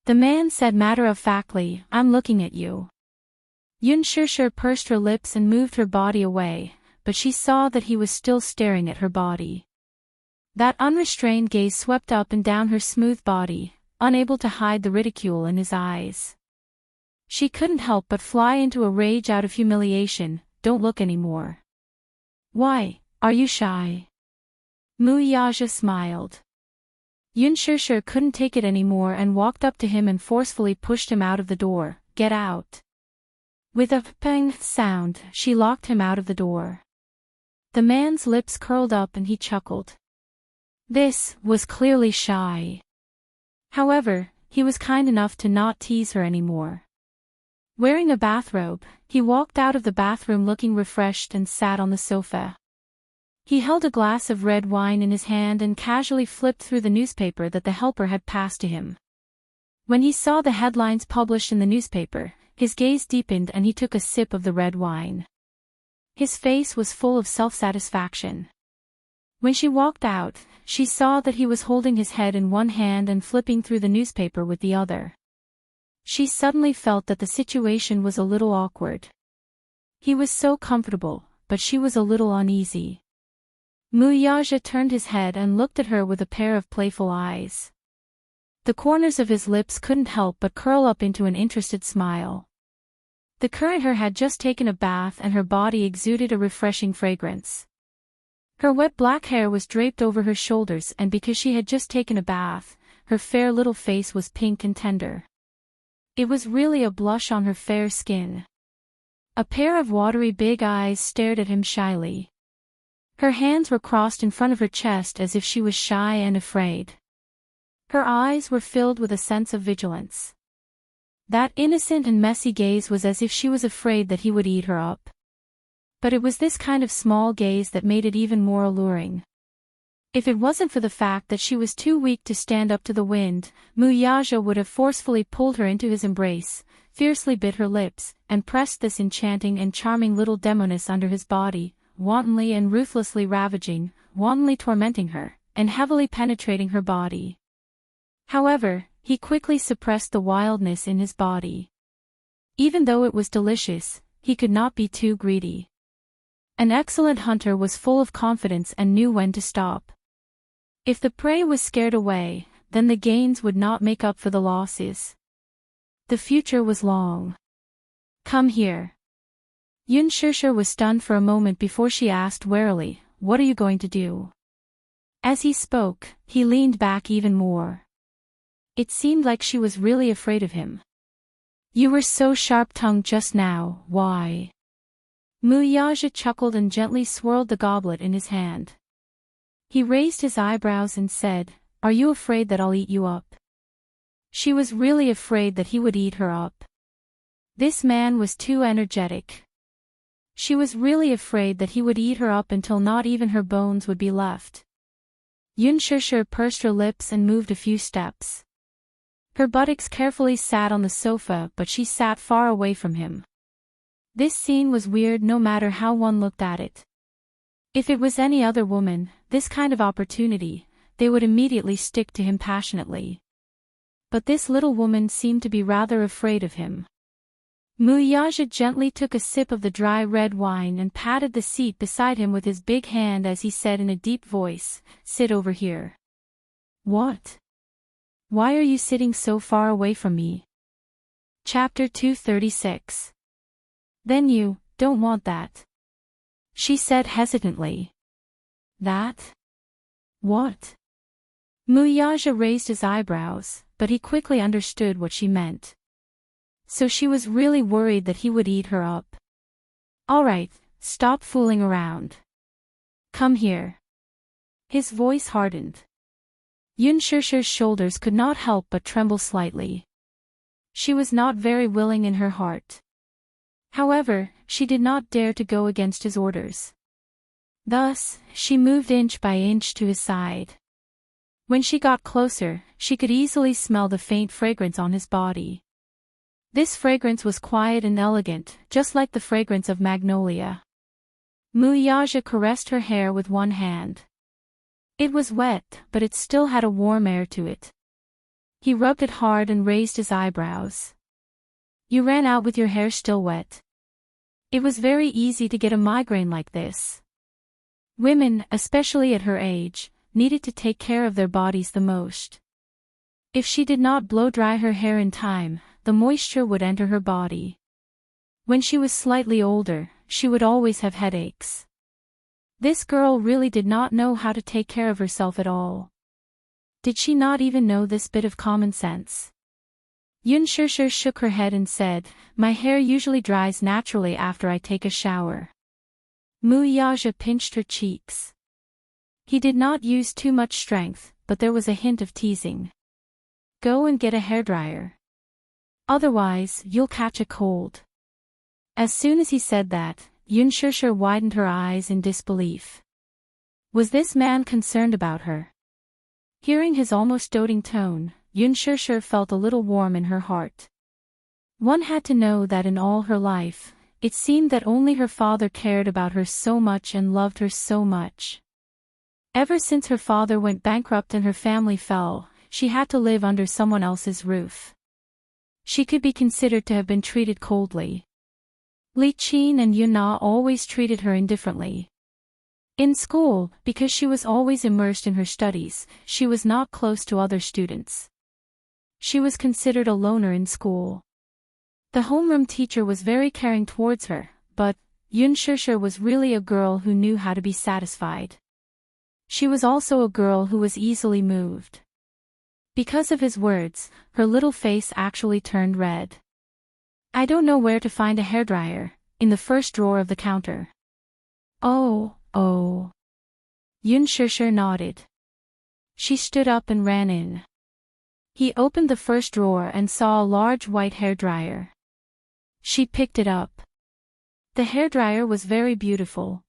Speaker 1: The man said matter-of-factly, I'm looking at you. Yun Shishir pursed her lips and moved her body away, but she saw that he was still staring at her body. That unrestrained gaze swept up and down her smooth body, unable to hide the ridicule in his eyes. She couldn't help but fly into a rage out of humiliation. Don't look anymore. Why, are you shy? Muyaja smiled. Yun Shishir couldn't take it anymore and walked up to him and forcefully pushed him out of the door. Get out. With a pang sound, she locked him out of the door. The man's lips curled up and he chuckled. This was clearly shy. However, he was kind enough to not tease her anymore. Wearing a bathrobe, he walked out of the bathroom looking refreshed and sat on the sofa. He held a glass of red wine in his hand and casually flipped through the newspaper that the helper had passed to him. When he saw the headlines published in the newspaper, his gaze deepened and he took a sip of the red wine. His face was full of self-satisfaction. When she walked out, she saw that he was holding his head in one hand and flipping through the newspaper with the other. She suddenly felt that the situation was a little awkward. He was so comfortable, but she was a little uneasy. Muyaja turned his head and looked at her with a pair of playful eyes. The corners of his lips couldn't help but curl up into an interested smile. The current her had just taken a bath and her body exuded a refreshing fragrance. Her wet black hair was draped over her shoulders and because she had just taken a bath, her fair little face was pink and tender. It was really a blush on her fair skin. A pair of watery big eyes stared at him shyly. Her hands were crossed in front of her chest as if she was shy and afraid. Her eyes were filled with a sense of vigilance. That innocent and messy gaze was as if she was afraid that he would eat her up. But it was this kind of small gaze that made it even more alluring. If it wasn't for the fact that she was too weak to stand up to the wind, Muyaja would have forcefully pulled her into his embrace, fiercely bit her lips, and pressed this enchanting and charming little demoness under his body, wantonly and ruthlessly ravaging, wantonly tormenting her, and heavily penetrating her body. However, he quickly suppressed the wildness in his body. Even though it was delicious, he could not be too greedy. An excellent hunter was full of confidence and knew when to stop. If the prey was scared away, then the gains would not make up for the losses. The future was long. Come here. Yun Shishir was stunned for a moment before she asked warily, what are you going to do? As he spoke, he leaned back even more. It seemed like she was really afraid of him. You were so sharp-tongued just now, why? Muyaja chuckled and gently swirled the goblet in his hand. He raised his eyebrows and said, are you afraid that I'll eat you up? She was really afraid that he would eat her up. This man was too energetic. She was really afraid that he would eat her up until not even her bones would be left. Yun Shishir pursed her lips and moved a few steps. Her buttocks carefully sat on the sofa but she sat far away from him. This scene was weird no matter how one looked at it. If it was any other woman, this kind of opportunity, they would immediately stick to him passionately. But this little woman seemed to be rather afraid of him. Muyaja gently took a sip of the dry red wine and patted the seat beside him with his big hand as he said in a deep voice, sit over here. What? Why are you sitting so far away from me? Chapter 236. Then you don't want that? She said hesitantly. That? What? Muyaja raised his eyebrows, but he quickly understood what she meant. so she was really worried that he would eat her up. "Alright, stop fooling around. Come here." His voice hardened. Yunshusher's shoulders could not help but tremble slightly. She was not very willing in her heart. However, she did not dare to go against his orders. Thus, she moved inch by inch to his side. When she got closer, she could easily smell the faint fragrance on his body. This fragrance was quiet and elegant, just like the fragrance of magnolia. Muyaja caressed her hair with one hand. It was wet, but it still had a warm air to it. He rubbed it hard and raised his eyebrows. "You ran out with your hair still wet." It was very easy to get a migraine like this. Women, especially at her age, needed to take care of their bodies the most. If she did not blow dry her hair in time, the moisture would enter her body. When she was slightly older, she would always have headaches. This girl really did not know how to take care of herself at all. Did she not even know this bit of common sense? Yunshusher shook her head and said, "My hair usually dries naturally after I take a shower." Muyaja pinched her cheeks. He did not use too much strength, but there was a hint of teasing. "Go and get a hairdryer. Otherwise, you'll catch a cold." As soon as he said that, Yunshusher widened her eyes in disbelief. Was this man concerned about her? Hearing his almost doting tone, Yunshusher felt a little warm in her heart. One had to know that in all her life, it seemed that only her father cared about her so much and loved her so much. Ever since her father went bankrupt and her family fell, she had to live under someone else's roof. She could be considered to have been treated coldly. Li Qin and Yuna always treated her indifferently. In school, because she was always immersed in her studies, she was not close to other students. She was considered a loner in school. The homeroom teacher was very caring towards her, but Yunshusher was really a girl who knew how to be satisfied. She was also a girl who was easily moved. Because of his words, her little face actually turned red. "I don't know where to find a hairdryer," in the first drawer of the counter. Oh. Yunshusher nodded. She stood up and ran in. He opened the first drawer and saw a large white hairdryer. She picked it up. The hairdryer was very beautiful.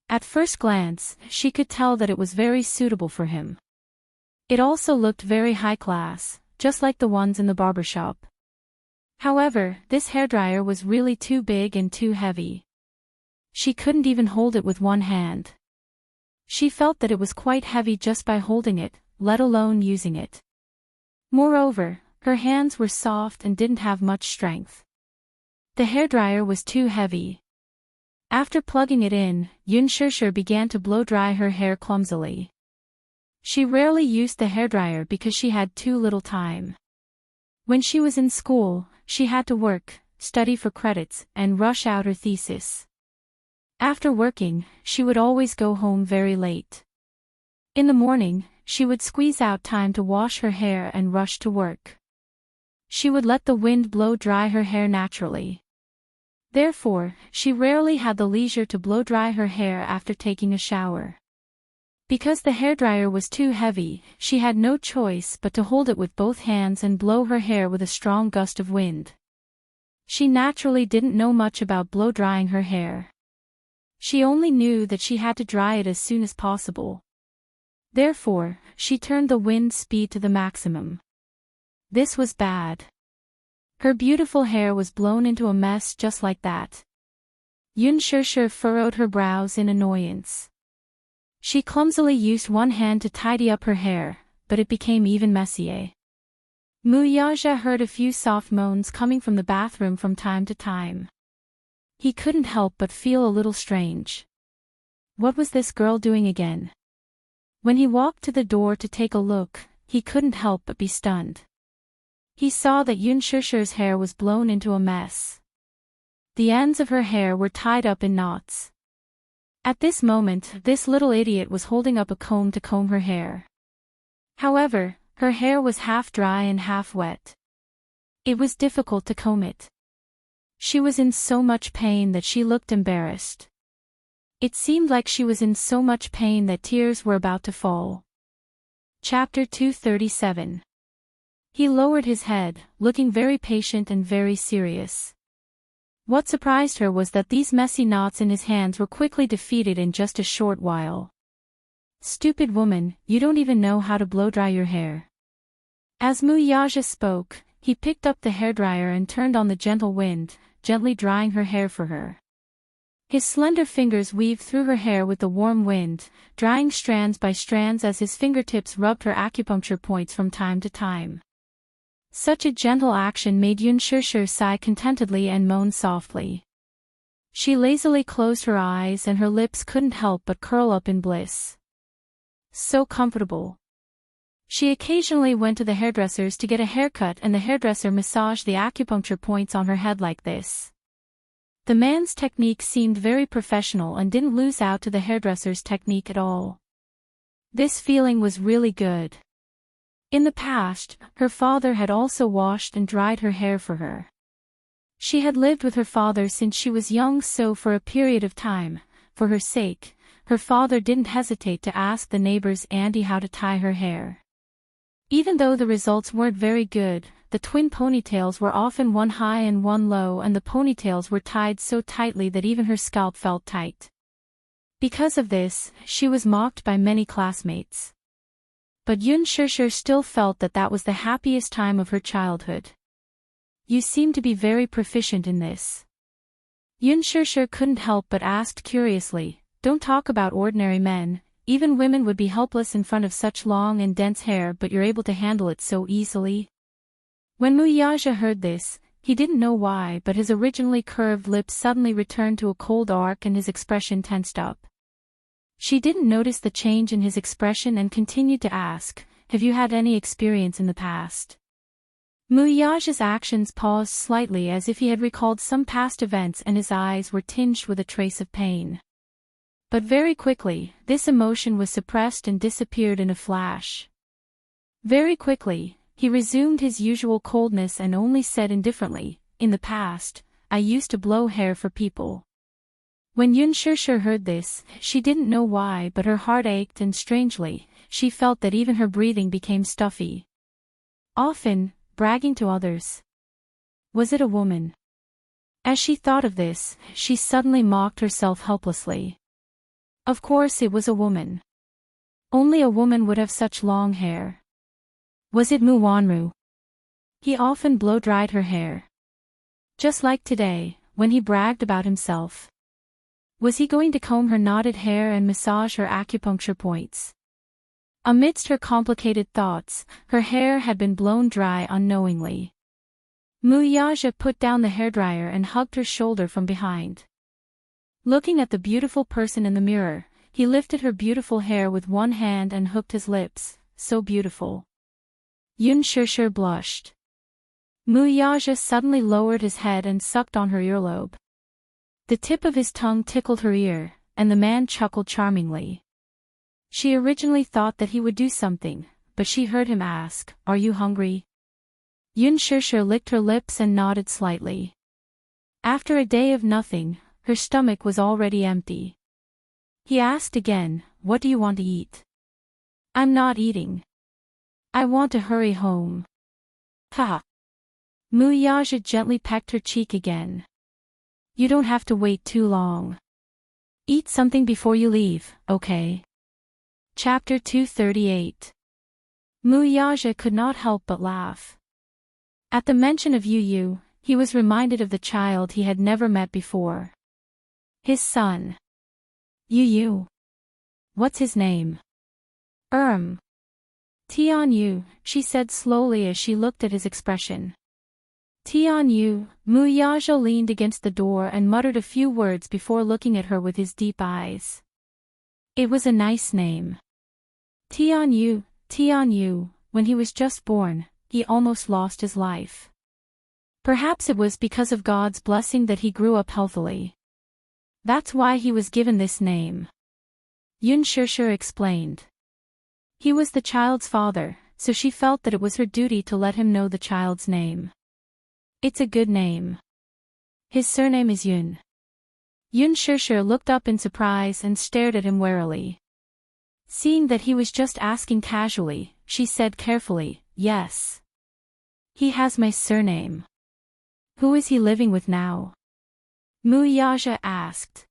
Speaker 1: At first glance, she could tell that it was very suitable for him. It also looked very high class, just like the ones in the barber shop. However, this hairdryer was really too big and too heavy. She couldn't even hold it with one hand. She felt that it was quite heavy just by holding it, let alone using it. Moreover, her hands were soft and didn't have much strength. The hairdryer was too heavy. After plugging it in, Yunshusher began to blow dry her hair clumsily. She rarely used the hairdryer because she had too little time. When she was in school, she had to work, study for credits, and rush out her thesis. After working, she would always go home very late. In the morning, she would squeeze out time to wash her hair and rush to work. She would let the wind blow dry her hair naturally. Therefore, she rarely had the leisure to blow dry her hair after taking a shower. Because the hairdryer was too heavy, she had no choice but to hold it with both hands and blow her hair with a strong gust of wind. She naturally didn't know much about blow-drying her hair. She only knew that she had to dry it as soon as possible. Therefore, she turned the wind speed to the maximum. This was bad. Her beautiful hair was blown into a mess just like that. Yunshusher furrowed her brows in annoyance. She clumsily used one hand to tidy up her hair, but it became even messier. Muyaja heard a few soft moans coming from the bathroom from time to time. He couldn't help but feel a little strange. What was this girl doing again? When he walked to the door to take a look, he couldn't help but be stunned. He saw that Yunshusher's hair was blown into a mess. The ends of her hair were tied up in knots. At this moment, this little idiot was holding up a comb to comb her hair. However, her hair was half dry and half wet. It was difficult to comb it. She was in so much pain that she looked embarrassed. It seemed like she was in so much pain that tears were about to fall. Chapter 237. He lowered his head, looking very patient and very serious. What surprised her was that these messy knots in his hands were quickly defeated in just a short while. "Stupid woman, you don't even know how to blow-dry your hair." As Muyaja spoke, he picked up the hairdryer and turned on the gentle wind, gently drying her hair for her. His slender fingers weaved through her hair with the warm wind, drying strands by strands as his fingertips rubbed her acupuncture points from time to time. Such a gentle action made Yunshishir sigh contentedly and moan softly. She lazily closed her eyes and her lips couldn't help but curl up in bliss. So comfortable. She occasionally went to the hairdresser's to get a haircut and the hairdresser massaged the acupuncture points on her head like this. The man's technique seemed very professional and didn't lose out to the hairdresser's technique at all. This feeling was really good. In the past, her father had also washed and dried her hair for her. She had lived with her father since she was young, so for a period of time, for her sake, her father didn't hesitate to ask the neighbor's Andy how to tie her hair. Even though the results weren't very good, the twin ponytails were often one high and one low, and the ponytails were tied so tightly that even her scalp felt tight. Because of this, she was mocked by many classmates. But Yunshishir still felt that that was the happiest time of her childhood. "You seem to be very proficient in this." Yunshishir couldn't help but asked curiously, "Don't talk about ordinary men, even women would be helpless in front of such long and dense hair, but you're able to handle it so easily?" When Muyaja heard this, he didn't know why, but his originally curved lips suddenly returned to a cold arc and his expression tensed up. She didn't notice the change in his expression and continued to ask, "Have you had any experience in the past?" Muyaja's actions paused slightly as if he had recalled some past events and his eyes were tinged with a trace of pain. But very quickly, this emotion was suppressed and disappeared in a flash. Very quickly, he resumed his usual coldness and only said indifferently, "In the past, I used to blow hair for people." When Yunshishir heard this, she didn't know why, but her heart ached and strangely, she felt that even her breathing became stuffy. Often, bragging to others. Was it a woman? As she thought of this, she suddenly mocked herself helplessly. Of course it was a woman. Only a woman would have such long hair. Was it Muwanru? He often blow-dried her hair. Just like today, when he bragged about himself. Was he going to comb her knotted hair and massage her acupuncture points? Amidst her complicated thoughts, her hair had been blown dry unknowingly. Muyaja put down the hairdryer and hugged her shoulder from behind. Looking at the beautiful person in the mirror, he lifted her beautiful hair with one hand and hooked his lips, so beautiful. Yunshishir blushed. Muyaja suddenly lowered his head and sucked on her earlobe. The tip of his tongue tickled her ear, and the man chuckled charmingly. She originally thought that he would do something, but she heard him ask, "Are you hungry?" Yunshishir licked her lips and nodded slightly. After a day of nothing, her stomach was already empty. He asked again, "What do you want to eat?" "I'm not eating. I want to hurry home." Ha! Muyaja gently pecked her cheek again. "You don't have to wait too long. Eat something before you leave, okay?" Chapter 238. Muyaja could not help but laugh. At the mention of Yu, he was reminded of the child he had never met before. His son. Yu. What's his name? Tian Yu, she said slowly as she looked at his expression. Tian Yu. Muyaja leaned against the door and muttered a few words before looking at her with his deep eyes. It was a nice name. Tian Yu, when he was just born, he almost lost his life. Perhaps it was because of God's blessing that he grew up healthily. That's why he was given this name. Yunshishir explained. He was the child's father, so she felt that it was her duty to let him know the child's name. It's a good name. His surname is Yun. Yun Shishir looked up in surprise and stared at him warily. Seeing that he was just asking casually, she said carefully, yes. He has my surname. Who is he living with now? Muyaja asked.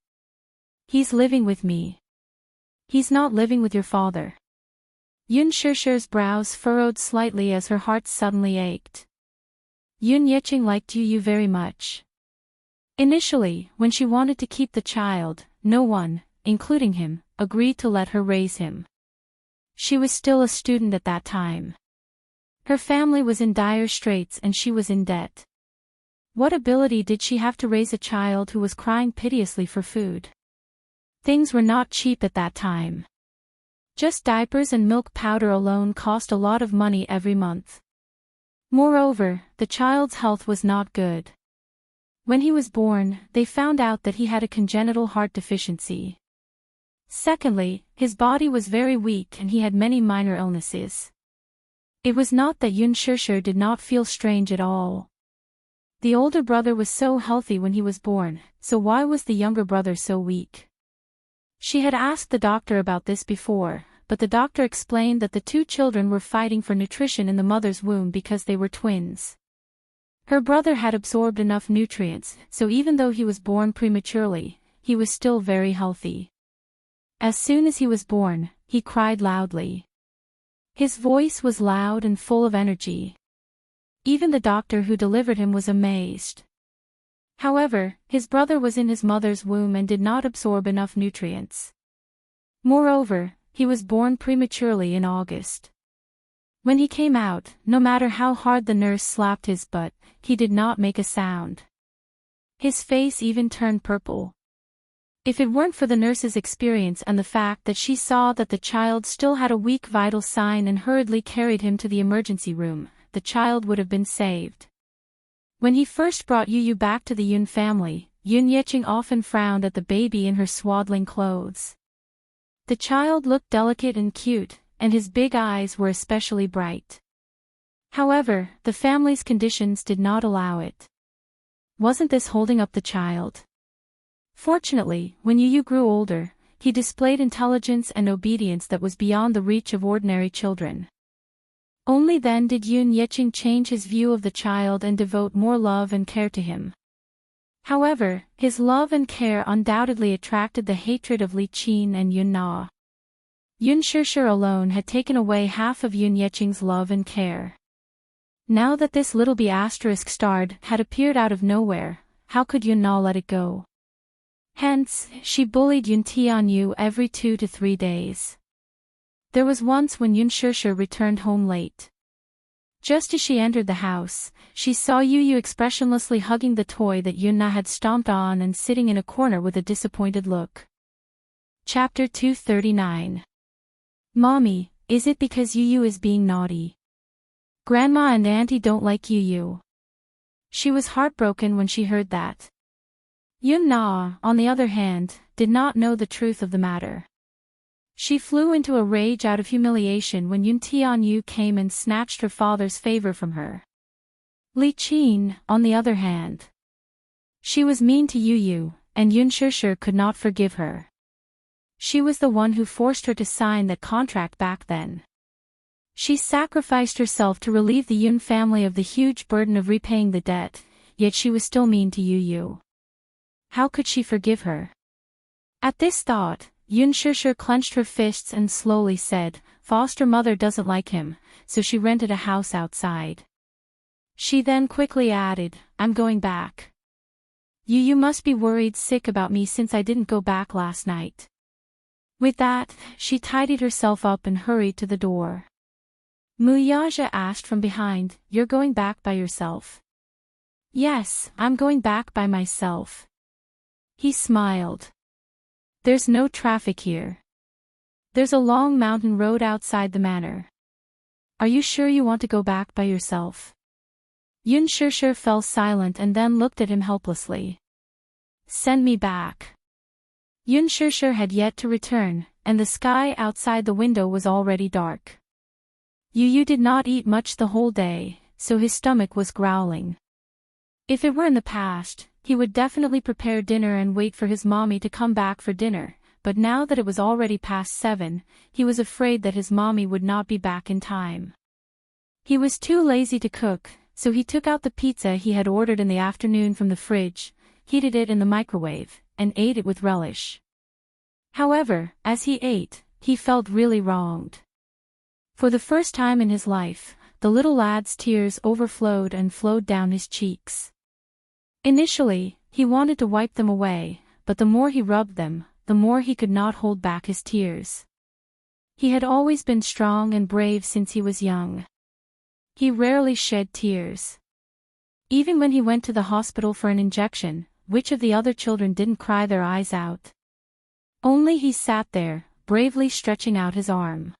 Speaker 1: He's living with me. He's not living with your father. Yun Shishir's brows furrowed slightly as her heart suddenly ached. Yun Yeching liked Yu very much. Initially, when she wanted to keep the child, no one, including him, agreed to let her raise him. She was still a student at that time. Her family was in dire straits and she was in debt. What ability did she have to raise a child who was crying piteously for food? Things were not cheap at that time. Just diapers and milk powder alone cost a lot of money every month. Moreover, the child's health was not good. When he was born, they found out that he had a congenital heart deficiency. Secondly, his body was very weak and he had many minor illnesses. It was not that Yun Shishir did not feel strange at all. The older brother was so healthy when he was born, so why was the younger brother so weak? She had asked the doctor about this before, but the doctor explained that the two children were fighting for nutrition in the mother's womb because they were twins. Her brother had absorbed enough nutrients, so even though he was born prematurely, he was still very healthy. As soon as he was born, he cried loudly. His voice was loud and full of energy. Even the doctor who delivered him was amazed. However, his brother was in his mother's womb and did not absorb enough nutrients. Moreover, he was born prematurely in August. When he came out, no matter how hard the nurse slapped his butt, he did not make a sound. His face even turned purple. If it weren't for the nurse's experience and the fact that she saw that the child still had a weak vital sign and hurriedly carried him to the emergency room, the child would have been saved. When he first brought Yu back to the Yun family, Yun Yeching often frowned at the baby in her swaddling clothes. The child looked delicate and cute, and his big eyes were especially bright. However, the family's conditions did not allow it. Wasn't this holding up the child? Fortunately, when Yu grew older, he displayed intelligence and obedience that was beyond the reach of ordinary children. Only then did Yun Yeching change his view of the child and devote more love and care to him. However, his love and care undoubtedly attracted the hatred of Li Qin and Yun Na. Yun Shishir alone had taken away half of Yun Yeching's love and care. Now that this little B** starred had appeared out of nowhere, how could Yun Na let it go? Hence, she bullied Yun Tianyu every 2 to 3 days. There was once when Yun Shishir returned home late. Just as she entered the house, she saw Yu expressionlessly hugging the toy that Yun Na had stomped on and sitting in a corner with a disappointed look. Chapter 239. Mommy, is it because Yu is being naughty? Grandma and Auntie don't like Yu. She was heartbroken when she heard that. Yun Na, on the other hand, did not know the truth of the matter. She flew into a rage out of humiliation when Yun Tianyu came and snatched her father's favor from her. Li Qin, on the other hand. She was mean to Yu, and Yun Shishir could not forgive her. She was the one who forced her to sign that contract back then. She sacrificed herself to relieve the Yun family of the huge burden of repaying the debt, yet she was still mean to Yu. How could she forgive her? At this thought, Yun Shishir clenched her fists and slowly said, "Foster mother doesn't like him, so she rented a house outside." She then quickly added, "I'm going back. Yu must be worried sick about me since I didn't go back last night." With that, she tidied herself up and hurried to the door. Muyaja asked from behind, "You're going back by yourself?" "Yes, I'm going back by myself." He smiled. "There's no traffic here. There's a long mountain road outside the manor. Are you sure you want to go back by yourself?" Yun Shishir fell silent and then looked at him helplessly. "Send me back." Yun Shishir had yet to return, and the sky outside the window was already dark. Yu did not eat much the whole day, so his stomach was growling. If it were in the past, he would definitely prepare dinner and wait for his mommy to come back for dinner, but now that it was already past 7, he was afraid that his mommy would not be back in time. He was too lazy to cook, so he took out the pizza he had ordered in the afternoon from the fridge, heated it in the microwave, and ate it with relish. However, as he ate, he felt really wronged. For the first time in his life, the little lad's tears overflowed and flowed down his cheeks. Initially, he wanted to wipe them away, but the more he rubbed them, the more he could not hold back his tears. He had always been strong and brave since he was young. He rarely shed tears. Even when he went to the hospital for an injection, which of the other children didn't cry their eyes out? Only he sat there, bravely stretching out his arm.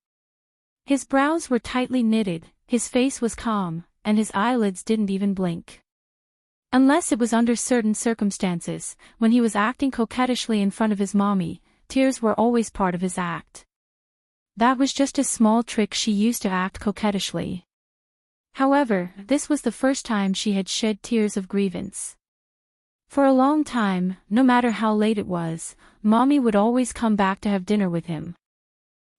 Speaker 1: His brows were tightly knitted, his face was calm, and his eyelids didn't even blink. Unless it was under certain circumstances, when he was acting coquettishly in front of his mommy, tears were always part of his act. That was just a small trick she used to act coquettishly. However, this was the first time she had shed tears of grievance. For a long time, no matter how late it was, mommy would always come back to have dinner with him.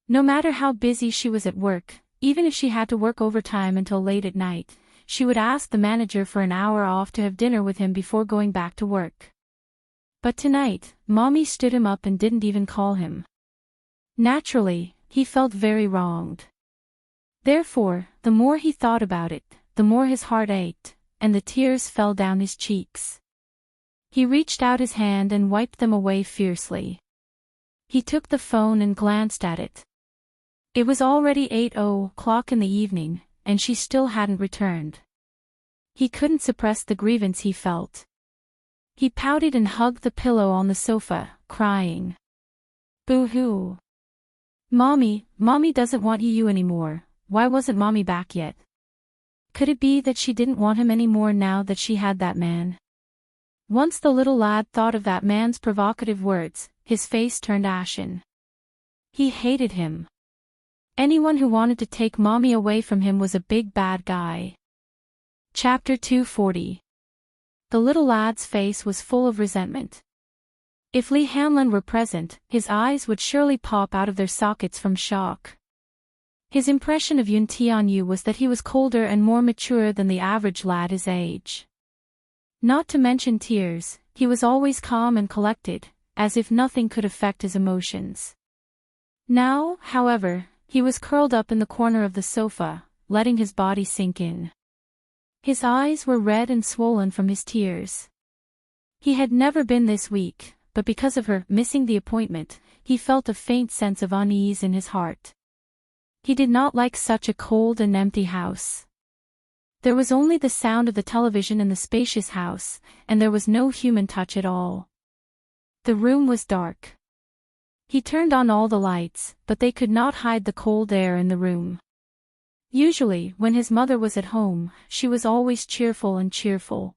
Speaker 1: No matter how busy she was at work, even if she had to work overtime until late at night, she would ask the manager for an hour off to have dinner with him before going back to work. But tonight, mommy stood him up and didn't even call him. Naturally, he felt very wronged. Therefore, the more he thought about it, the more his heart ached, and the tears fell down his cheeks. He reached out his hand and wiped them away fiercely. He took the phone and glanced at it. It was already 8:00 in the evening, and she still hadn't returned. He couldn't suppress the grievance he felt. He pouted and hugged the pillow on the sofa, crying. Boo-hoo. Mommy doesn't want you anymore. Why wasn't mommy back yet? Could it be that she didn't want him anymore now that she had that man? Once the little lad thought of that man's provocative words, his face turned ashen. He hated him. Anyone who wanted to take mommy away from him was a big bad guy. Chapter 240. The little lad's face was full of resentment. If Lee Hanlon were present, his eyes would surely pop out of their sockets from shock. His impression of Yun Tianyu was that he was colder and more mature than the average lad his age. Not to mention tears, he was always calm and collected, as if nothing could affect his emotions. Now, however, he was curled up in the corner of the sofa, letting his body sink in. His eyes were red and swollen from his tears. He had never been this weak, but because of her missing the appointment, he felt a faint sense of unease in his heart. He did not like such a cold and empty house. There was only the sound of the television in the spacious house, and there was no human touch at all. The room was dark. He turned on all the lights, but they could not hide the cold air in the room. Usually, when his mother was at home, she was always cheerful.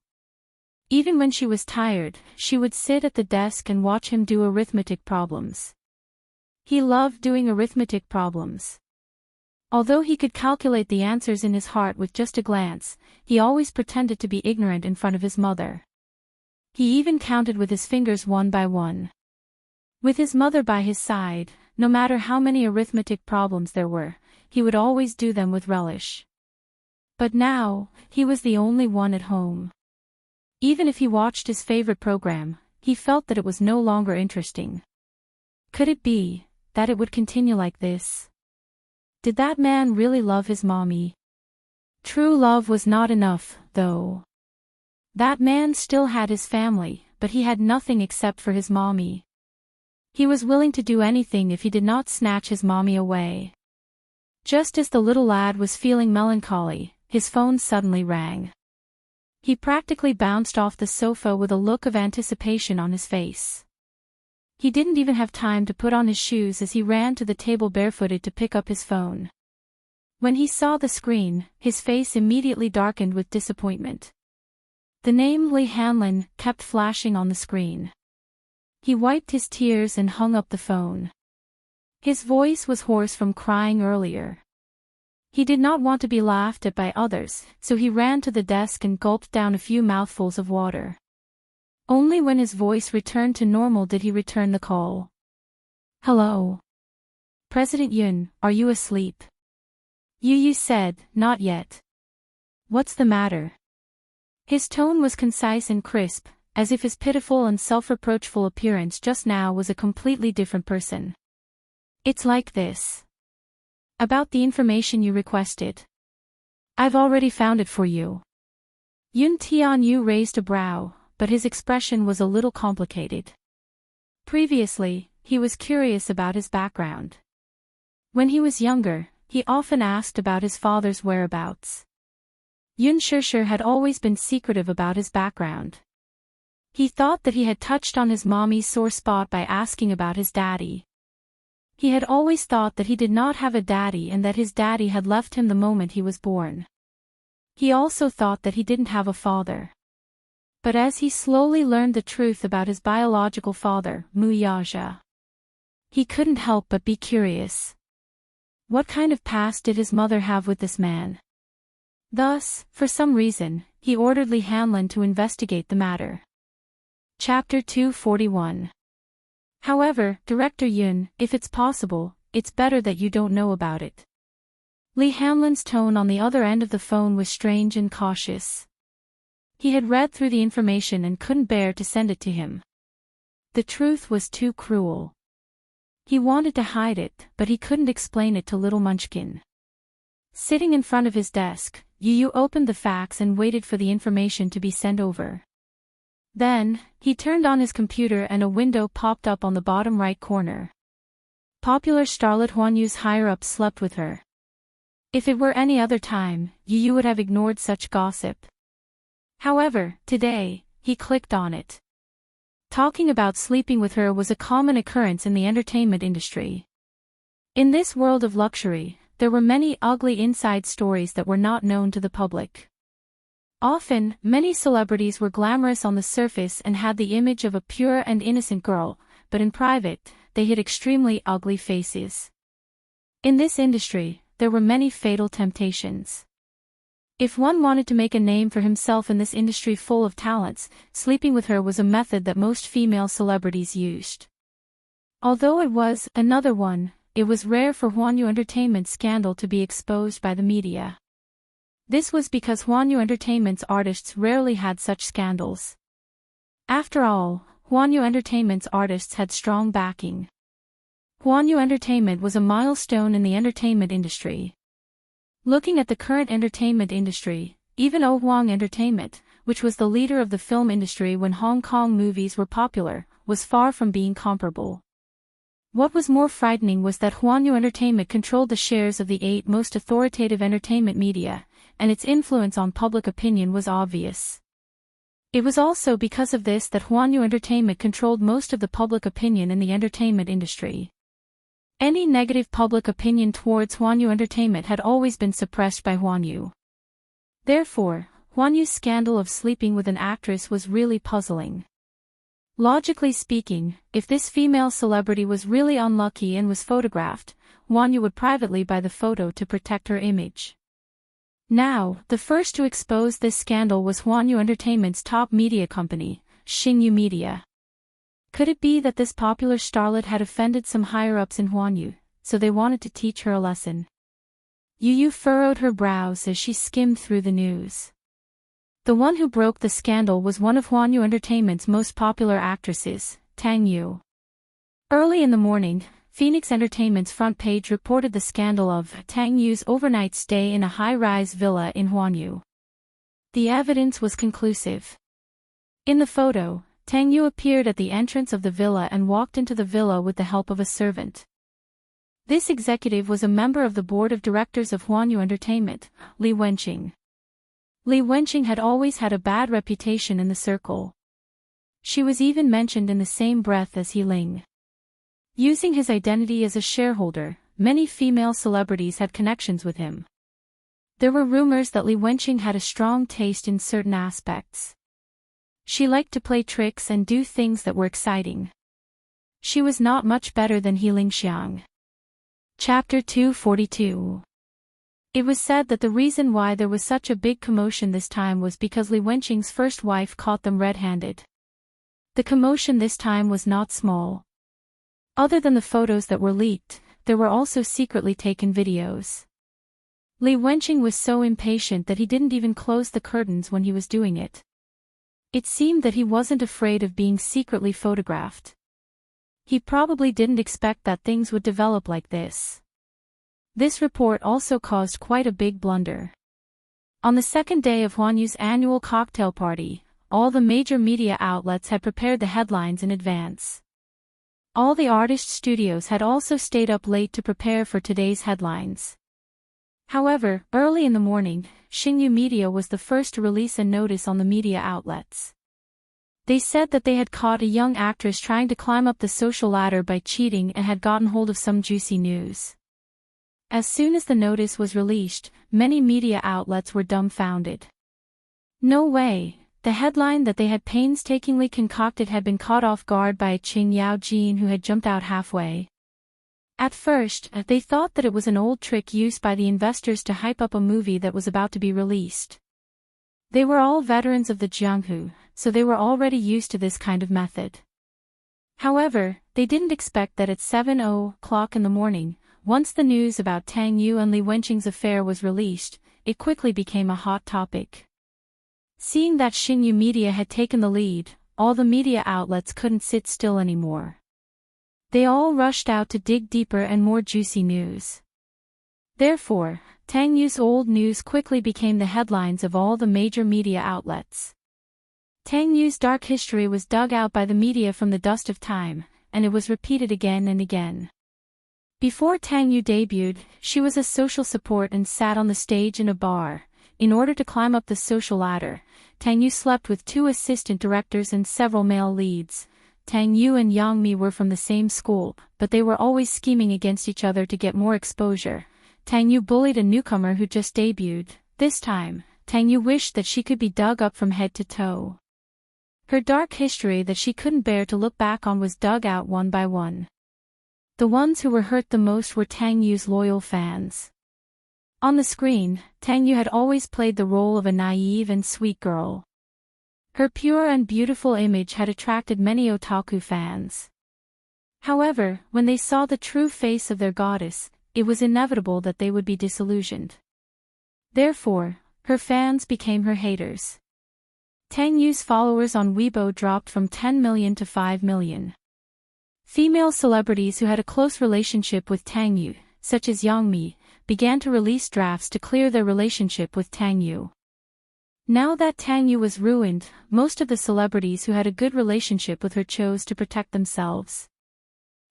Speaker 1: Even when she was tired, she would sit at the desk and watch him do arithmetic problems. He loved doing arithmetic problems. Although he could calculate the answers in his heart with just a glance, he always pretended to be ignorant in front of his mother. He even counted with his fingers one by one. With his mother by his side, no matter how many arithmetic problems there were, he would always do them with relish. But now, he was the only one at home. Even if he watched his favorite program, he felt that it was no longer interesting. Could it be that it would continue like this? Did that man really love his mommy? True love was not enough, though. That man still had his family, but he had nothing except for his mommy. He was willing to do anything if he did not snatch his mommy away. Just as the little lad was feeling melancholy, his phone suddenly rang. He practically bounced off the sofa with a look of anticipation on his face. He didn't even have time to put on his shoes as he ran to the table barefooted to pick up his phone. When he saw the screen, his face immediately darkened with disappointment. The name Lee Hanlon kept flashing on the screen. He wiped his tears and hung up the phone. His voice was hoarse from crying earlier. He did not want to be laughed at by others, so he ran to the desk and gulped down a few mouthfuls of water. Only when his voice returned to normal did he return the call. "Hello. President Yun, are you asleep?" Yu said, "Not yet." "What's the matter?" His tone was concise and crisp, as if his pitiful and self-reproachful appearance just now was a completely different person. "It's like this. About the information you requested. I've already found it for you." Yun Tianyu raised a brow, but his expression was a little complicated. Previously, he was curious about his background. When he was younger, he often asked about his father's whereabouts. Yun Shishir had always been secretive about his background. He thought that he had touched on his mommy's sore spot by asking about his daddy. He had always thought that he did not have a daddy and that his daddy had left him the moment he was born. He also thought that he didn't have a father. But as he slowly learned the truth about his biological father, Mu Yaja, he couldn't help but be curious. What kind of past did his mother have with this man? Thus, for some reason, he ordered Li Hanlin to investigate the matter. Chapter 241. However, Director Yun, if it's possible, it's better that you don't know about it. Li Hanlin's tone on the other end of the phone was strange and cautious. He had read through the information and couldn't bear to send it to him. The truth was too cruel. He wanted to hide it, but he couldn't explain it to little Munchkin. Sitting in front of his desk, Yu opened the fax and waited for the information to be sent over. Then, he turned on his computer and a window popped up on the bottom right corner. Popular starlet Huan Yu's higher-ups slept with her. If it were any other time, Yu would have ignored such gossip. However, today, he clicked on it. Talking about sleeping with her was a common occurrence in the entertainment industry. In this world of luxury, there were many ugly inside stories that were not known to the public. Often, many celebrities were glamorous on the surface and had the image of a pure and innocent girl, but in private, they hid extremely ugly faces. In this industry, there were many fatal temptations. If one wanted to make a name for himself in this industry full of talents, sleeping with her was a method that most female celebrities used. Although it was another one, it was rare for Huanyu Entertainment's scandal to be exposed by the media. This was because Huanyu Entertainment's artists rarely had such scandals. After all, Huanyu Entertainment's artists had strong backing. Huanyu Entertainment was a milestone in the entertainment industry. Looking at the current entertainment industry, even Huang Entertainment, which was the leader of the film industry when Hong Kong movies were popular, was far from being comparable. What was more frightening was that Huanyu Entertainment controlled the shares of the 8 most authoritative entertainment media, and its influence on public opinion was obvious. It was also because of this that Huanyu Entertainment controlled most of the public opinion in the entertainment industry. Any negative public opinion towards Huanyu Entertainment had always been suppressed by Huanyu. Therefore, Huanyu's scandal of sleeping with an actress was really puzzling. Logically speaking, if this female celebrity was really unlucky and was photographed, Huanyu would privately buy the photo to protect her image. Now, the first to expose this scandal was Huanyu Entertainment's top media company, Xingyu Media. Could it be that this popular starlet had offended some higher-ups in Huanyu, so they wanted to teach her a lesson? Yu furrowed her brows as she skimmed through the news. The one who broke the scandal was one of Huanyu Entertainment's most popular actresses, Tang Yu. Early in the morning, Phoenix Entertainment's front page reported the scandal of Tang Yu's overnight stay in a high-rise villa in Huanyu. The evidence was conclusive. In the photo, Tang Yu appeared at the entrance of the villa and walked into the villa with the help of a servant. This executive was a member of the board of directors of Huanyu Entertainment, Li Wenqing. Li Wenqing had always had a bad reputation in the circle. She was even mentioned in the same breath as He Ling. Using his identity as a shareholder, many female celebrities had connections with him. There were rumors that Li Wenqing had a strong taste in certain aspects. She liked to play tricks and do things that were exciting. She was not much better than He Ling Xiang. Chapter 242. It was said that the reason why there was such a big commotion this time was because Li Wenqing's first wife caught them red-handed. The commotion this time was not small. Other than the photos that were leaked, there were also secretly taken videos. Li Wenqing was so impatient that he didn't even close the curtains when he was doing it. It seemed that he wasn't afraid of being secretly photographed. He probably didn't expect that things would develop like this. This report also caused quite a big blunder. On the second day of Huan Yu's annual cocktail party, all the major media outlets had prepared the headlines in advance. All the artist studios had also stayed up late to prepare for today's headlines. However, early in the morning, Xingyu Media was the first to release a notice on the media outlets. They said that they had caught a young actress trying to climb up the social ladder by cheating and had gotten hold of some juicy news. As soon as the notice was released, many media outlets were dumbfounded. No way, the headline that they had painstakingly concocted had been caught off guard by a Qing Yao Jin who had jumped out halfway. At first, they thought that it was an old trick used by the investors to hype up a movie that was about to be released. They were all veterans of the Jianghu, so they were already used to this kind of method. However, they didn't expect that at 7:00 in the morning, once the news about Tang Yu and Li Wenqing's affair was released, it quickly became a hot topic. Seeing that Xingyu Media had taken the lead, all the media outlets couldn't sit still anymore. They all rushed out to dig deeper and more juicy news. Therefore, Tang Yu's old news quickly became the headlines of all the major media outlets. Tang Yu's dark history was dug out by the media from the dust of time, and it was repeated again and again. Before Tang Yu debuted, she was a social support and sat on the stage in a bar. In order to climb up the social ladder, Tang Yu slept with 2 assistant directors and several male leads. Tang Yu and Yang Mi were from the same school, but they were always scheming against each other to get more exposure. Tang Yu bullied a newcomer who just debuted. This time, Tang Yu wished that she could be dug up from head to toe. Her dark history that she couldn't bear to look back on was dug out one by one. The ones who were hurt the most were Tang Yu's loyal fans. On the screen, Tang Yu had always played the role of a naive and sweet girl. Her pure and beautiful image had attracted many otaku fans. However, when they saw the true face of their goddess, it was inevitable that they would be disillusioned. Therefore, her fans became her haters. Tang Yu's followers on Weibo dropped from 10 million to 5 million. Female celebrities who had a close relationship with Tang Yu, such as Yang Mi, began to release drafts to clear their relationship with Tang Yu. Now that Tang Yu was ruined, most of the celebrities who had a good relationship with her chose to protect themselves.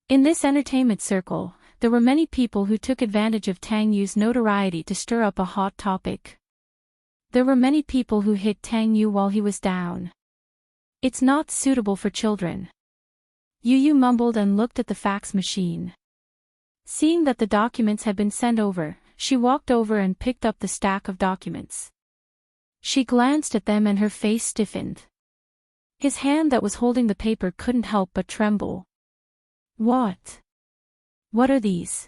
Speaker 1: In this entertainment circle, there were many people who took advantage of Tang Yu's notoriety to stir up a hot topic. There were many people who hit Tang Yu while he was down. "It's not suitable for children." Yu mumbled and looked at the fax machine. Seeing that the documents had been sent over, she walked over and picked up the stack of documents. She glanced at them and her face stiffened. His hand that was holding the paper couldn't help but tremble. What? What are these?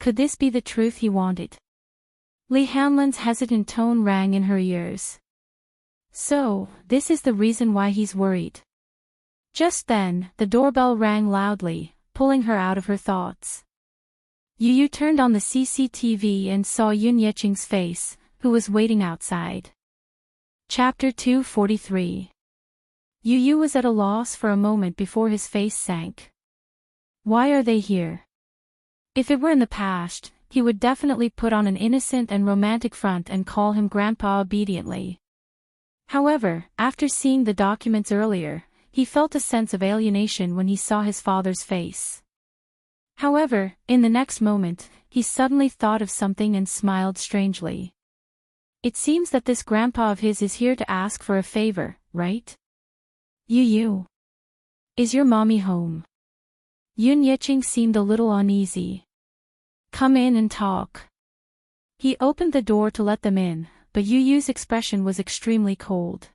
Speaker 1: Could this be the truth he wanted? Li Hanlin's hesitant tone rang in her ears. So, this is the reason why he's worried. Just then, the doorbell rang loudly, pulling her out of her thoughts. Yu turned on the CCTV and saw Yun Yeqing's face, who was waiting outside. Chapter 243. Yu was at a loss for a moment before his face sank. Why are they here? If it were in the past, he would definitely put on an innocent and romantic front and call him Grandpa obediently. However, after seeing the documents earlier, he felt a sense of alienation when he saw his father's face. However, in the next moment, he suddenly thought of something and smiled strangely. It seems that this grandpa of his is here to ask for a favor, right? Yu. Is your mommy home? Yun Yeqing seemed a little uneasy. Come in and talk. He opened the door to let them in, but Yu's expression was extremely cold.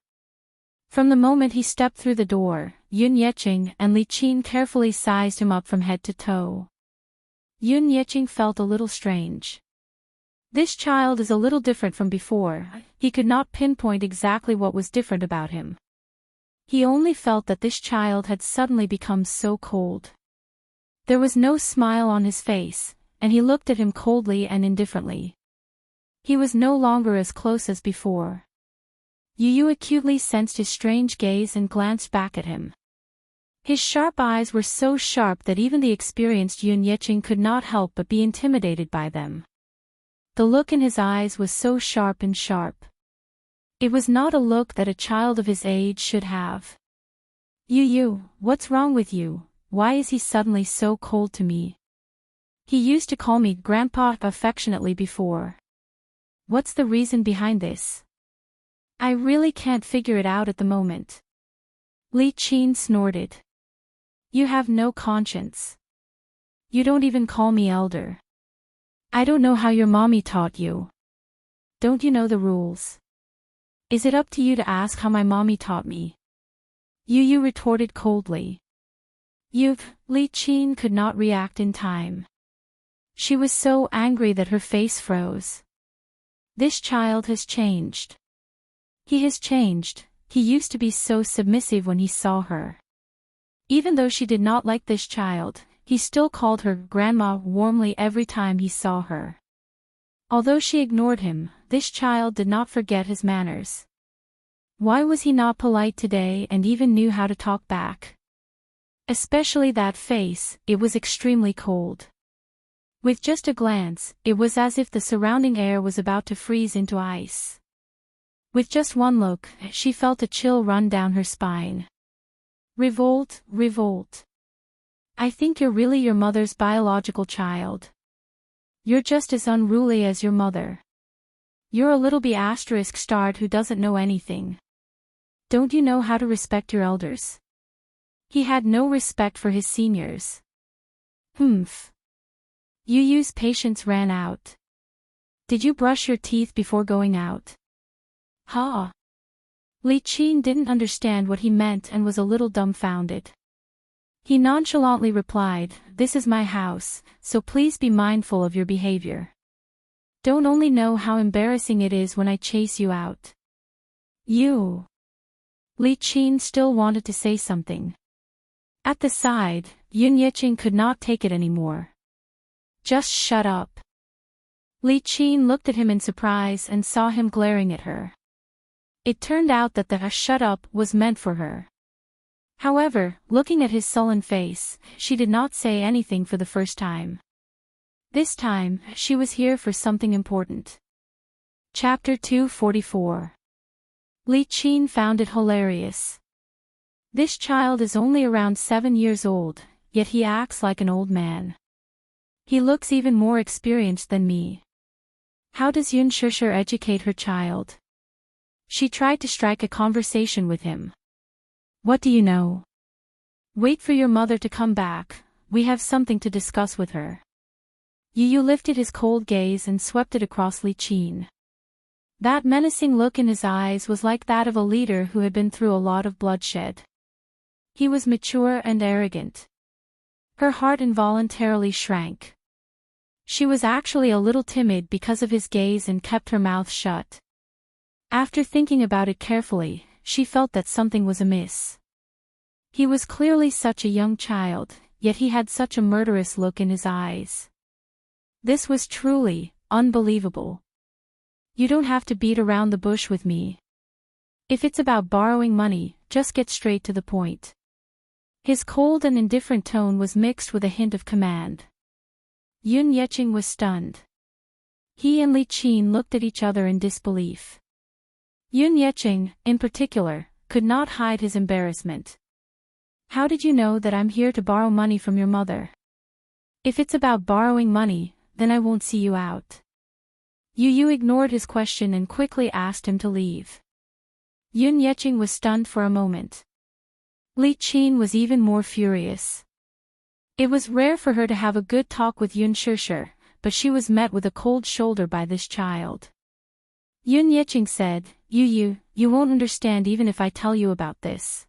Speaker 1: From the moment he stepped through the door, Yun Yeqing and Li Qin carefully sized him up from head to toe. Yun Yeqing felt a little strange. This child is a little different from before. He could not pinpoint exactly what was different about him. He only felt that this child had suddenly become so cold. There was no smile on his face, and he looked at him coldly and indifferently. He was no longer as close as before. Yu Yu acutely sensed his strange gaze and glanced back at him. His sharp eyes were so sharp that even the experienced Yun Yeqing could not help but be intimidated by them. The look in his eyes was so sharp and sharp. It was not a look that a child of his age should have. Yu Yu, what's wrong with you? Why is he suddenly so cold to me? He used to call me Grandpa affectionately before. What's the reason behind this? I really can't figure it out at the moment. Li Qin snorted. You have no conscience. You don't even call me elder. I don't know how your mommy taught you. Don't you know the rules? Is it up to you to ask how my mommy taught me? Yu Yu retorted coldly. Li Qin could not react in time. She was so angry that her face froze. This child has changed. He has changed. He used to be so submissive when he saw her. Even though she did not like this child, he still called her grandma warmly every time he saw her. Although she ignored him, this child did not forget his manners. Why was he not polite today and even knew how to talk back? Especially that face, it was extremely cold. With just a glance, it was as if the surrounding air was about to freeze into ice. With just one look, she felt a chill run down her spine. Revolt, revolt. I think you're really your mother's biological child. You're just as unruly as your mother. You're a little B***starred who doesn't know anything. Don't you know how to respect your elders? He had no respect for his seniors. Humph. Yu Yu's patience ran out. Did you brush your teeth before going out? Ha! Li Qin didn't understand what he meant and was a little dumbfounded. He nonchalantly replied, This is my house, so please be mindful of your behavior. Don't only know how embarrassing it is when I chase you out. You. Li Qin still wanted to say something. At the side, Yun Yeqing could not take it anymore. Just shut up. Li Qin looked at him in surprise and saw him glaring at her. It turned out that the shut up was meant for her. However, looking at his sullen face, she did not say anything for the first time. This time, she was here for something important. Chapter 244. Li Qin found it hilarious. This child is only around 7 years old, yet he acts like an old man. He looks even more experienced than me. How does Yun Shusher educate her child? She tried to strike a conversation with him. What do you know? Wait for your mother to come back, we have something to discuss with her. Yu Yu lifted his cold gaze and swept it across Li Qin. That menacing look in his eyes was like that of a leader who had been through a lot of bloodshed. He was mature and arrogant. Her heart involuntarily shrank. She was actually a little timid because of his gaze and kept her mouth shut. After thinking about it carefully, she felt that something was amiss. He was clearly such a young child, yet he had such a murderous look in his eyes. This was truly unbelievable. You don't have to beat around the bush with me. If it's about borrowing money, just get straight to the point. His cold and indifferent tone was mixed with a hint of command. Yun Yeqing was stunned. He and Li Qin looked at each other in disbelief. Yun Yeqing, in particular, could not hide his embarrassment. How did you know that I'm here to borrow money from your mother? If it's about borrowing money, then I won't see you out. Yu Yu ignored his question and quickly asked him to leave. Yun Yeqing was stunned for a moment. Li Qin was even more furious. It was rare for her to have a good talk with Yun Shusher, but she was met with a cold shoulder by this child. Yun Yeqing said, You won't understand even if I tell you about this.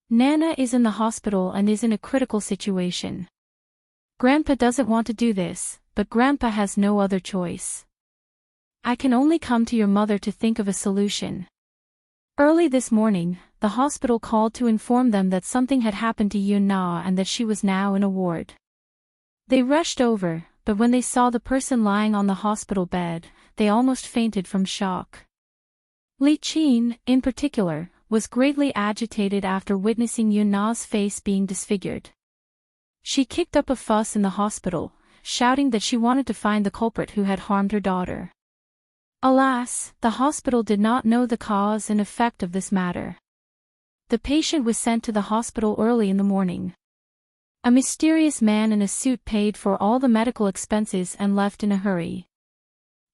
Speaker 1: Nana is in the hospital and is in a critical situation. Grandpa doesn't want to do this, but Grandpa has no other choice. I can only come to your mother to think of a solution. Early this morning, the hospital called to inform them that something had happened to Yun Na and that she was now in a ward. They rushed over, but when they saw the person lying on the hospital bed, they almost fainted from shock. Li Qin, in particular, was greatly agitated after witnessing Yun Na's face being disfigured. She kicked up a fuss in the hospital, shouting that she wanted to find the culprit who had harmed her daughter. Alas, the hospital did not know the cause and effect of this matter. The patient was sent to the hospital early in the morning. A mysterious man in a suit paid for all the medical expenses and left in a hurry.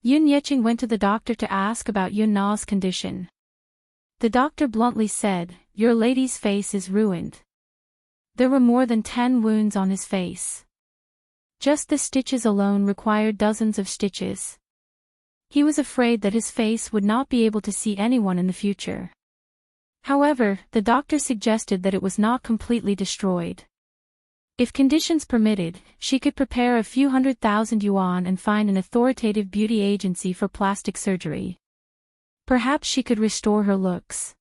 Speaker 1: Yun Yeching went to the doctor to ask about Yun Na's condition. The doctor bluntly said, "Your lady's face is ruined." There were more than 10 wounds on his face. Just the stitches alone required dozens of stitches. He was afraid that his face would not be able to see anyone in the future. However, the doctor suggested that it was not completely destroyed. If conditions permitted, she could prepare a few 100,000 yuan and find an authoritative beauty agency for plastic surgery. Perhaps she could restore her looks.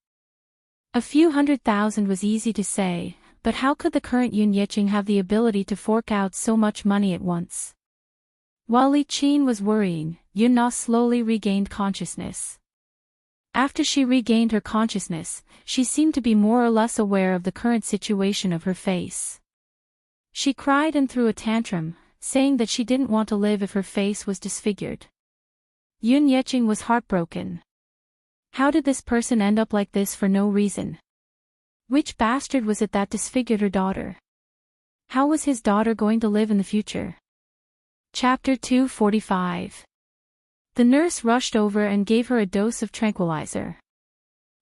Speaker 1: A few 100,000 was easy to say, but how could the current Yun Yeching have the ability to fork out so much money at once? While Li Qin was worrying, Yun Na slowly regained consciousness. After she regained her consciousness, she seemed to be more or less aware of the current situation of her face. She cried and threw a tantrum, saying that she didn't want to live if her face was disfigured. Yun Yeching was heartbroken. How did this person end up like this for no reason? Which bastard was it that disfigured her daughter? How was his daughter going to live in the future? Chapter 245. The nurse rushed over and gave her a dose of tranquilizer.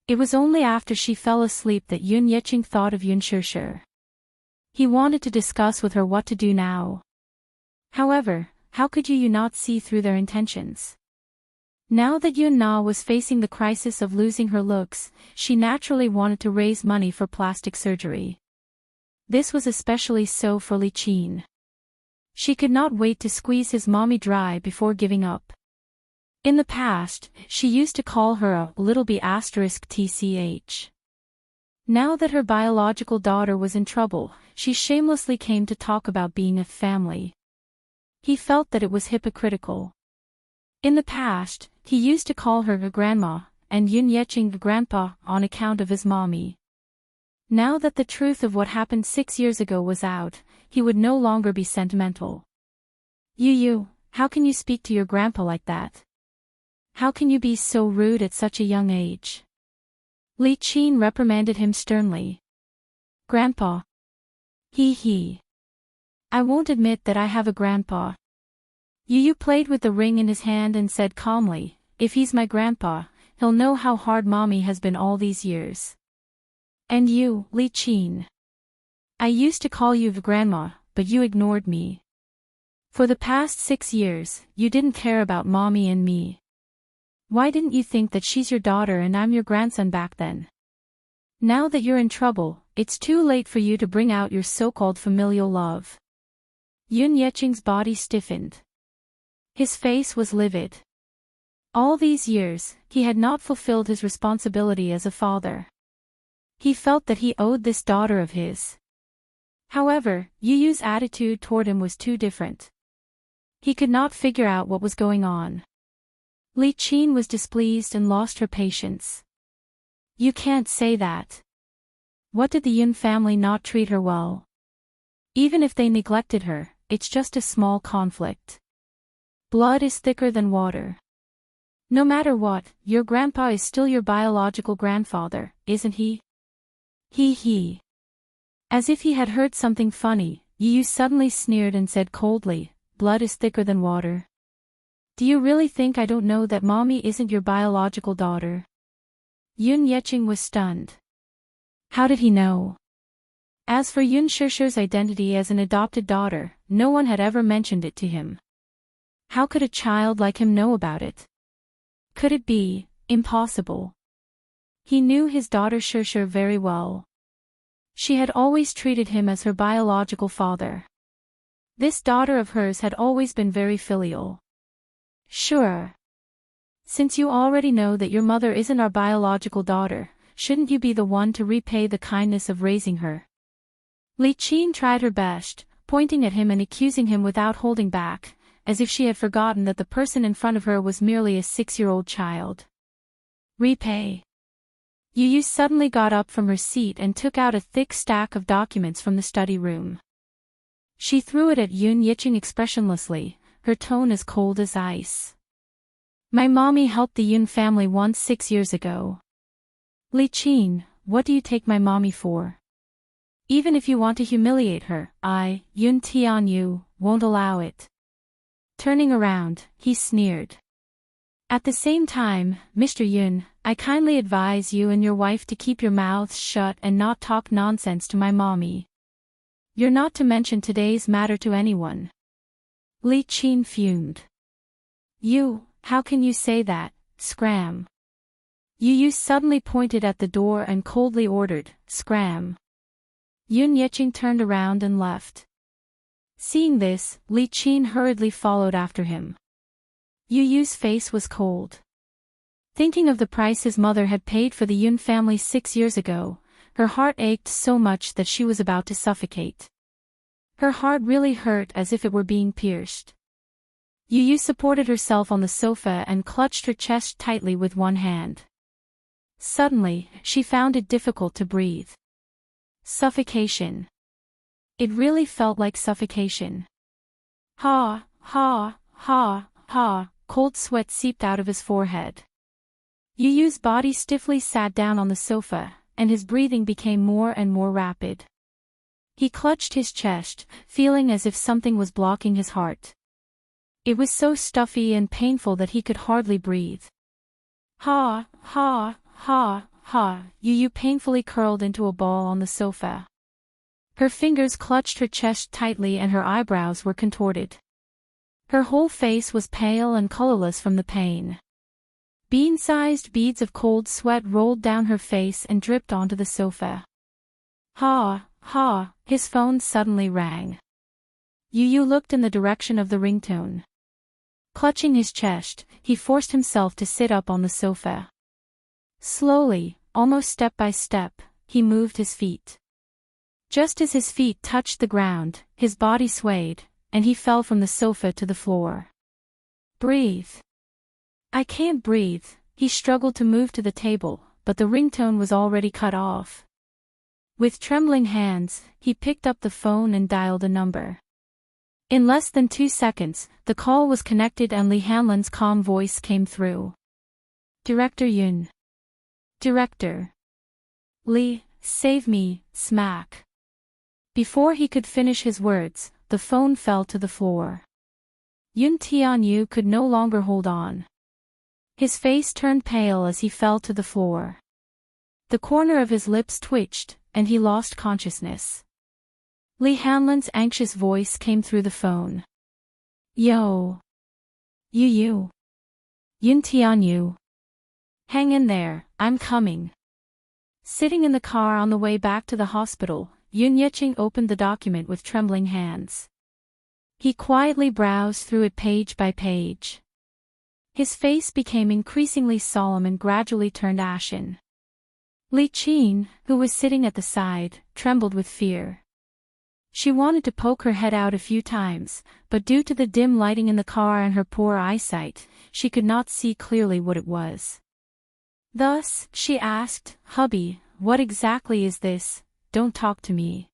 Speaker 1: It was only after she fell asleep that Yun Yeching thought of Yun Shishir. He wanted to discuss with her what to do now. However, how could you not see through their intentions? Now that Yun Na was facing the crisis of losing her looks, she naturally wanted to raise money for plastic surgery. This was especially so for Li Qin. She could not wait to squeeze his mommy dry before giving up. In the past, she used to call her a little b******. Now that her biological daughter was in trouble, she shamelessly came to talk about being a family. He felt that it was hypocritical. In the past, he used to call her a grandma, and Yun Yeching a grandpa, on account of his mommy. Now that the truth of what happened 6 years ago was out, he would no longer be sentimental. You, how can you speak to your grandpa like that? How can you be so rude at such a young age? Li Qin reprimanded him sternly. Grandpa. He. I won't admit that I have a grandpa. Yu played with the ring in his hand and said calmly, if he's my grandpa, he'll know how hard mommy has been all these years. And you, Li Qin. I used to call you grandma, but you ignored me. For the past 6 years, you didn't care about mommy and me. Why didn't you think that she's your daughter and I'm your grandson back then? Now that you're in trouble, it's too late for you to bring out your so-called familial love. Yun Yeching's body stiffened. His face was livid. All these years, he had not fulfilled his responsibility as a father. He felt that he owed this daughter of his. However, Yu's attitude toward him was too different. He could not figure out what was going on. Li Qin was displeased and lost her patience. You can't say that. What did the Yun family not treat her well? Even if they neglected her, it's just a small conflict. Blood is thicker than water. No matter what, your grandpa is still your biological grandfather, isn't he? He. As if he had heard something funny, Yu suddenly sneered and said coldly, blood is thicker than water. Do you really think I don't know that mommy isn't your biological daughter? Yun Yeching was stunned. How did he know? As for Yun Shishir's identity as an adopted daughter, no one had ever mentioned it to him. How could a child like him know about it? Could it be impossible? He knew his daughter Shishir very well. She had always treated him as her biological father. This daughter of hers had always been very filial. Sure. Since you already know that your mother isn't our biological daughter, shouldn't you be the one to repay the kindness of raising her? Li Qin tried her best, pointing at him and accusing him without holding back, as if she had forgotten that the person in front of her was merely a 6-year-old child. Repay. Yu Yu suddenly got up from her seat and took out a thick stack of documents from the study room. She threw it at Yun Yicheng expressionlessly, her tone as cold as ice. My mommy helped the Yun family once 6 years ago. Li Qin, what do you take my mommy for? Even if you want to humiliate her, Yun Tianyu, won't allow it. Turning around, he sneered. At the same time, Mr. Yun, I kindly advise you and your wife to keep your mouths shut and not talk nonsense to my mommy. You're not to mention today's matter to anyone. Li Qin fumed. You, how can you say that, scram? Yu Yu suddenly pointed at the door and coldly ordered, scram. Yun Yicheng turned around and left. Seeing this, Li Qin hurriedly followed after him. Yu Yu's face was cold. Thinking of the price his mother had paid for the Yun family 6 years ago, her heart ached so much that she was about to suffocate. Her heart really hurt as if it were being pierced. Yu Yu supported herself on the sofa and clutched her chest tightly with one hand. Suddenly, she found it difficult to breathe. Suffocation. It really felt like suffocation. Ha, ha, ha, ha, cold sweat seeped out of his forehead. Yu Yu's body stiffly sat down on the sofa, and his breathing became more and more rapid. He clutched his chest, feeling as if something was blocking his heart. It was so stuffy and painful that he could hardly breathe. Ha, ha, ha, ha, Yu Yu painfully curled into a ball on the sofa. Her fingers clutched her chest tightly and her eyebrows were contorted. Her whole face was pale and colorless from the pain. Bean-sized beads of cold sweat rolled down her face and dripped onto the sofa. Ha, ha, his phone suddenly rang. Yu Yu looked in the direction of the ringtone. Clutching his chest, he forced himself to sit up on the sofa. Slowly, almost step by step, he moved his feet. Just as his feet touched the ground, his body swayed, and he fell from the sofa to the floor. Breathe. I can't breathe, he struggled to move to the table, but the ringtone was already cut off. With trembling hands, he picked up the phone and dialed a number. In less than 2 seconds, the call was connected and Li Hanlan's calm voice came through. Director Yun. Director. Li, save me, smack. Before he could finish his words, the phone fell to the floor. Yun Tianyu could no longer hold on. His face turned pale as he fell to the floor. The corner of his lips twitched, and he lost consciousness. Li Hanlan's anxious voice came through the phone. Yo. Yu Yu. Yun Tianyu. Hang in there, I'm coming. Sitting in the car on the way back to the hospital, Yun Yicheng opened the document with trembling hands. He quietly browsed through it page by page. His face became increasingly solemn and gradually turned ashen. Li Qin, who was sitting at the side, trembled with fear. She wanted to poke her head out a few times, but due to the dim lighting in the car and her poor eyesight, she could not see clearly what it was. Thus, she asked, Hubby, what exactly is this? Don't talk to me.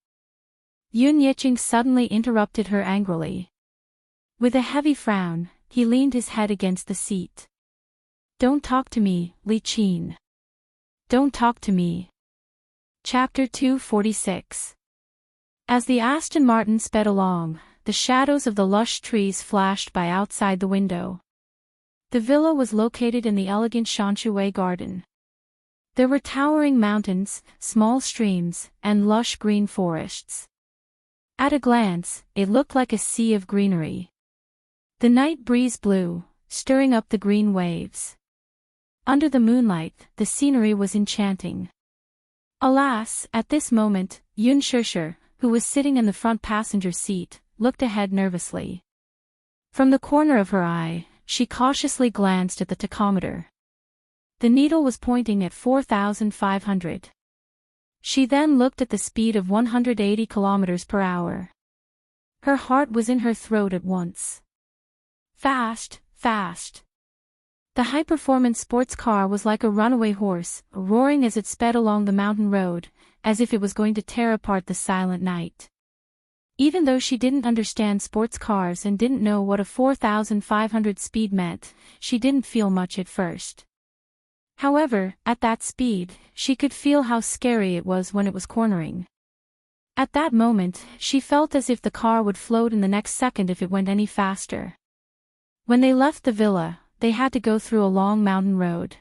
Speaker 1: Yun Yicheng suddenly interrupted her angrily. With a heavy frown, he leaned his head against the seat. Don't talk to me, Li Qin. Don't talk to me. Chapter 246. As the Aston Martin sped along, the shadows of the lush trees flashed by outside the window. The villa was located in the elegant Shanshui garden. There were towering mountains, small streams, and lush green forests. At a glance, it looked like a sea of greenery. The night breeze blew, stirring up the green waves. Under the moonlight, the scenery was enchanting. Alas, at this moment, Yun Shishir, who was sitting in the front passenger seat, looked ahead nervously. From the corner of her eye, she cautiously glanced at the tachometer. The needle was pointing at 4,500. She then looked at the speed of 180 kilometers per hour. Her heart was in her throat at once. Fast, fast. The high-performance sports car was like a runaway horse, roaring as it sped along the mountain road, as if it was going to tear apart the silent night. Even though she didn't understand sports cars and didn't know what a 4,500 speed meant, she didn't feel much at first. However, at that speed, she could feel how scary it was when it was cornering. At that moment, she felt as if the car would float in the next second if it went any faster. When they left the villa, they had to go through a long mountain road.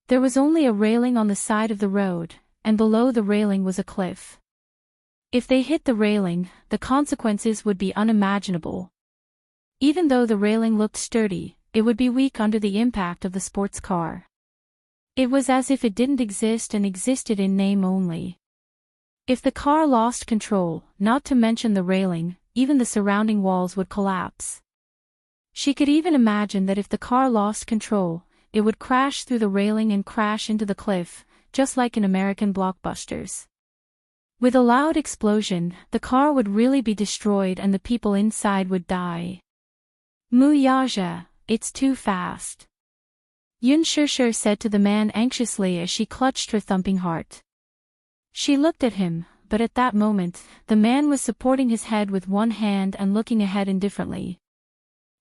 Speaker 1: There was only a railing on the side of the road, and below the railing was a cliff. If they hit the railing, the consequences would be unimaginable. Even though the railing looked sturdy, it would be weak under the impact of the sports car. It was as if it didn't exist and existed in name only. If the car lost control, not to mention the railing, even the surrounding walls would collapse. She could even imagine that if the car lost control, it would crash through the railing and crash into the cliff, just like in American blockbusters. With a loud explosion, the car would really be destroyed and the people inside would die. Muyaja, it's too fast. Yun Shishir said to the man anxiously as she clutched her thumping heart. She looked at him, but at that moment, the man was supporting his head with one hand and looking ahead indifferently.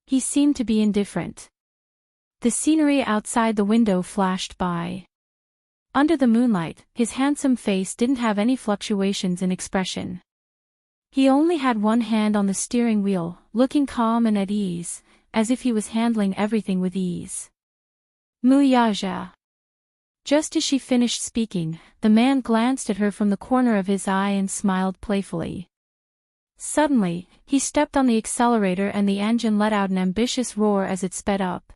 Speaker 1: He seemed to be indifferent. The scenery outside the window flashed by. Under the moonlight, his handsome face didn't have any fluctuations in expression. He only had one hand on the steering wheel, looking calm and at ease, as if he was handling everything with ease. Muyaja. Just as she finished speaking, the man glanced at her from the corner of his eye and smiled playfully. Suddenly, he stepped on the accelerator and the engine let out an ambitious roar as it sped up.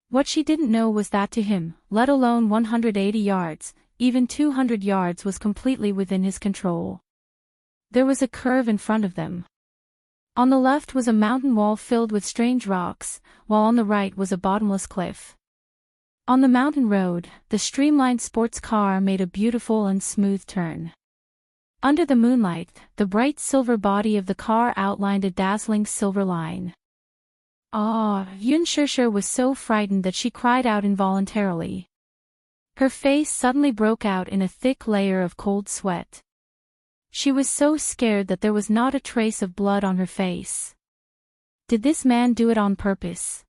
Speaker 1: What she didn't know was that to him, let alone 180 yards, even 200 yards was completely within his control. There was a curve in front of them. On the left was a mountain wall filled with strange rocks, while on the right was a bottomless cliff. On the mountain road, the streamlined sports car made a beautiful and smooth turn. Under the moonlight, the bright silver body of the car outlined a dazzling silver line. Yun Shishir was so frightened that she cried out involuntarily. Her face suddenly broke out in a thick layer of cold sweat. She was so scared that there was not a trace of blood on her face. Did this man do it on purpose?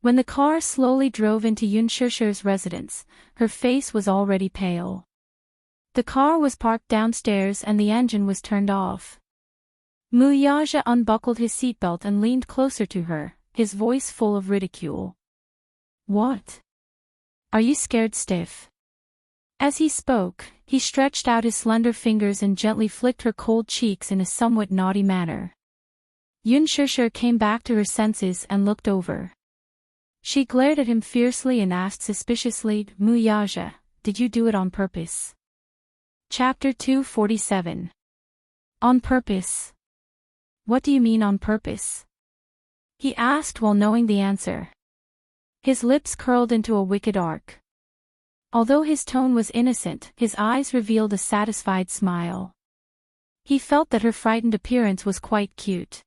Speaker 1: When the car slowly drove into Yun Shishir's residence, her face was already pale. The car was parked downstairs and the engine was turned off. Muyaja unbuckled his seatbelt and leaned closer to her, his voice full of ridicule. What? Are you scared stiff? As he spoke, he stretched out his slender fingers and gently flicked her cold cheeks in a somewhat naughty manner. Yun Shishir came back to her senses and looked over. She glared at him fiercely and asked suspiciously, Muyaja, did you do it on purpose? Chapter 247. On purpose. What do you mean on purpose? He asked while knowing the answer. His lips curled into a wicked arc. Although his tone was innocent, his eyes revealed a satisfied smile. He felt that her frightened appearance was quite cute.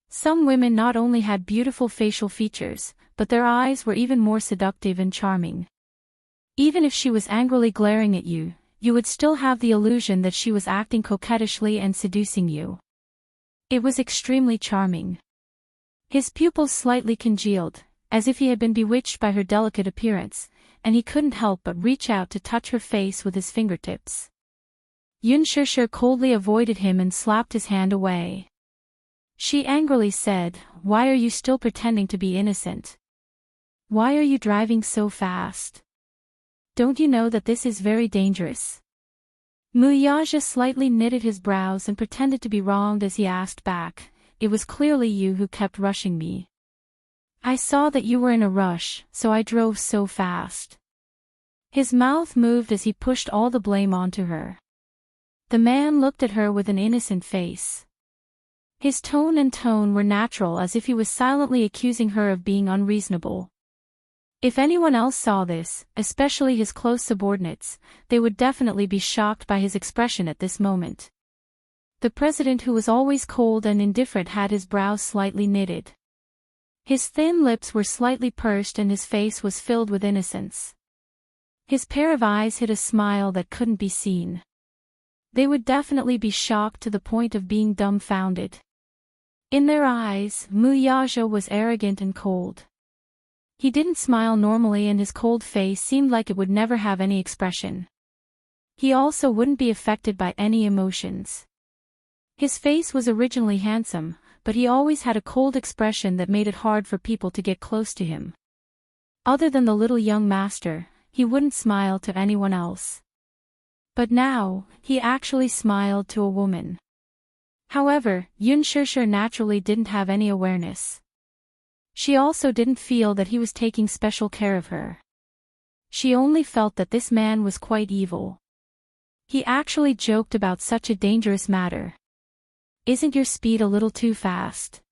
Speaker 1: Some women not only had beautiful facial features, but their eyes were even more seductive and charming. Even if she was angrily glaring at you, you would still have the illusion that she was acting coquettishly and seducing you. It was extremely charming. His pupils slightly congealed, as if he had been bewitched by her delicate appearance, and he couldn't help but reach out to touch her face with his fingertips. Yun Shishir coldly avoided him and slapped his hand away. She angrily said, Why are you still pretending to be innocent? Why are you driving so fast? Don't you know that this is very dangerous? Muyaja slightly knitted his brows and pretended to be wronged as he asked back, It was clearly you who kept rushing me. I saw that you were in a rush, so I drove so fast. His mouth moved as he pushed all the blame onto her. The man looked at her with an innocent face. His tone and tone were natural, as if he was silently accusing her of being unreasonable. If anyone else saw this, especially his close subordinates, they would definitely be shocked by his expression at this moment. The president, who was always cold and indifferent, had his brows slightly knitted. His thin lips were slightly pursed and his face was filled with innocence. His pair of eyes hid a smile that couldn't be seen. They would definitely be shocked to the point of being dumbfounded. In their eyes, Muyaja was arrogant and cold. He didn't smile normally, and his cold face seemed like it would never have any expression. He also wouldn't be affected by any emotions. His face was originally handsome, but he always had a cold expression that made it hard for people to get close to him. Other than the little young master, he wouldn't smile to anyone else. But now, he actually smiled to a woman. However, Yun Shishir naturally didn't have any awareness. She also didn't feel that he was taking special care of her. She only felt that this man was quite evil. He actually joked about such a dangerous matter. "Isn't your speed a little too fast?"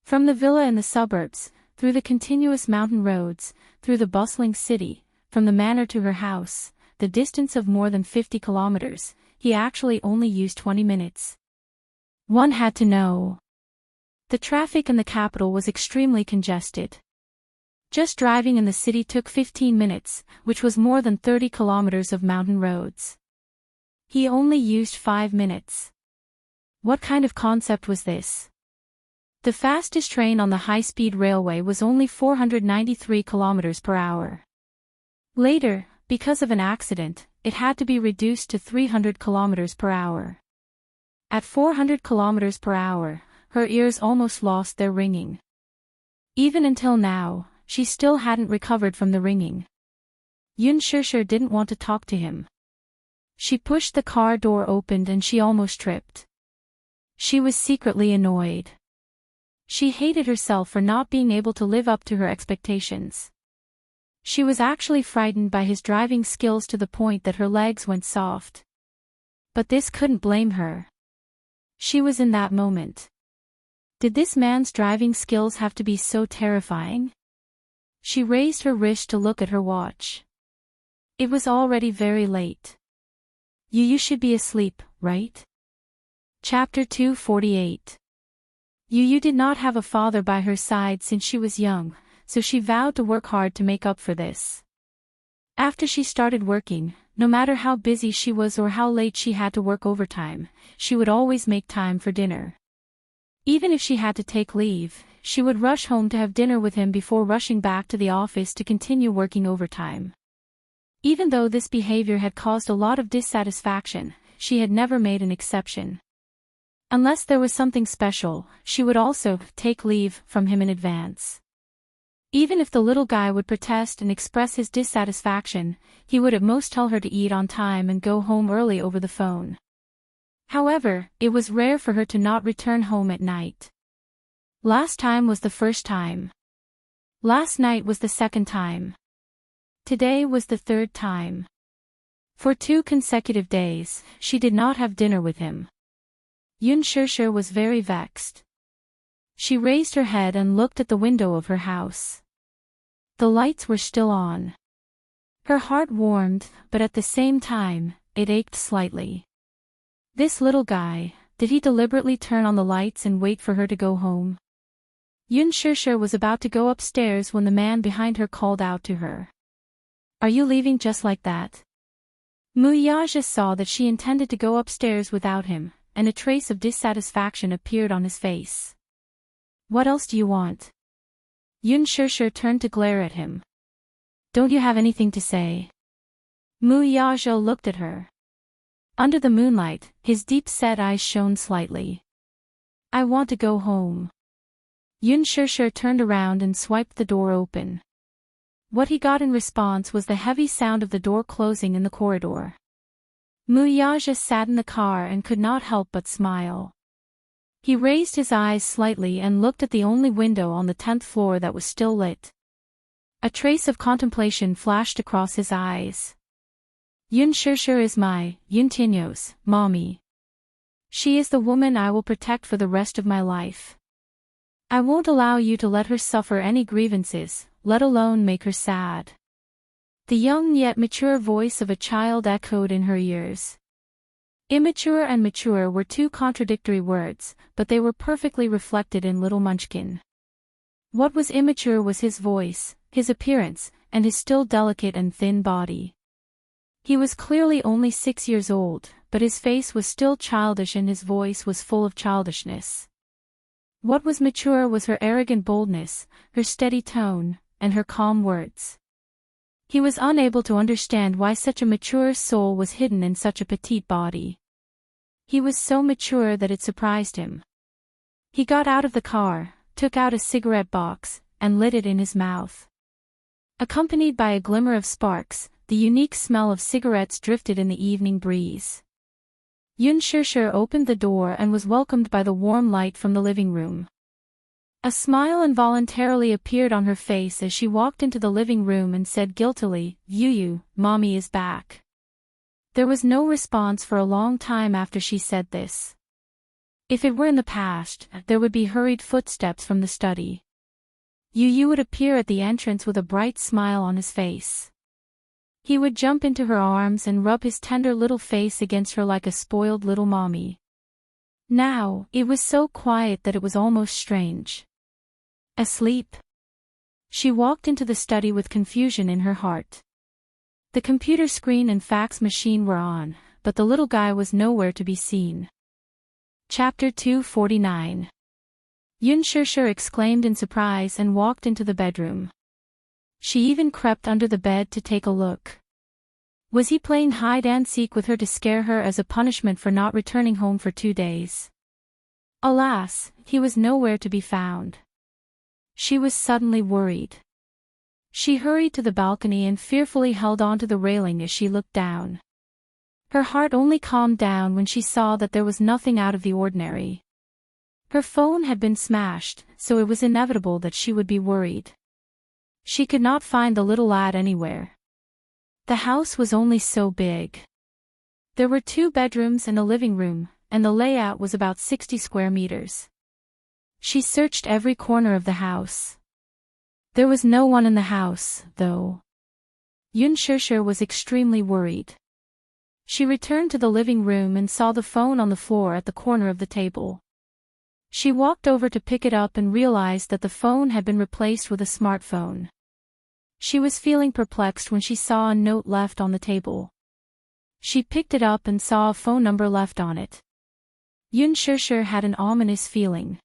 Speaker 1: From the villa in the suburbs, through the continuous mountain roads, through the bustling city, from the manor to her house, the distance of more than 50 kilometers, he actually only used 20 minutes. One had to know. The traffic in the capital was extremely congested. Just driving in the city took 15 minutes, which was more than 30 kilometers of mountain roads. He only used 5 minutes. What kind of concept was this? The fastest train on the high-speed railway was only 493 kilometers per hour. Later, because of an accident, it had to be reduced to 300 kilometers per hour. At 400 kilometers per hour, her ears almost lost their ringing. Even until now, she still hadn't recovered from the ringing. Yun Shishir didn't want to talk to him. She pushed the car door open and she almost tripped. She was secretly annoyed. She hated herself for not being able to live up to her expectations. She was actually frightened by his driving skills to the point that her legs went soft. But this couldn't blame her. She was in that moment. Did this man's driving skills have to be so terrifying? She raised her wrist to look at her watch. It was already very late. You should be asleep, right? Chapter 248. Yu did not have a father by her side since she was young, so she vowed to work hard to make up for this. After she started working, no matter how busy she was or how late she had to work overtime, she would always make time for dinner. Even if she had to take leave, she would rush home to have dinner with him before rushing back to the office to continue working overtime. Even though this behavior had caused a lot of dissatisfaction, she had never made an exception. Unless there was something special, she would also take leave from him in advance. Even if the little guy would protest and express his dissatisfaction, he would at most tell her to eat on time and go home early over the phone. However, it was rare for her to not return home at night. Last time was the first time. Last night was the second time. Today was the third time. For 2 consecutive days, she did not have dinner with him. Yun Shishir was very vexed. She raised her head and looked at the window of her house. The lights were still on. Her heart warmed, but at the same time, it ached slightly. This little guy, did he deliberately turn on the lights and wait for her to go home? Yun Shishir was about to go upstairs when the man behind her called out to her. "Are you leaving just like that?" Muyaja saw that she intended to go upstairs without him, and a trace of dissatisfaction appeared on his face. "What else do you want?" Yun Shishir turned to glare at him. "Don't you have anything to say?" Muyaja looked at her. Under the moonlight, his deep-set eyes shone slightly. "I want to go home." Yun Shishir turned around and swiped the door open. What he got in response was the heavy sound of the door closing in the corridor. Muyaja sat in the car and could not help but smile. He raised his eyes slightly and looked at the only window on the 10th floor that was still lit. A trace of contemplation flashed across his eyes. "Yun Shishir is my, Yuntinyo's, mommy." She is the woman I will protect for the rest of my life. I won't allow you to let her suffer any grievances, let alone make her sad." The young yet mature voice of a child echoed in her ears. Immature and mature were two contradictory words, but they were perfectly reflected in little Munchkin. What was immature was his voice, his appearance, and his still delicate and thin body. He was clearly only 6 years old, but his face was still childish and his voice was full of childishness. What was mature was her arrogant boldness, her steady tone, and her calm words. He was unable to understand why such a mature soul was hidden in such a petite body. He was so mature that it surprised him. He got out of the car, took out a cigarette box, and lit it in his mouth. Accompanied by a glimmer of sparks, the unique smell of cigarettes drifted in the evening breeze. Yun Shishir opened the door and was welcomed by the warm light from the living room. A smile involuntarily appeared on her face as she walked into the living room and said guiltily, "Yu, Mommy is back." There was no response for a long time after she said this. If it were in the past, there would be hurried footsteps from the study. Yu would appear at the entrance with a bright smile on his face. He would jump into her arms and rub his tender little face against her like a spoiled little mommy. Now, it was so quiet that it was almost strange. Asleep? She walked into the study with confusion in her heart. The computer screen and fax machine were on, but the little guy was nowhere to be seen. Chapter 249. Yun Shishir exclaimed in surprise and walked into the bedroom. She even crept under the bed to take a look. Was he playing hide-and-seek with her to scare her as a punishment for not returning home for 2 days? Alas, he was nowhere to be found. She was suddenly worried. She hurried to the balcony and fearfully held onto the railing as she looked down. Her heart only calmed down when she saw that there was nothing out of the ordinary. Her phone had been smashed, so it was inevitable that she would be worried. She could not find the little lad anywhere. The house was only so big. There were 2 bedrooms and a living room, and the layout was about 60 square meters. She searched every corner of the house. There was no one in the house, though. Yun Shishir was extremely worried. She returned to the living room and saw the phone on the floor at the corner of the table. She walked over to pick it up and realized that the phone had been replaced with a smartphone. She was feeling perplexed when she saw a note left on the table. She picked it up and saw a phone number left on it. Yun Shishir had an ominous feeling.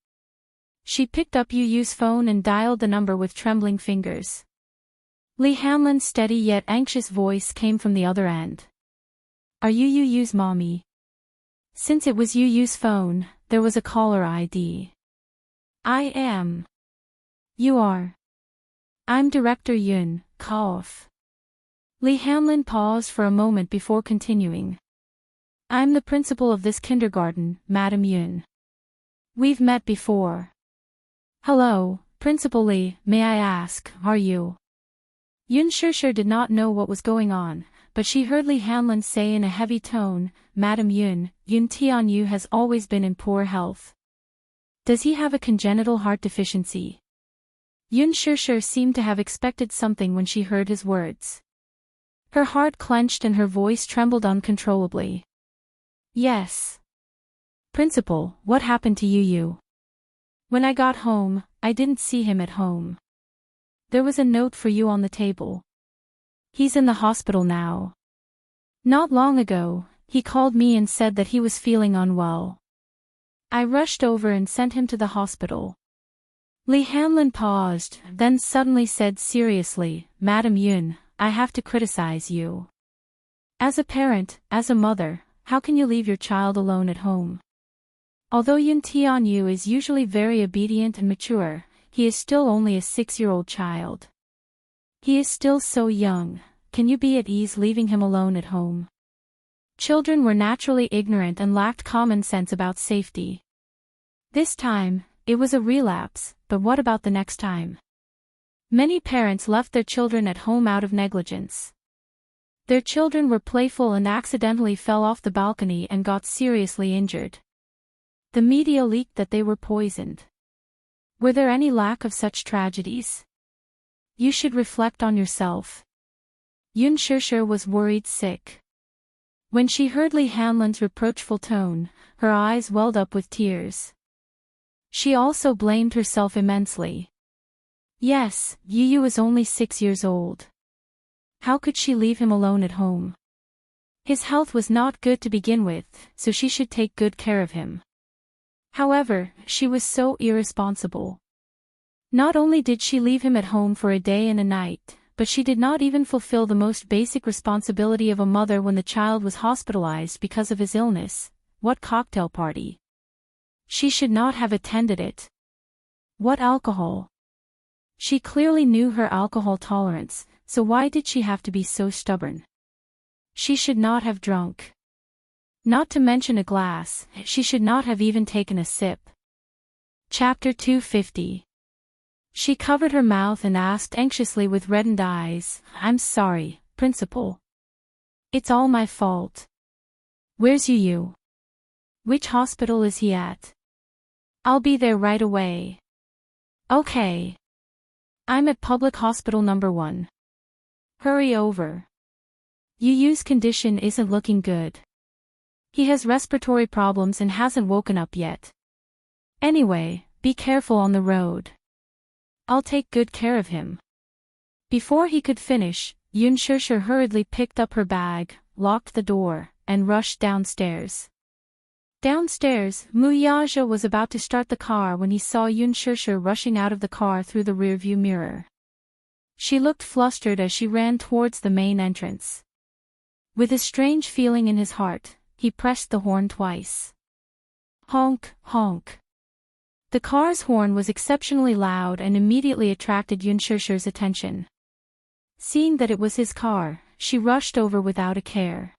Speaker 1: She picked up Yu's phone and dialed the number with trembling fingers. Lee Hanlon's steady yet anxious voice came from the other end. "Are you Yu's mommy?" Since it was Yu's phone, there was a caller ID. "I am." "You are." "I'm Director Yun, Kaof." Lee Hanlon paused for a moment before continuing. "I'm the principal of this kindergarten, Madam Yun. We've met before." "Hello, Principal Lee, may I ask, are you?" Yun Shishir did not know what was going on, but she heard Lee Hanlon say in a heavy tone, "Madam Yun, Yun Tianyu has always been in poor health. Does he have a congenital heart deficiency?" Yun Shishir seemed to have expected something when she heard his words. Her heart clenched and her voice trembled uncontrollably. "Yes." "Principal, what happened to Yu? When I got home, I didn't see him at home. There was a note for you on the table. He's in the hospital now. Not long ago, he called me and said that he was feeling unwell. I rushed over and sent him to the hospital." Lee Hanlon paused, then suddenly said seriously, "Madam Yun, I have to criticize you. As a parent, as a mother, how can you leave your child alone at home? Although Yun Tianyu is usually very obedient and mature, he is still only a 6-year-old child. He is still so young, can you be at ease leaving him alone at home?" Children were naturally ignorant and lacked common sense about safety. This time, it was a relapse, but what about the next time? Many parents left their children at home out of negligence. Their children were playful and accidentally fell off the balcony and got seriously injured. The media leaked that they were poisoned. Were there any lack of such tragedies? You should reflect on yourself. Yun Shishir was worried sick. When she heard Lee Hanlon's reproachful tone, her eyes welled up with tears. She also blamed herself immensely. Yes, Yu is only 6 years old. How could she leave him alone at home? His health was not good to begin with, so she should take good care of him. However, she was so irresponsible. Not only did she leave him at home for a day and a night, but she did not even fulfill the most basic responsibility of a mother when the child was hospitalized because of his illness. What cocktail party? She should not have attended it. What alcohol? She clearly knew her alcohol tolerance, so why did she have to be so stubborn? She should not have drunk. Not to mention a glass, she should not have even taken a sip. Chapter 250. She covered her mouth and asked anxiously with reddened eyes, I'm sorry, Principal. It's all my fault. Where's Yu? Which hospital is he at? I'll be there right away. Okay. I'm at Public Hospital number 1. Hurry over. Yu's condition isn't looking good. He has respiratory problems and hasn't woken up yet. Anyway, be careful on the road. I'll take good care of him. Before he could finish, Yun Shishir hurriedly picked up her bag, locked the door, and rushed downstairs. Downstairs, Muyaja was about to start the car when he saw Yun Shishir rushing out of the car through the rearview mirror. She looked flustered as she ran towards the main entrance. With a strange feeling in his heart, he pressed the horn twice. Honk, honk. The car's horn was exceptionally loud and immediately attracted Yun Shishir's attention. Seeing that it was his car, she rushed over without a care.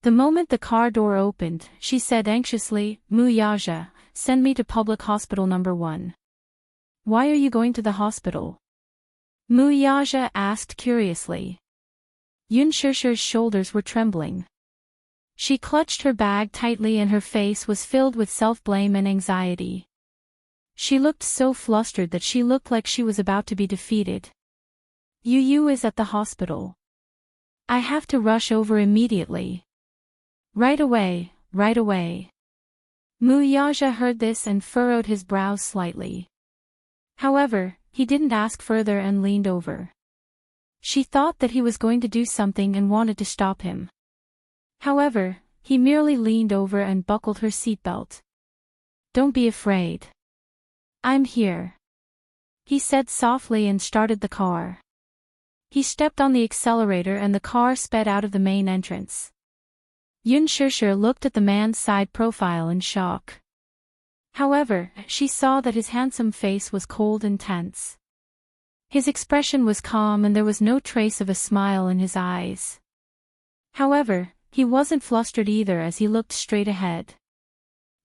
Speaker 1: The moment the car door opened, she said anxiously, Muyaja, send me to Public Hospital number 1. Why are you going to the hospital? Muyaja asked curiously. Yun Shishir's shoulders were trembling. She clutched her bag tightly and her face was filled with self-blame and anxiety. She looked so flustered that she looked like she was about to be defeated. Yu is at the hospital. I have to rush over immediately. Right away, right away. Muyaja heard this and furrowed his brows slightly. However, he didn't ask further and leaned over. She thought that he was going to do something and wanted to stop him. However, he merely leaned over and buckled her seatbelt. Don't be afraid. I'm here. He said softly and started the car. He stepped on the accelerator and the car sped out of the main entrance. Yun Shishir looked at the man's side profile in shock. However, she saw that his handsome face was cold and tense. His expression was calm and there was no trace of a smile in his eyes. However, he wasn't flustered either as he looked straight ahead.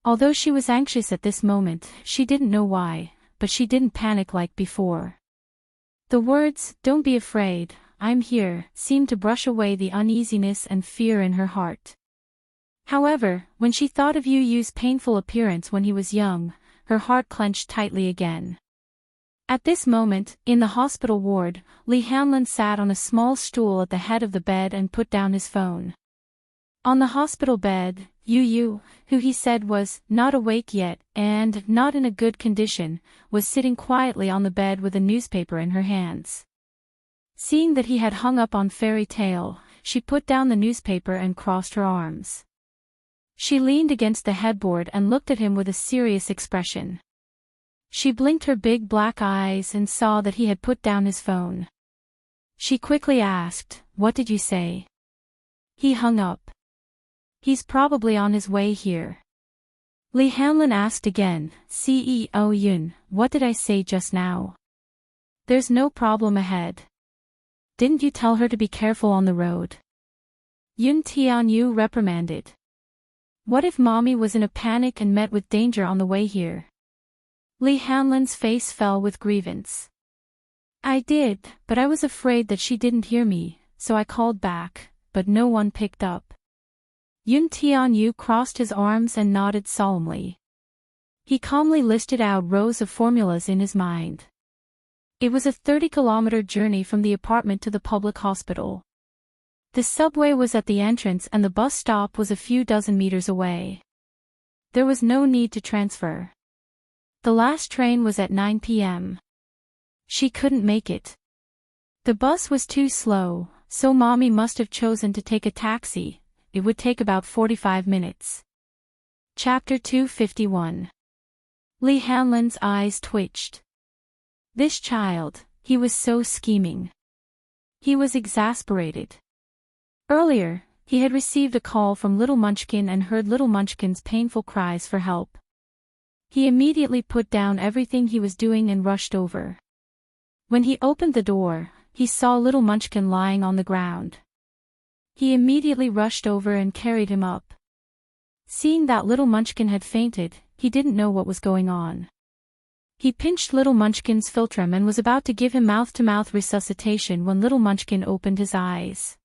Speaker 1: Although she was anxious at this moment, she didn't know why, but she didn't panic like before. The words, "Don't be afraid, I'm here," seemed to brush away the uneasiness and fear in her heart. However, when she thought of Yu's painful appearance when he was young, her heart clenched tightly again. At this moment, in the hospital ward, Lee Hanlon sat on a small stool at the head of the bed and put down his phone. On the hospital bed, Yu, who he said was not awake yet and not in a good condition, was sitting quietly on the bed with a newspaper in her hands. Seeing that he had hung up on Fairy Tale, she put down the newspaper and crossed her arms. She leaned against the headboard and looked at him with a serious expression. She blinked her big black eyes and saw that he had put down his phone. She quickly asked, "What did you say?" He hung up. "He's probably on his way here." Lee Hanlon asked again, "CEO Yun, what did I say just now?" "There's no problem ahead. Didn't you tell her to be careful on the road?" Yun Tianyu reprimanded. "What if Mommy was in a panic and met with danger on the way here?" Lee Hanlon's face fell with grievance. "I did, but I was afraid that she didn't hear me, so I called back, but no one picked up." Yun Tianyu crossed his arms and nodded solemnly. He calmly listed out rows of formulas in his mind. It was a 30-kilometer journey from the apartment to the public hospital. The subway was at the entrance and the bus stop was a few dozen meters away. There was no need to transfer. The last train was at 9 p.m. She couldn't make it. The bus was too slow, so Mommy must have chosen to take a taxi. It would take about 45 minutes. Chapter 251. Lee Hanlon's eyes twitched. This child, he was so scheming. He was exasperated. Earlier, he had received a call from Little Munchkin and heard Little Munchkin's painful cries for help. He immediately put down everything he was doing and rushed over. When he opened the door, he saw Little Munchkin lying on the ground. He immediately rushed over and carried him up. Seeing that Little Munchkin had fainted, he didn't know what was going on. He pinched Little Munchkin's philtrum and was about to give him mouth-to-mouth resuscitation when Little Munchkin opened his eyes.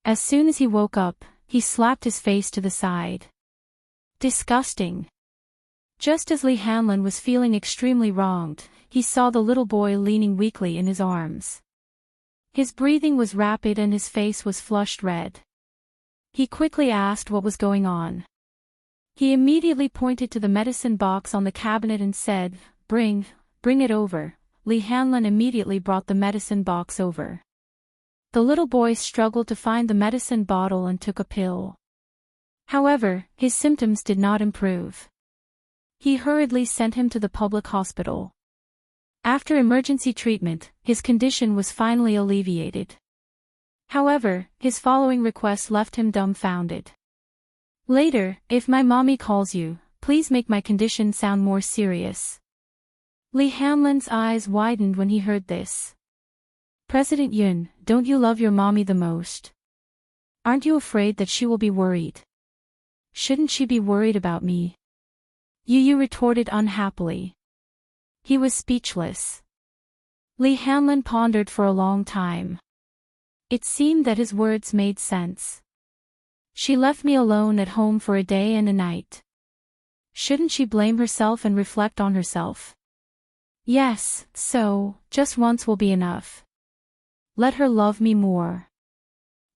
Speaker 1: As soon as he woke up, he slapped his face to the side. Disgusting. Just as Lee Hanlon was feeling extremely wronged, he saw the little boy leaning weakly in his arms. His breathing was rapid and his face was flushed red. He quickly asked what was going on. He immediately pointed to the medicine box on the cabinet and said, Bring it over." Lee Hanlon immediately brought the medicine box over. The little boy struggled to find the medicine bottle and took a pill. However, his symptoms did not improve. He hurriedly sent him to the public hospital. After emergency treatment, his condition was finally alleviated. However, his following request left him dumbfounded. "Later, if my mommy calls you, please make my condition sound more serious." Lee Hanlon's eyes widened when he heard this. "President Yun, don't you love your mommy the most? Aren't you afraid that she will be worried? Shouldn't she be worried about me?" Yu retorted unhappily. He was speechless. Lee Hanlon pondered for a long time. It seemed that his words made sense. She left me alone at home for a day and a night. Shouldn't she blame herself and reflect on herself? Yes, so, just once will be enough. Let her love me more.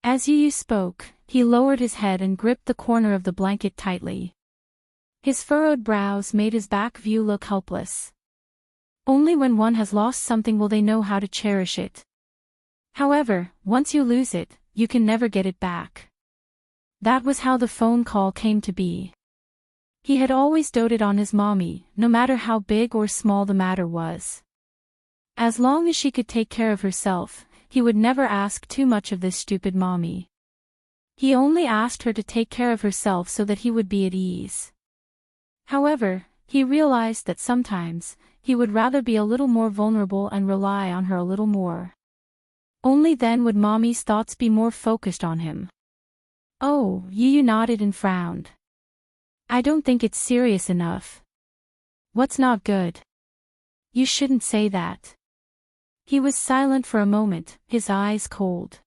Speaker 1: As Yu spoke, he lowered his head and gripped the corner of the blanket tightly. His furrowed brows made his back view look helpless. Only when one has lost something will they know how to cherish it. However, once you lose it, you can never get it back. That was how the phone call came to be. He had always doted on his mommy, no matter how big or small the matter was. As long as she could take care of herself, he would never ask too much of this stupid mommy. He only asked her to take care of herself so that he would be at ease. However, he realized that sometimes, he would rather be a little more vulnerable and rely on her a little more. Only then would mommy's thoughts be more focused on him. Oh, Yu nodded and frowned. "I don't think it's serious enough." "What's not good?" "You shouldn't say that." He was silent for a moment, his eyes cold.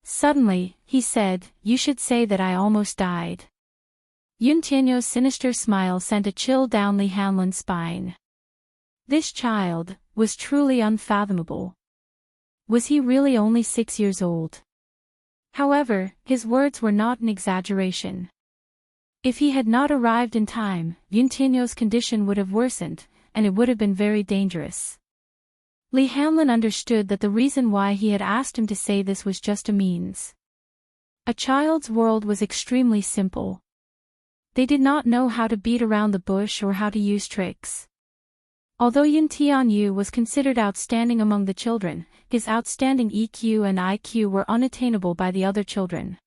Speaker 1: Suddenly, he said, "You should say that I almost died." Yun Tianyo's sinister smile sent a chill down Lee Hanlon's spine. This child was truly unfathomable. Was he really only 6 years old? However, his words were not an exaggeration. If he had not arrived in time, Yun Tianyo's condition would have worsened, and it would have been very dangerous. Lee Hanlon understood that the reason why he had asked him to say this was just a means. A child's world was extremely simple. They did not know how to beat around the bush or how to use tricks. Although Yun Tianyu was considered outstanding among the children, his outstanding EQ and IQ were unattainable by the other children.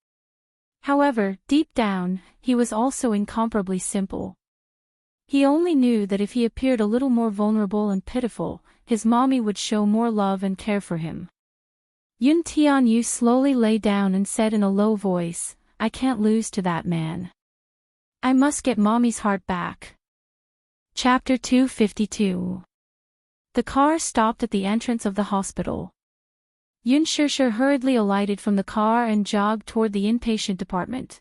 Speaker 1: However, deep down, he was also incomparably simple. He only knew that if he appeared a little more vulnerable and pitiful, his mommy would show more love and care for him. Yun Tianyu slowly lay down and said in a low voice, "I can't lose to that man. I must get mommy's heart back." Chapter 252. The car stopped at the entrance of the hospital. Yun Shishir hurriedly alighted from the car and jogged toward the inpatient department.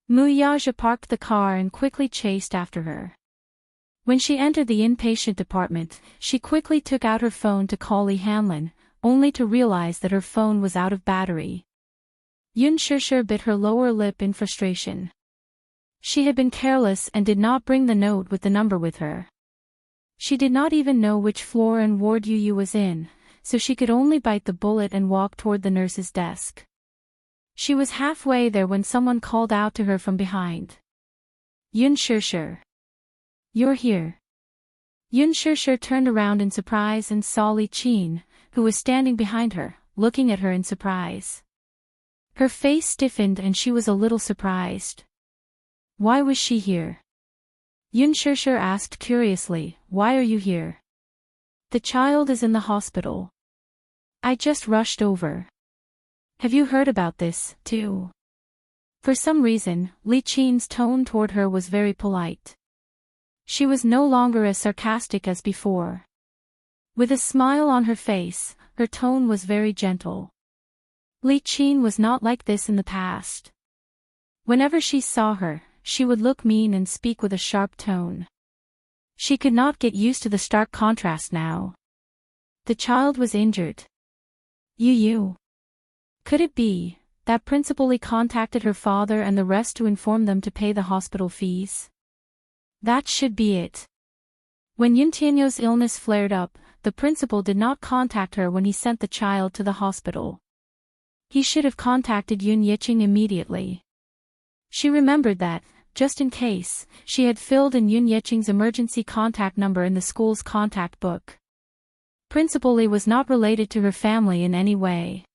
Speaker 1: Mu Yaja parked the car and quickly chased after her. When she entered the inpatient department, she quickly took out her phone to call Lee Hanlon, only to realize that her phone was out of battery. Yun Shishir bit her lower lip in frustration. She had been careless and did not bring the note with the number with her. She did not even know which floor and ward Yu was in, so she could only bite the bullet and walk toward the nurse's desk. She was halfway there when someone called out to her from behind. Yun Shishir. You're here. Yun Shishir turned around in surprise and saw Li Qin, who was standing behind her, looking at her in surprise. Her face stiffened and she was a little surprised. Why was she here? Yun Shishir asked curiously, why are you here? The child is in the hospital. I just rushed over. Have you heard about this, too? For some reason, Li Qin's tone toward her was very polite. She was no longer as sarcastic as before. With a smile on her face, her tone was very gentle. Li Qin was not like this in the past. Whenever she saw her, she would look mean and speak with a sharp tone. She could not get used to the stark contrast now. The child was injured. Yu. Could it be that Principal Li contacted her father and the rest to inform them to pay the hospital fees? That should be it. When Yun Tianyo's illness flared up, the principal did not contact her when he sent the child to the hospital. He should have contacted Yun Yiqing immediately. She remembered that, just in case, she had filled in Yun Yiqing's emergency contact number in the school's contact book. Principal Li was not related to her family in any way.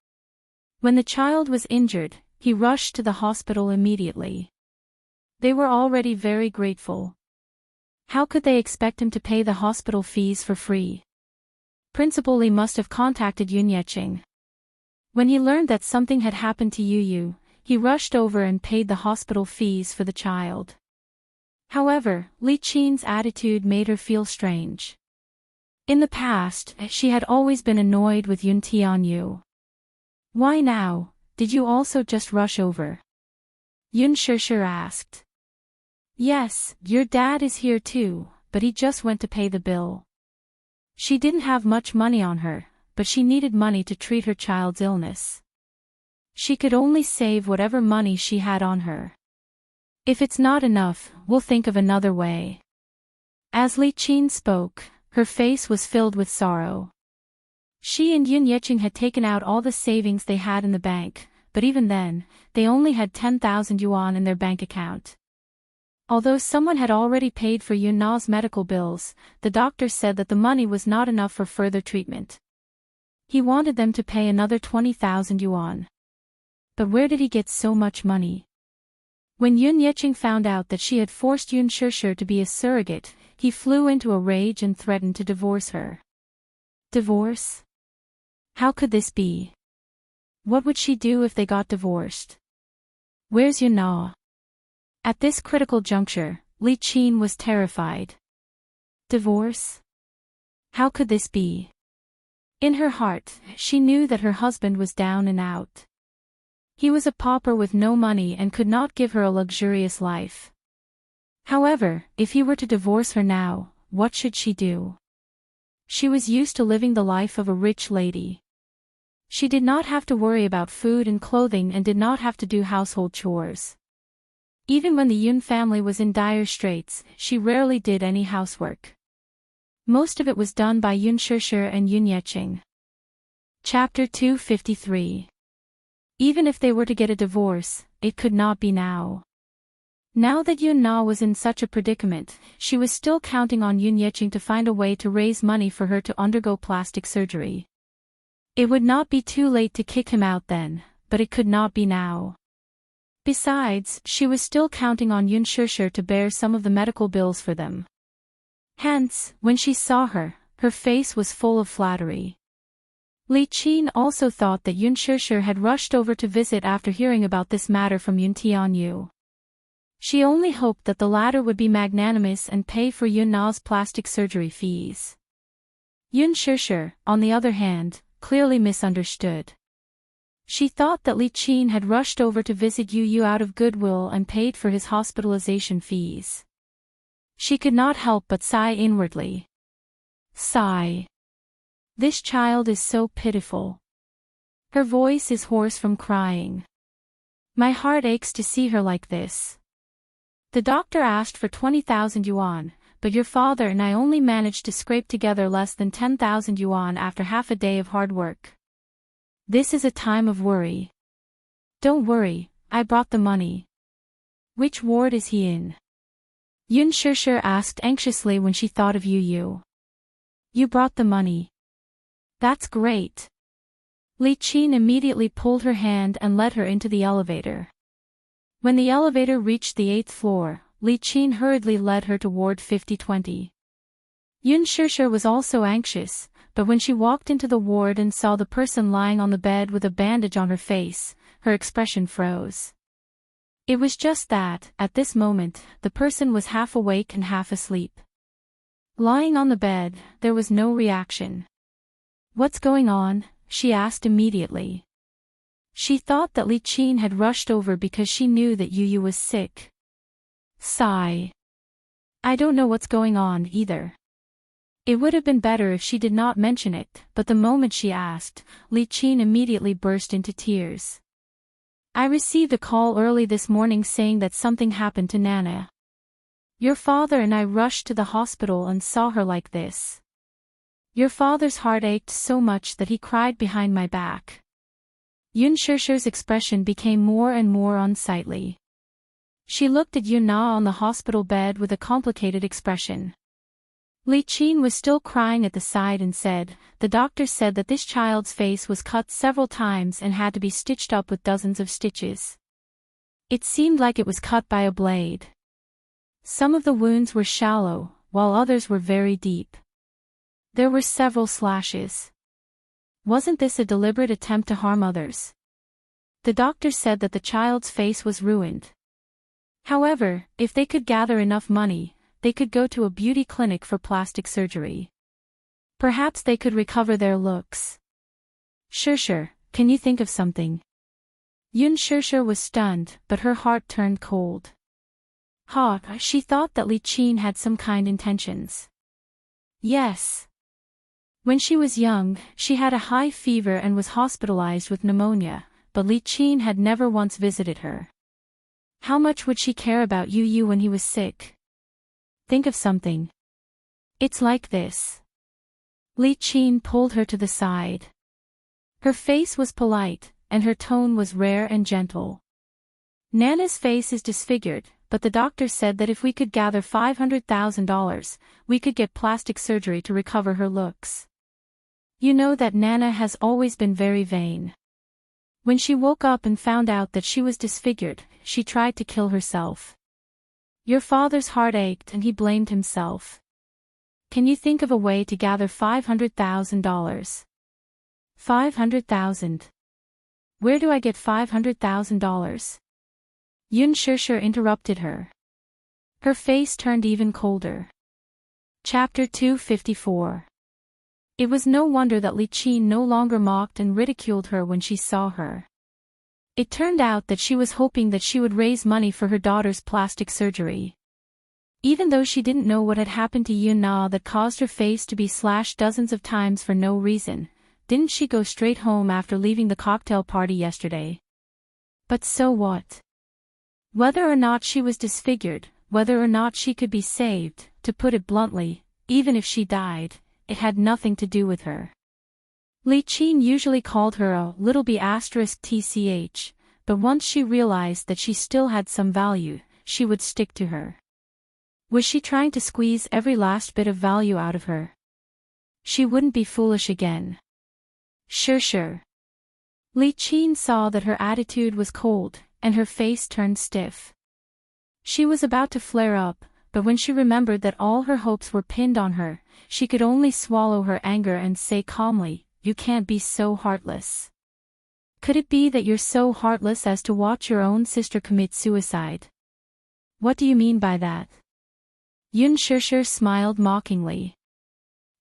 Speaker 1: When the child was injured, he rushed to the hospital immediately. They were already very grateful. How could they expect him to pay the hospital fees for free? Principal Li must have contacted Yun Yiqing. When he learned that something had happened to Yu, he rushed over and paid the hospital fees for the child. However, Li Qin's attitude made her feel strange. In the past, she had always been annoyed with Yun Tianyu. Why now, did you also just rush over? Yun Shishir asked. Yes, your dad is here too, but he just went to pay the bill. She didn't have much money on her, but she needed money to treat her child's illness. She could only save whatever money she had on her. If it's not enough, we'll think of another way. As Li Qin spoke, her face was filled with sorrow. She and Yun Yiqing had taken out all the savings they had in the bank, but even then, they only had 10,000 yuan in their bank account. Although someone had already paid for Yun Na's medical bills, the doctor said that the money was not enough for further treatment. He wanted them to pay another 20,000 yuan. But where did he get so much money? When Yun Yiqing found out that she had forced Yun Shishir to be a surrogate, he flew into a rage and threatened to divorce her. Divorce? How could this be? What would she do if they got divorced? Where's Yun Na? At this critical juncture, Li Qin was terrified. Divorce? How could this be? In her heart, she knew that her husband was down and out. He was a pauper with no money and could not give her a luxurious life. However, if he were to divorce her now, what should she do? She was used to living the life of a rich lady. She did not have to worry about food and clothing and did not have to do household chores. Even when the Yun family was in dire straits, she rarely did any housework. Most of it was done by Yun Shishir and Yun Yiqing. Chapter 253. Even if they were to get a divorce, it could not be now. Now that Yun Na was in such a predicament, she was still counting on Yun Yiqing to find a way to raise money for her to undergo plastic surgery. It would not be too late to kick him out then, but it could not be now. Besides, she was still counting on Yun Shishir to bear some of the medical bills for them. Hence, when she saw her, her face was full of flattery. Li Qin also thought that Yun Shishir had rushed over to visit after hearing about this matter from Yun Tianyu. She only hoped that the latter would be magnanimous and pay for Yun Na's plastic surgery fees. Yun Shishir, on the other hand, clearly misunderstood. She thought that Li Qin had rushed over to visit Yu out of goodwill and paid for his hospitalization fees. She could not help but sigh inwardly. Sigh. This child is so pitiful. Her voice is hoarse from crying. My heart aches to see her like this. The doctor asked for 20,000 yuan, but your father and I only managed to scrape together less than 10,000 yuan after half a day of hard work. This is a time of worry. Don't worry, I brought the money. Which ward is he in? Yun Shishir asked anxiously when she thought of Yu. You brought the money. That's great. Li Qin immediately pulled her hand and led her into the elevator. When the elevator reached the 8th floor, Li Qin hurriedly led her to ward 5020. Yun Shishir was also anxious, but when she walked into the ward and saw the person lying on the bed with a bandage on her face, her expression froze. It was just that, at this moment, the person was half awake and half asleep. Lying on the bed, there was no reaction. What's going on? She asked immediately. She thought that Li Qin had rushed over because she knew that Yu was sick. Sigh. I don't know what's going on either. It would have been better if she did not mention it, but the moment she asked, Li Qin immediately burst into tears. I received a call early this morning saying that something happened to Nana. Your father and I rushed to the hospital and saw her like this. Your father's heart ached so much that he cried behind my back. Yun Shishir's expression became more and more unsightly. She looked at Yun Na on the hospital bed with a complicated expression. Li Qin was still crying at the side and said, the doctor said that this child's face was cut several times and had to be stitched up with dozens of stitches. It seemed like it was cut by a blade. Some of the wounds were shallow, while others were very deep. There were several slashes. Wasn't this a deliberate attempt to harm others? The doctor said that the child's face was ruined. However, if they could gather enough money, they could go to a beauty clinic for plastic surgery. Perhaps they could recover their looks. Shishir, can you think of something? Yun Shishir was stunned, but her heart turned cold. She thought that Li Qin had some kind intentions. Yes. When she was young, she had a high fever and was hospitalized with pneumonia, but Li Qin had never once visited her. How much would she care about Yu when he was sick? Think of something. It's like this. Li Qin pulled her to the side. Her face was polite, and her tone was rare and gentle. Nana's face is disfigured, but the doctor said that if we could gather $500,000, we could get plastic surgery to recover her looks. You know that Nana has always been very vain. When she woke up and found out that she was disfigured, she tried to kill herself. Your father's heart ached and he blamed himself. Can you think of a way to gather $500,000? 500,000. Where do I get $500,000? Yun Shishir interrupted her. Her face turned even colder. Chapter 254. It was no wonder that Li Qin no longer mocked and ridiculed her when she saw her. It turned out that she was hoping that she would raise money for her daughter's plastic surgery. Even though she didn't know what had happened to Yun Na that caused her face to be slashed dozens of times for no reason, didn't she go straight home after leaving the cocktail party yesterday? But so what? Whether or not she was disfigured, whether or not she could be saved, to put it bluntly, even if she died, it had nothing to do with her. Li Qin usually called her a little b*tch, but once she realized that she still had some value, she would stick to her. Was she trying to squeeze every last bit of value out of her? She wouldn't be foolish again. Sure. Li Qin saw that her attitude was cold, and her face turned stiff. She was about to flare up, but when she remembered that all her hopes were pinned on her, she could only swallow her anger and say calmly, "You can't be so heartless. Could it be that you're so heartless as to watch your own sister commit suicide?" "What do you mean by that?" Yun Shishir smiled mockingly.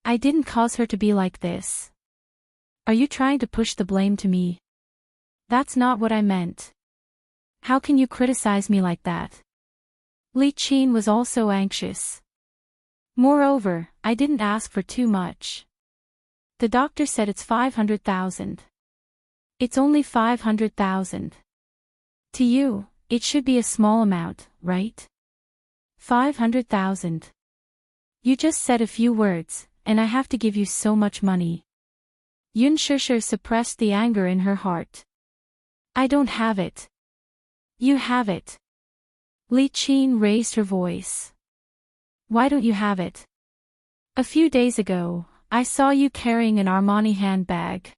Speaker 1: "I didn't cause her to be like this. Are you trying to push the blame to me?" "That's not what I meant. How can you criticize me like that?" Li Qin was also anxious. Moreover, I didn't ask for too much. The doctor said it's 500,000. It's only 500,000. To you, it should be a small amount, right? 500,000. You just said a few words, and I have to give you so much money. Yun Shusher suppressed the anger in her heart. I don't have it. You have it. Li Qin raised her voice. Why don't you have it? A few days ago, I saw you carrying an Armani handbag.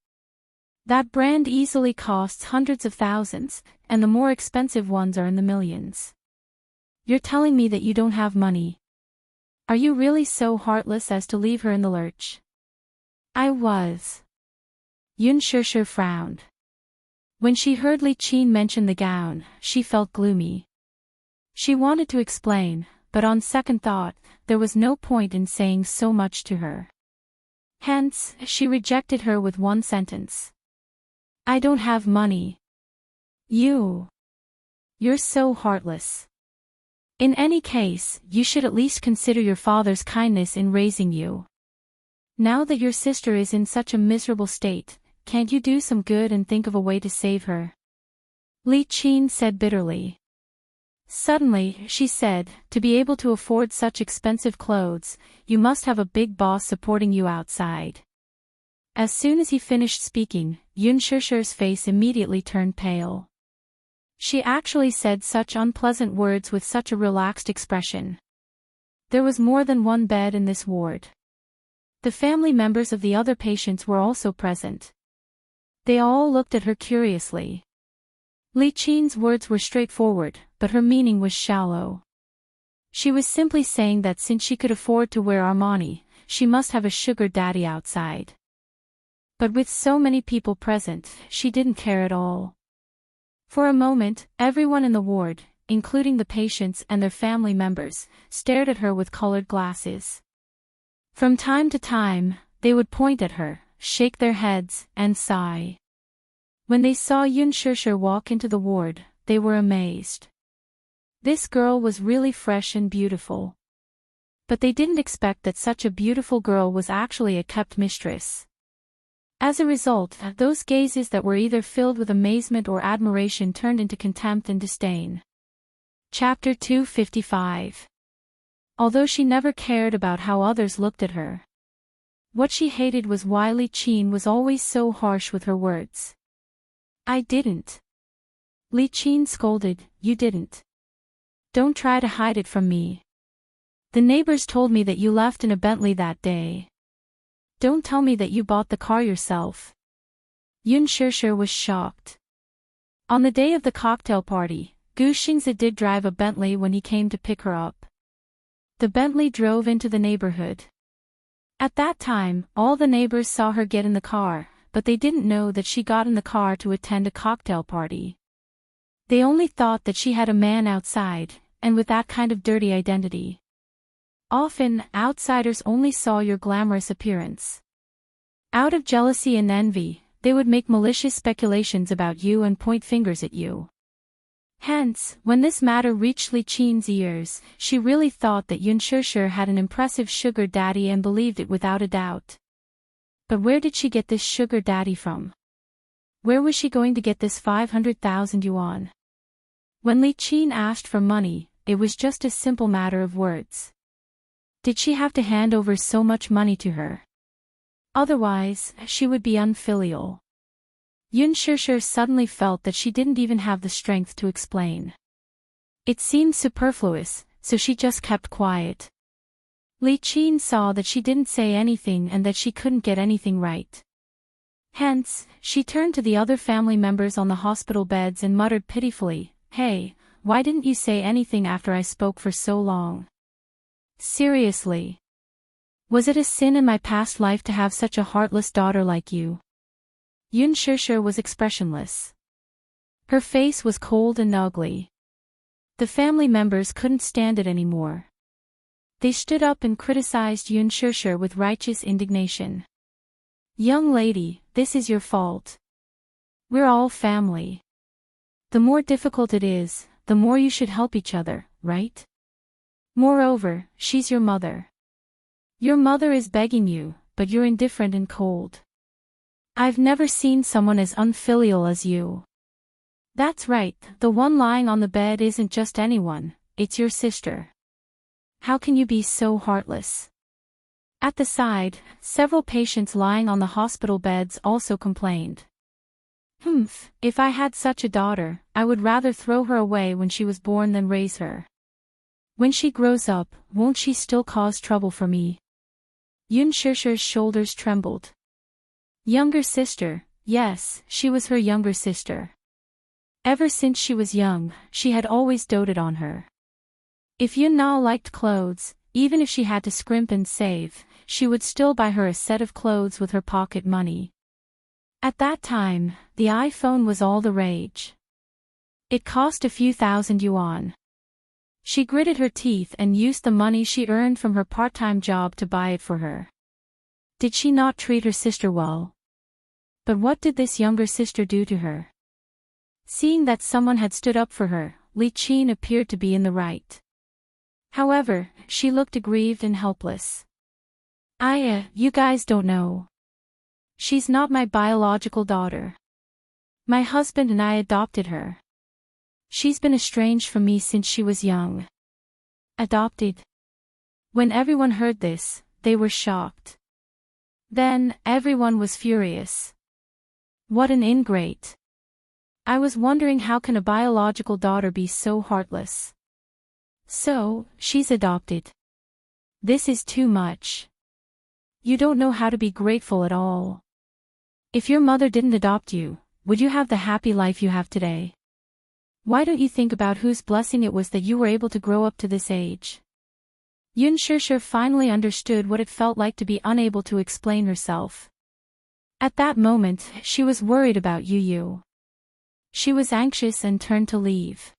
Speaker 1: That brand easily costs hundreds of thousands, and the more expensive ones are in the millions. You're telling me that you don't have money. Are you really so heartless as to leave her in the lurch? I was. Yun Shusher frowned. When she heard Li Qin mention the gown, she felt gloomy. She wanted to explain, but on second thought, there was no point in saying so much to her. Hence, she rejected her with one sentence. I don't have money. You're so heartless. In any case, you should at least consider your father's kindness in raising you. Now that your sister is in such a miserable state, can't you do some good and think of a way to save her? Li Qin said bitterly. Suddenly, she said, to be able to afford such expensive clothes, you must have a big boss supporting you outside. As soon as he finished speaking, Yun Shusher's face immediately turned pale. She actually said such unpleasant words with such a relaxed expression. There was more than one bed in this ward. The family members of the other patients were also present. They all looked at her curiously. Li Qin's words were straightforward, but her meaning was shallow. She was simply saying that since she could afford to wear Armani, she must have a sugar daddy outside. But with so many people present, she didn't care at all. For a moment, everyone in the ward, including the patients and their family members, stared at her with colored glasses. From time to time, they would point at her, shake their heads, and sigh. When they saw Yun Shusher walk into the ward, they were amazed. This girl was really fresh and beautiful. But they didn't expect that such a beautiful girl was actually a kept mistress. As a result, those gazes that were either filled with amazement or admiration turned into contempt and disdain. Chapter 255. Although she never cared about how others looked at her. What she hated was why Li Qin was always so harsh with her words. I didn't. Li Qin scolded, you didn't. Don't try to hide it from me. The neighbors told me that you left in a Bentley that day. Don't tell me that you bought the car yourself. Yun Shusher was shocked. On the day of the cocktail party, Gu Xingzi did drive a Bentley when he came to pick her up. The Bentley drove into the neighborhood. At that time, all the neighbors saw her get in the car, but they didn't know that she got in the car to attend a cocktail party. They only thought that she had a man outside, and with that kind of dirty identity. Often, outsiders only saw your glamorous appearance. Out of jealousy and envy, they would make malicious speculations about you and point fingers at you. Hence, when this matter reached Li Qin's ears, she really thought that Yun Shusher had an impressive sugar daddy and believed it without a doubt. But where did she get this sugar daddy from? Where was she going to get this 500,000 yuan? When Li Qin asked for money, it was just a simple matter of words. Did she have to hand over so much money to her? Otherwise, she would be unfilial. Yun Shusher suddenly felt that she didn't even have the strength to explain. It seemed superfluous, so she just kept quiet. Li Qin saw that she didn't say anything and that she couldn't get anything right. Hence, she turned to the other family members on the hospital beds and muttered pitifully, Hey, why didn't you say anything after I spoke for so long? Seriously. Was it a sin in my past life to have such a heartless daughter like you? Yun Shusher was expressionless. Her face was cold and ugly. The family members couldn't stand it anymore. They stood up and criticized Yun Shusher with righteous indignation. Young lady, this is your fault. We're all family. The more difficult it is, the more you should help each other, right? Moreover, she's your mother. Your mother is begging you, but you're indifferent and cold. I've never seen someone as unfilial as you. That's right, the one lying on the bed isn't just anyone, it's your sister. How can you be so heartless? At the side, several patients lying on the hospital beds also complained. If I had such a daughter, I would rather throw her away when she was born than raise her. When she grows up, won't she still cause trouble for me? Yun Shishir's shoulders trembled. Younger sister, yes, she was her younger sister. Ever since she was young, she had always doted on her. If Yun Na liked clothes, even if she had to scrimp and save, she would still buy her a set of clothes with her pocket money. At that time, the iPhone was all the rage. It cost a few thousand yuan. She gritted her teeth and used the money she earned from her part-time job to buy it for her. Did she not treat her sister well? But what did this younger sister do to her? Seeing that someone had stood up for her, Li Qin appeared to be in the right. However, she looked aggrieved and helpless. You guys don't know. She's not my biological daughter. My husband and I adopted her. She's been estranged from me since she was young. Adopted? When everyone heard this, they were shocked. Then, everyone was furious. What an ingrate. I was wondering how can a biological daughter be so heartless? So, she's adopted. This is too much. You don't know how to be grateful at all. If your mother didn't adopt you, would you have the happy life you have today? Why don't you think about whose blessing it was that you were able to grow up to this age? Yun Shishir finally understood what it felt like to be unable to explain herself. At that moment, she was worried about Yu. She was anxious and turned to leave.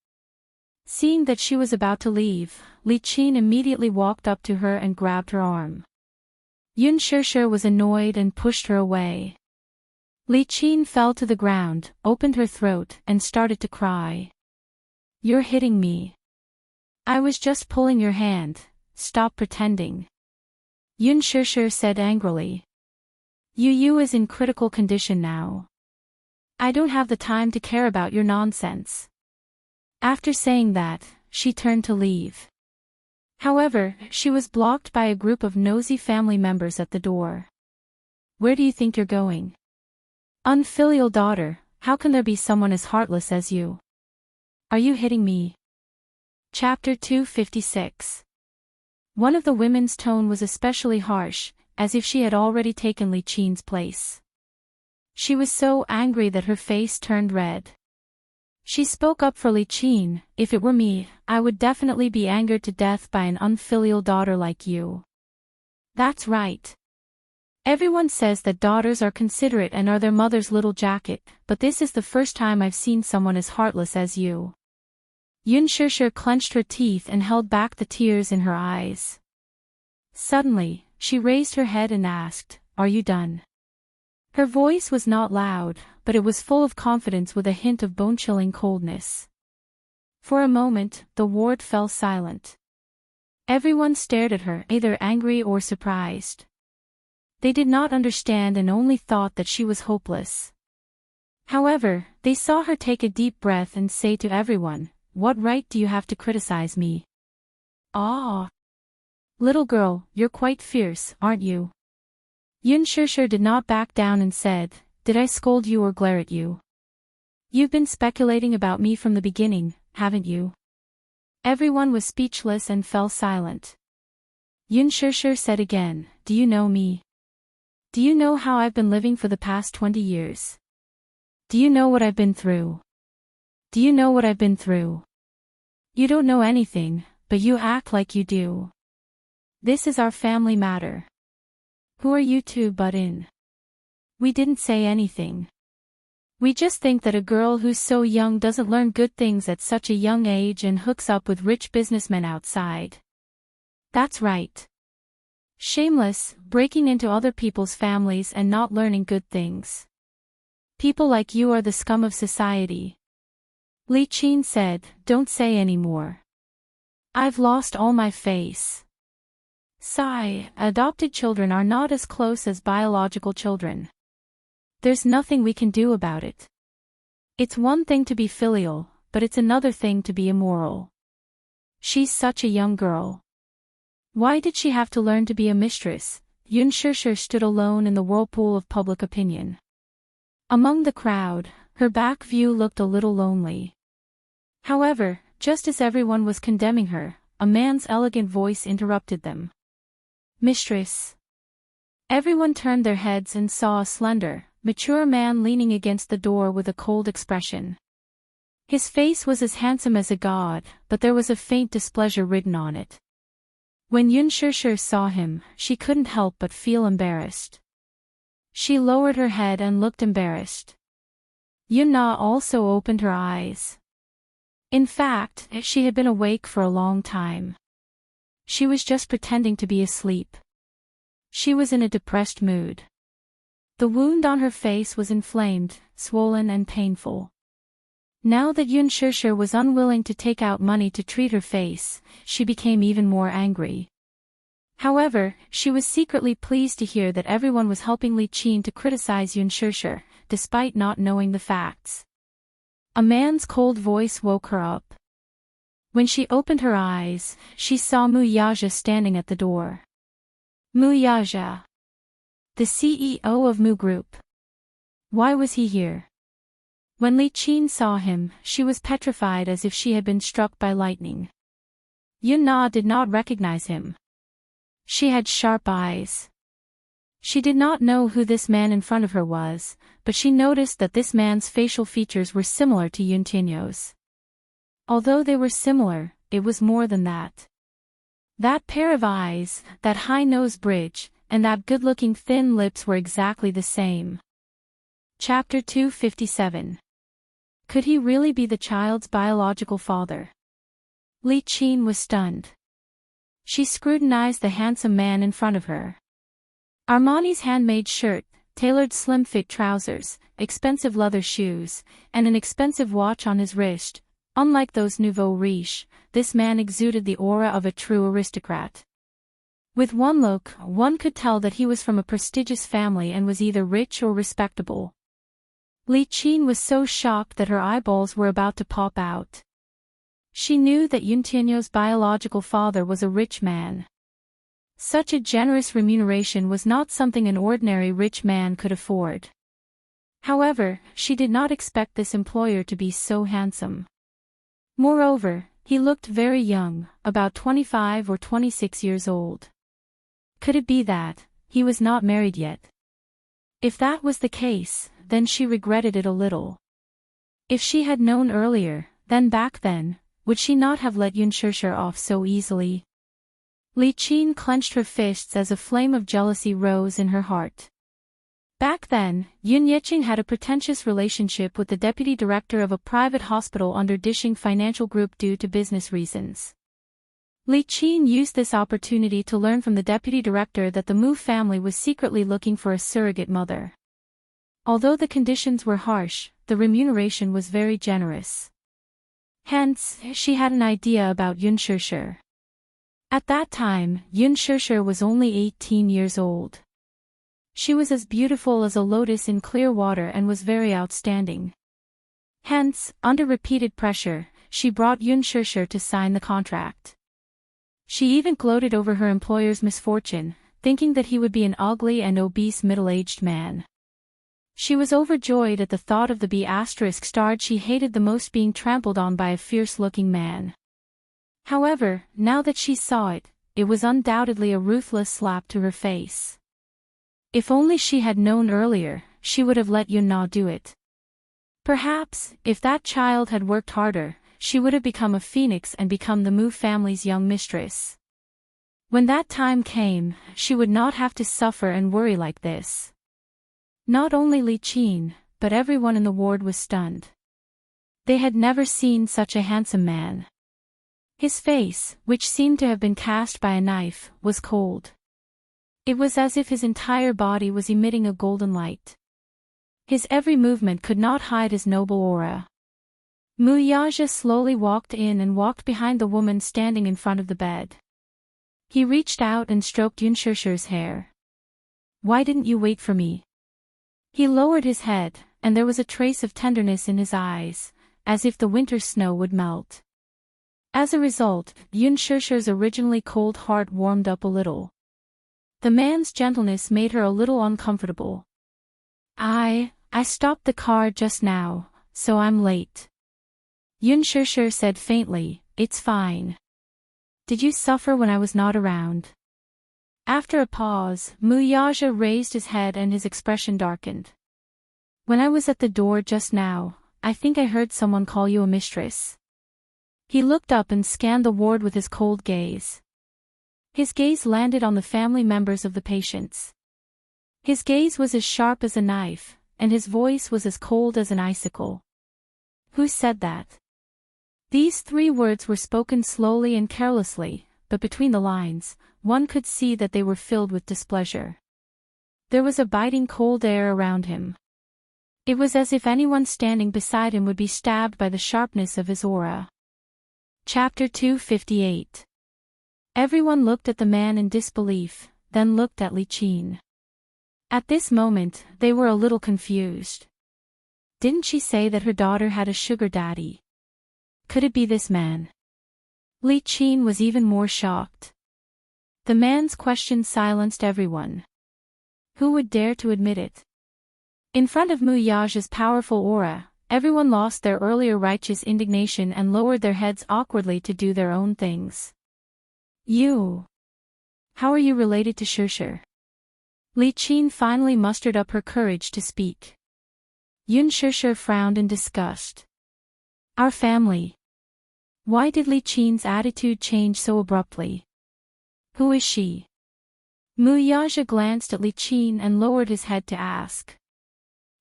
Speaker 1: Seeing that she was about to leave, Li Qin immediately walked up to her and grabbed her arm. Yun Shishir was annoyed and pushed her away. Li Qin fell to the ground, opened her throat, and started to cry. You're hitting me. I was just pulling your hand, stop pretending. Yun Shishir said angrily. Yu is in critical condition now. I don't have the time to care about your nonsense. After saying that, she turned to leave. However, she was blocked by a group of nosy family members at the door. Where do you think you're going? Unfilial daughter, how can there be someone as heartless as you? Are you hitting me? Chapter 256. One of the women's tone was especially harsh, as if she had already taken Li Qin's place. She was so angry that her face turned red. She spoke up for Li Qin. If it were me, I would definitely be angered to death by an unfilial daughter like you. That's right. Everyone says that daughters are considerate and are their mother's little jacket, but this is the first time I've seen someone as heartless as you. Yun Shishir clenched her teeth and held back the tears in her eyes. Suddenly, she raised her head and asked, Are you done? Her voice was not loud, but it was full of confidence with a hint of bone-chilling coldness. For a moment, the ward fell silent. Everyone stared at her, either angry or surprised. They did not understand and only thought that she was hopeless. However, they saw her take a deep breath and say to everyone, What right do you have to criticize me? Ah! Little girl, you're quite fierce, aren't you? Yun Shishir did not back down and said, Did I scold you or glare at you? You've been speculating about me from the beginning, haven't you? Everyone was speechless and fell silent. Yun Shishir said again, Do you know me? Do you know how I've been living for the past 20 years? Do you know what I've been through? Do you know what I've been through? You don't know anything, but you act like you do. This is our family matter. Who are you to butt in? We didn't say anything. We just think that a girl who's so young doesn't learn good things at such a young age and hooks up with rich businessmen outside. That's right. Shameless, breaking into other people's families and not learning good things. People like you are the scum of society. Li Qin said, Don't say any more. I've lost all my face. Sigh, adopted children are not as close as biological children. There's nothing we can do about it. It's one thing to be filial, but it's another thing to be immoral. She's such a young girl. Why did she have to learn to be a mistress? Yun Shishir stood alone in the whirlpool of public opinion. Among the crowd, her back view looked a little lonely. However, just as everyone was condemning her, a man's elegant voice interrupted them. Mistress. Everyone turned their heads and saw a slender, mature man leaning against the door with a cold expression. His face was as handsome as a god, but there was a faint displeasure written on it. When Yun Shishir saw him, she couldn't help but feel embarrassed. She lowered her head and looked embarrassed. Yun Na also opened her eyes. In fact, she had been awake for a long time. She was just pretending to be asleep. She was in a depressed mood. The wound on her face was inflamed, swollen and painful. Now that Yun Shishir was unwilling to take out money to treat her face, she became even more angry. However, she was secretly pleased to hear that everyone was helping Li Qin to criticize Yun Shishir, despite not knowing the facts. A man's cold voice woke her up. When she opened her eyes, she saw Mu Yaja standing at the door. Mu Yaja, the CEO of Mu Group. Why was he here? When Li Qin saw him, she was petrified as if she had been struck by lightning. Yun Na did not recognize him. She had sharp eyes. She did not know who this man in front of her was, but she noticed that this man's facial features were similar to Yun Tinyo's. Although they were similar, it was more than that. That pair of eyes, that high nose bridge, and that good-looking thin lips were exactly the same. Chapter 257. Could he really be the child's biological father? Li Qin was stunned. She scrutinized the handsome man in front of her. Armani's handmade shirt, tailored slim-fit trousers, expensive leather shoes, and an expensive watch on his wrist. Unlike those nouveau riche, this man exuded the aura of a true aristocrat. With one look, one could tell that he was from a prestigious family and was either rich or respectable. Li Qin was so shocked that her eyeballs were about to pop out. She knew that Yun Tinyo's biological father was a rich man. Such a generous remuneration was not something an ordinary rich man could afford. However, she did not expect this employer to be so handsome. Moreover, he looked very young, about 25 or 26 years old. Could it be that he was not married yet? If that was the case, then she regretted it a little. If she had known earlier, then back then, would she not have let Yun Shishir off so easily? Li Qin clenched her fists as a flame of jealousy rose in her heart. Back then, Yun Yeqing had a pretentious relationship with the deputy director of a private hospital under Dishing Financial Group due to business reasons. Li Qin used this opportunity to learn from the deputy director that the Mu family was secretly looking for a surrogate mother. Although the conditions were harsh, the remuneration was very generous. Hence, she had an idea about Yun Shishir. At that time, Yun Shishir was only 18 years old. She was as beautiful as a lotus in clear water and was very outstanding. Hence, under repeated pressure, she brought Yun Shishir to sign the contract. She even gloated over her employer's misfortune, thinking that he would be an ugly and obese middle-aged man. She was overjoyed at the thought of the B***starred she hated the most being trampled on by a fierce-looking man. However, now that she saw it, it was undoubtedly a ruthless slap to her face. If only she had known earlier, she would have let Yun Na do it. Perhaps, if that child had worked harder, she would have become a phoenix and become the Mu family's young mistress. When that time came, she would not have to suffer and worry like this. Not only Li Qin, but everyone in the ward was stunned. They had never seen such a handsome man. His face, which seemed to have been cast by a knife, was cold. It was as if his entire body was emitting a golden light. His every movement could not hide his noble aura. Mu Yaja slowly walked in and walked behind the woman standing in front of the bed. He reached out and stroked Yunshusher's hair. Why didn't you wait for me? He lowered his head, and there was a trace of tenderness in his eyes, as if the winter snow would melt. As a result, Yunshusher's originally cold heart warmed up a little. The man's gentleness made her a little uncomfortable. I stopped the car just now, so I'm late. Yunshusher said faintly, it's fine. Did you suffer when I was not around? After a pause, Muyaja raised his head and his expression darkened. When I was at the door just now, I think I heard someone call you a mistress. He looked up and scanned the ward with his cold gaze. His gaze landed on the family members of the patients. His gaze was as sharp as a knife, and his voice was as cold as an icicle. Who said that? These 3 words were spoken slowly and carelessly, but between the lines, one could see that they were filled with displeasure. There was a biting cold air around him. It was as if anyone standing beside him would be stabbed by the sharpness of his aura. Chapter 258. Everyone looked at the man in disbelief, then looked at Li Qin. At this moment, they were a little confused. Didn't she say that her daughter had a sugar daddy? Could it be this man? Li Qin was even more shocked. The man's question silenced everyone. Who would dare to admit it? In front of Muyaja's powerful aura, everyone lost their earlier righteous indignation and lowered their heads awkwardly to do their own things. You. How are you related to Shusher? Li Qin finally mustered up her courage to speak. Yunshusher frowned in disgust. Our family. Why did Li Qin's attitude change so abruptly? Who is she? Muyaja glanced at Li Qin and lowered his head to ask.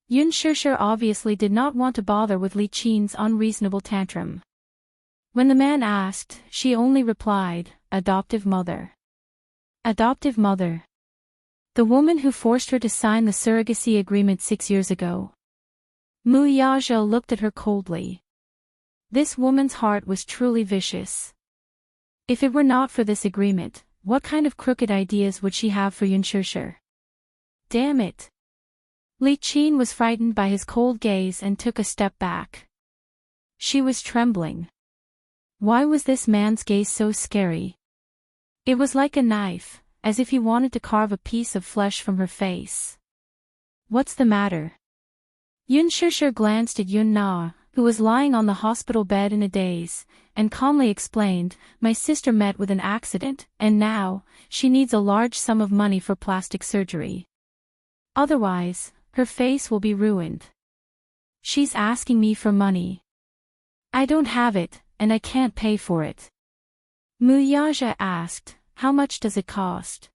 Speaker 1: Yunshusher obviously did not want to bother with Li Qin's unreasonable tantrum. When the man asked, she only replied, adoptive mother. Adoptive mother. The woman who forced her to sign the surrogacy agreement 6 years ago. Muyaja looked at her coldly. This woman's heart was truly vicious. If it were not for this agreement, what kind of crooked ideas would she have for Yunshusher? Damn it. Li Qin was frightened by his cold gaze and took a step back. She was trembling. Why was this man's gaze so scary? It was like a knife, as if he wanted to carve a piece of flesh from her face. What's the matter? Yunshusher glanced at Yun Na, who was lying on the hospital bed in a daze, and calmly explained, my sister met with an accident, and now, she needs a large sum of money for plastic surgery. Otherwise, her face will be ruined. She's asking me for money. I don't have it, and I can't pay for it. Muyaja asked, how much does it cost?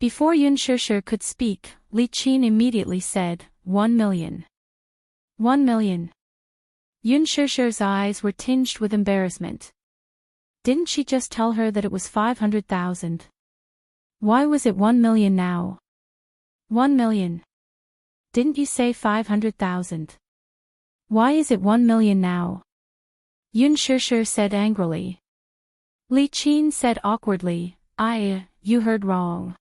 Speaker 1: Before Yunshusher could speak, Li Qin immediately said, 1 million. 1 million. Yunshusher's eyes were tinged with embarrassment. Didn't she just tell her that it was 500,000? Why was it 1 million now? 1 million. Didn't you say 500,000? Why is it 1 million now? Yunshusher said angrily. Li Qin said awkwardly, you heard wrong.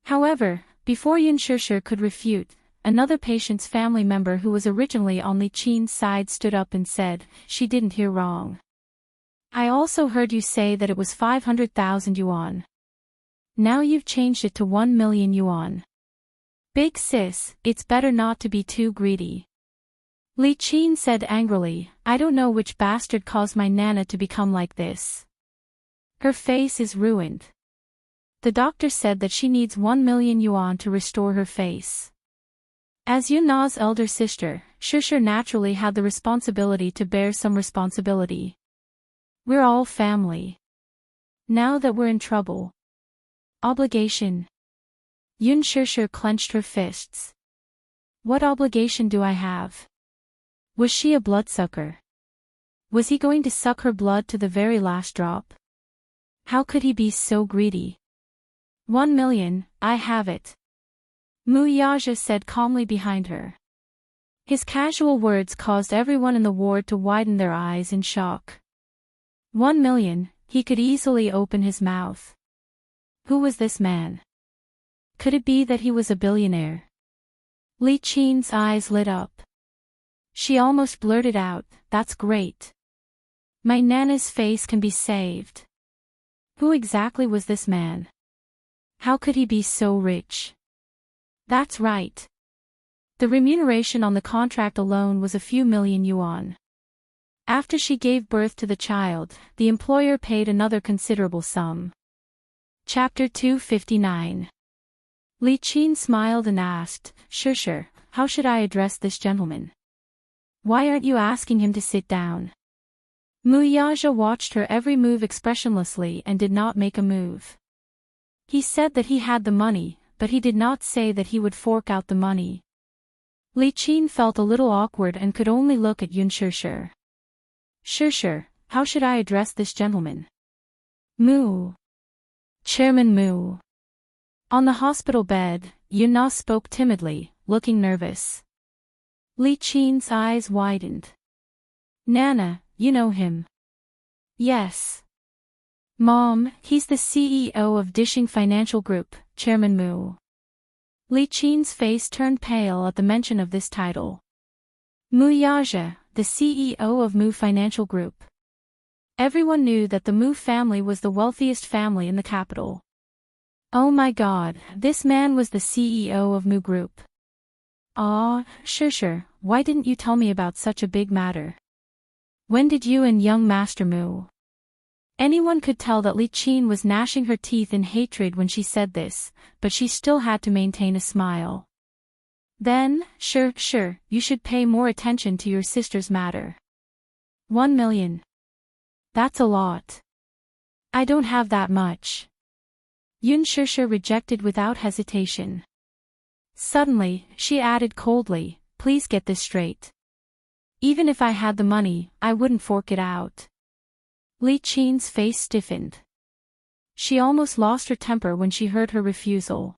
Speaker 1: However, before Yunshusher could refute, another patient's family member who was originally on Li Qin's side stood up and said, she didn't hear wrong. I also heard you say that it was 500,000 yuan. Now you've changed it to 1 million yuan. Big sis, it's better not to be too greedy. Li Qin said angrily, I don't know which bastard caused my Nana to become like this. Her face is ruined. The doctor said that she needs 1 million yuan to restore her face. As Yun Na's elder sister, Shusher naturally had the responsibility to bear some responsibility. We're all family. Now that we're in trouble. Obligation. Yunshusher clenched her fists. What obligation do I have? Was she a bloodsucker? Was he going to suck her blood to the very last drop? How could he be so greedy? 1 million, I have it. Muyaja said calmly behind her. His casual words caused everyone in the ward to widen their eyes in shock. 1 million, he could easily open his mouth. Who was this man? Could it be that he was a billionaire? Li Qin's eyes lit up. She almost blurted out, "That's great. My Nana's face can be saved." Who exactly was this man? How could he be so rich? That's right. The remuneration on the contract alone was a few million yuan. After she gave birth to the child, the employer paid another considerable sum. Chapter 259. Li Qin smiled and asked, Sure, how should I address this gentleman? Why aren't you asking him to sit down? Mu Yaja watched her every move expressionlessly and did not make a move. He said that he had the money, but he did not say that he would fork out the money. Li Qin felt a little awkward and could only look at Yun Sure. Sure, how should I address this gentleman? Mu. Chairman Mu. On the hospital bed, Yun Na spoke timidly, looking nervous. Li Qin's eyes widened. Nana, you know him. Yes. Mom, he's the CEO of Dishing Financial Group, Chairman Mu. Li Qin's face turned pale at the mention of this title. Mu Yaja, the CEO of Mu Financial Group. Everyone knew that the Mu family was the wealthiest family in the capital. Oh my God, this man was the CEO of Mu Group. Ah, sure, why didn't you tell me about such a big matter? When did you and young Master Mu? Anyone could tell that Li Qin was gnashing her teeth in hatred when she said this, but she still had to maintain a smile. Then, sure, you should pay more attention to your sister's matter. 1 million. That's a lot. I don't have that much. Yun Sure rejected without hesitation. Suddenly, she added coldly, please get this straight. Even if I had the money, I wouldn't fork it out. Li Qin's face stiffened. She almost lost her temper when she heard her refusal.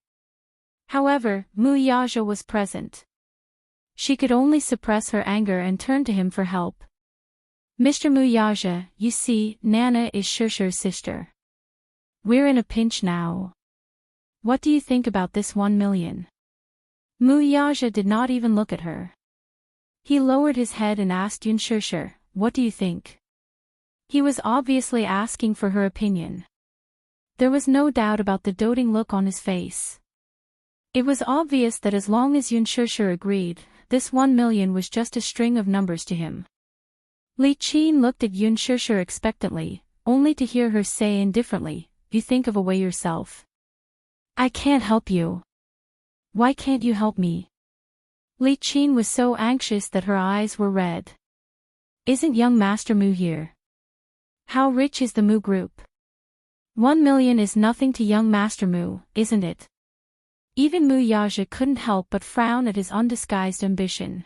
Speaker 1: However, Mu Yaja was present. She could only suppress her anger and turn to him for help. Mr. Mu Yaja, you see, Nana is Shure's sister. We're in a pinch now. What do you think about this 1 million? Mu Yaja did not even look at her. He lowered his head and asked Yun Sure, what do you think? He was obviously asking for her opinion. There was no doubt about the doting look on his face. It was obvious that as long as Yun Sure agreed, this 1 million was just a string of numbers to him. Li Qin looked at Yun Sure expectantly, only to hear her say indifferently, you think of a way yourself. I can't help you. Why can't you help me? Li Qin was so anxious that her eyes were red. Isn't young Master Mu here? How rich is the Mu Group? 1 million is nothing to young Master Mu, isn't it? Even Mu Yaja couldn't help but frown at his undisguised ambition.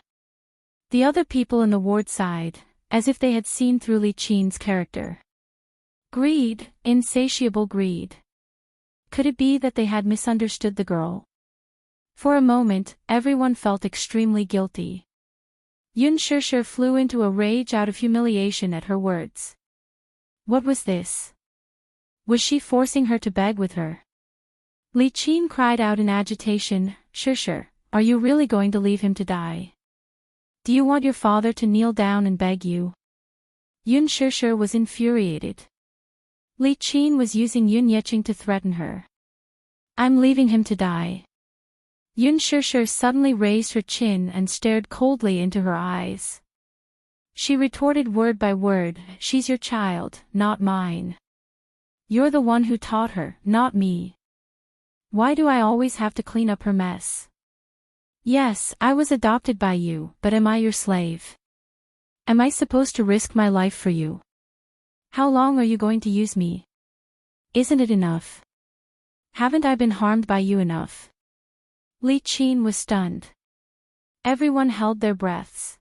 Speaker 1: The other people in the ward sighed, as if they had seen through Li Qin's character. Greed, insatiable greed. Could it be that they had misunderstood the girl? For a moment, everyone felt extremely guilty. Yun Sure flew into a rage out of humiliation at her words. What was this? Was she forcing her to beg with her? Li Qin cried out in agitation, Sure, are you really going to leave him to die? Do you want your father to kneel down and beg you? Yun Sure was infuriated. Li Qin was using Yun Yeqing to threaten her. I'm leaving him to die. Yun Sure suddenly raised her chin and stared coldly into her eyes. She retorted word by word, she's your child, not mine. You're the one who taught her, not me. Why do I always have to clean up her mess? Yes, I was adopted by you, but am I your slave? Am I supposed to risk my life for you? How long are you going to use me? Isn't it enough? Haven't I been harmed by you enough? Li Qin was stunned. Everyone held their breaths.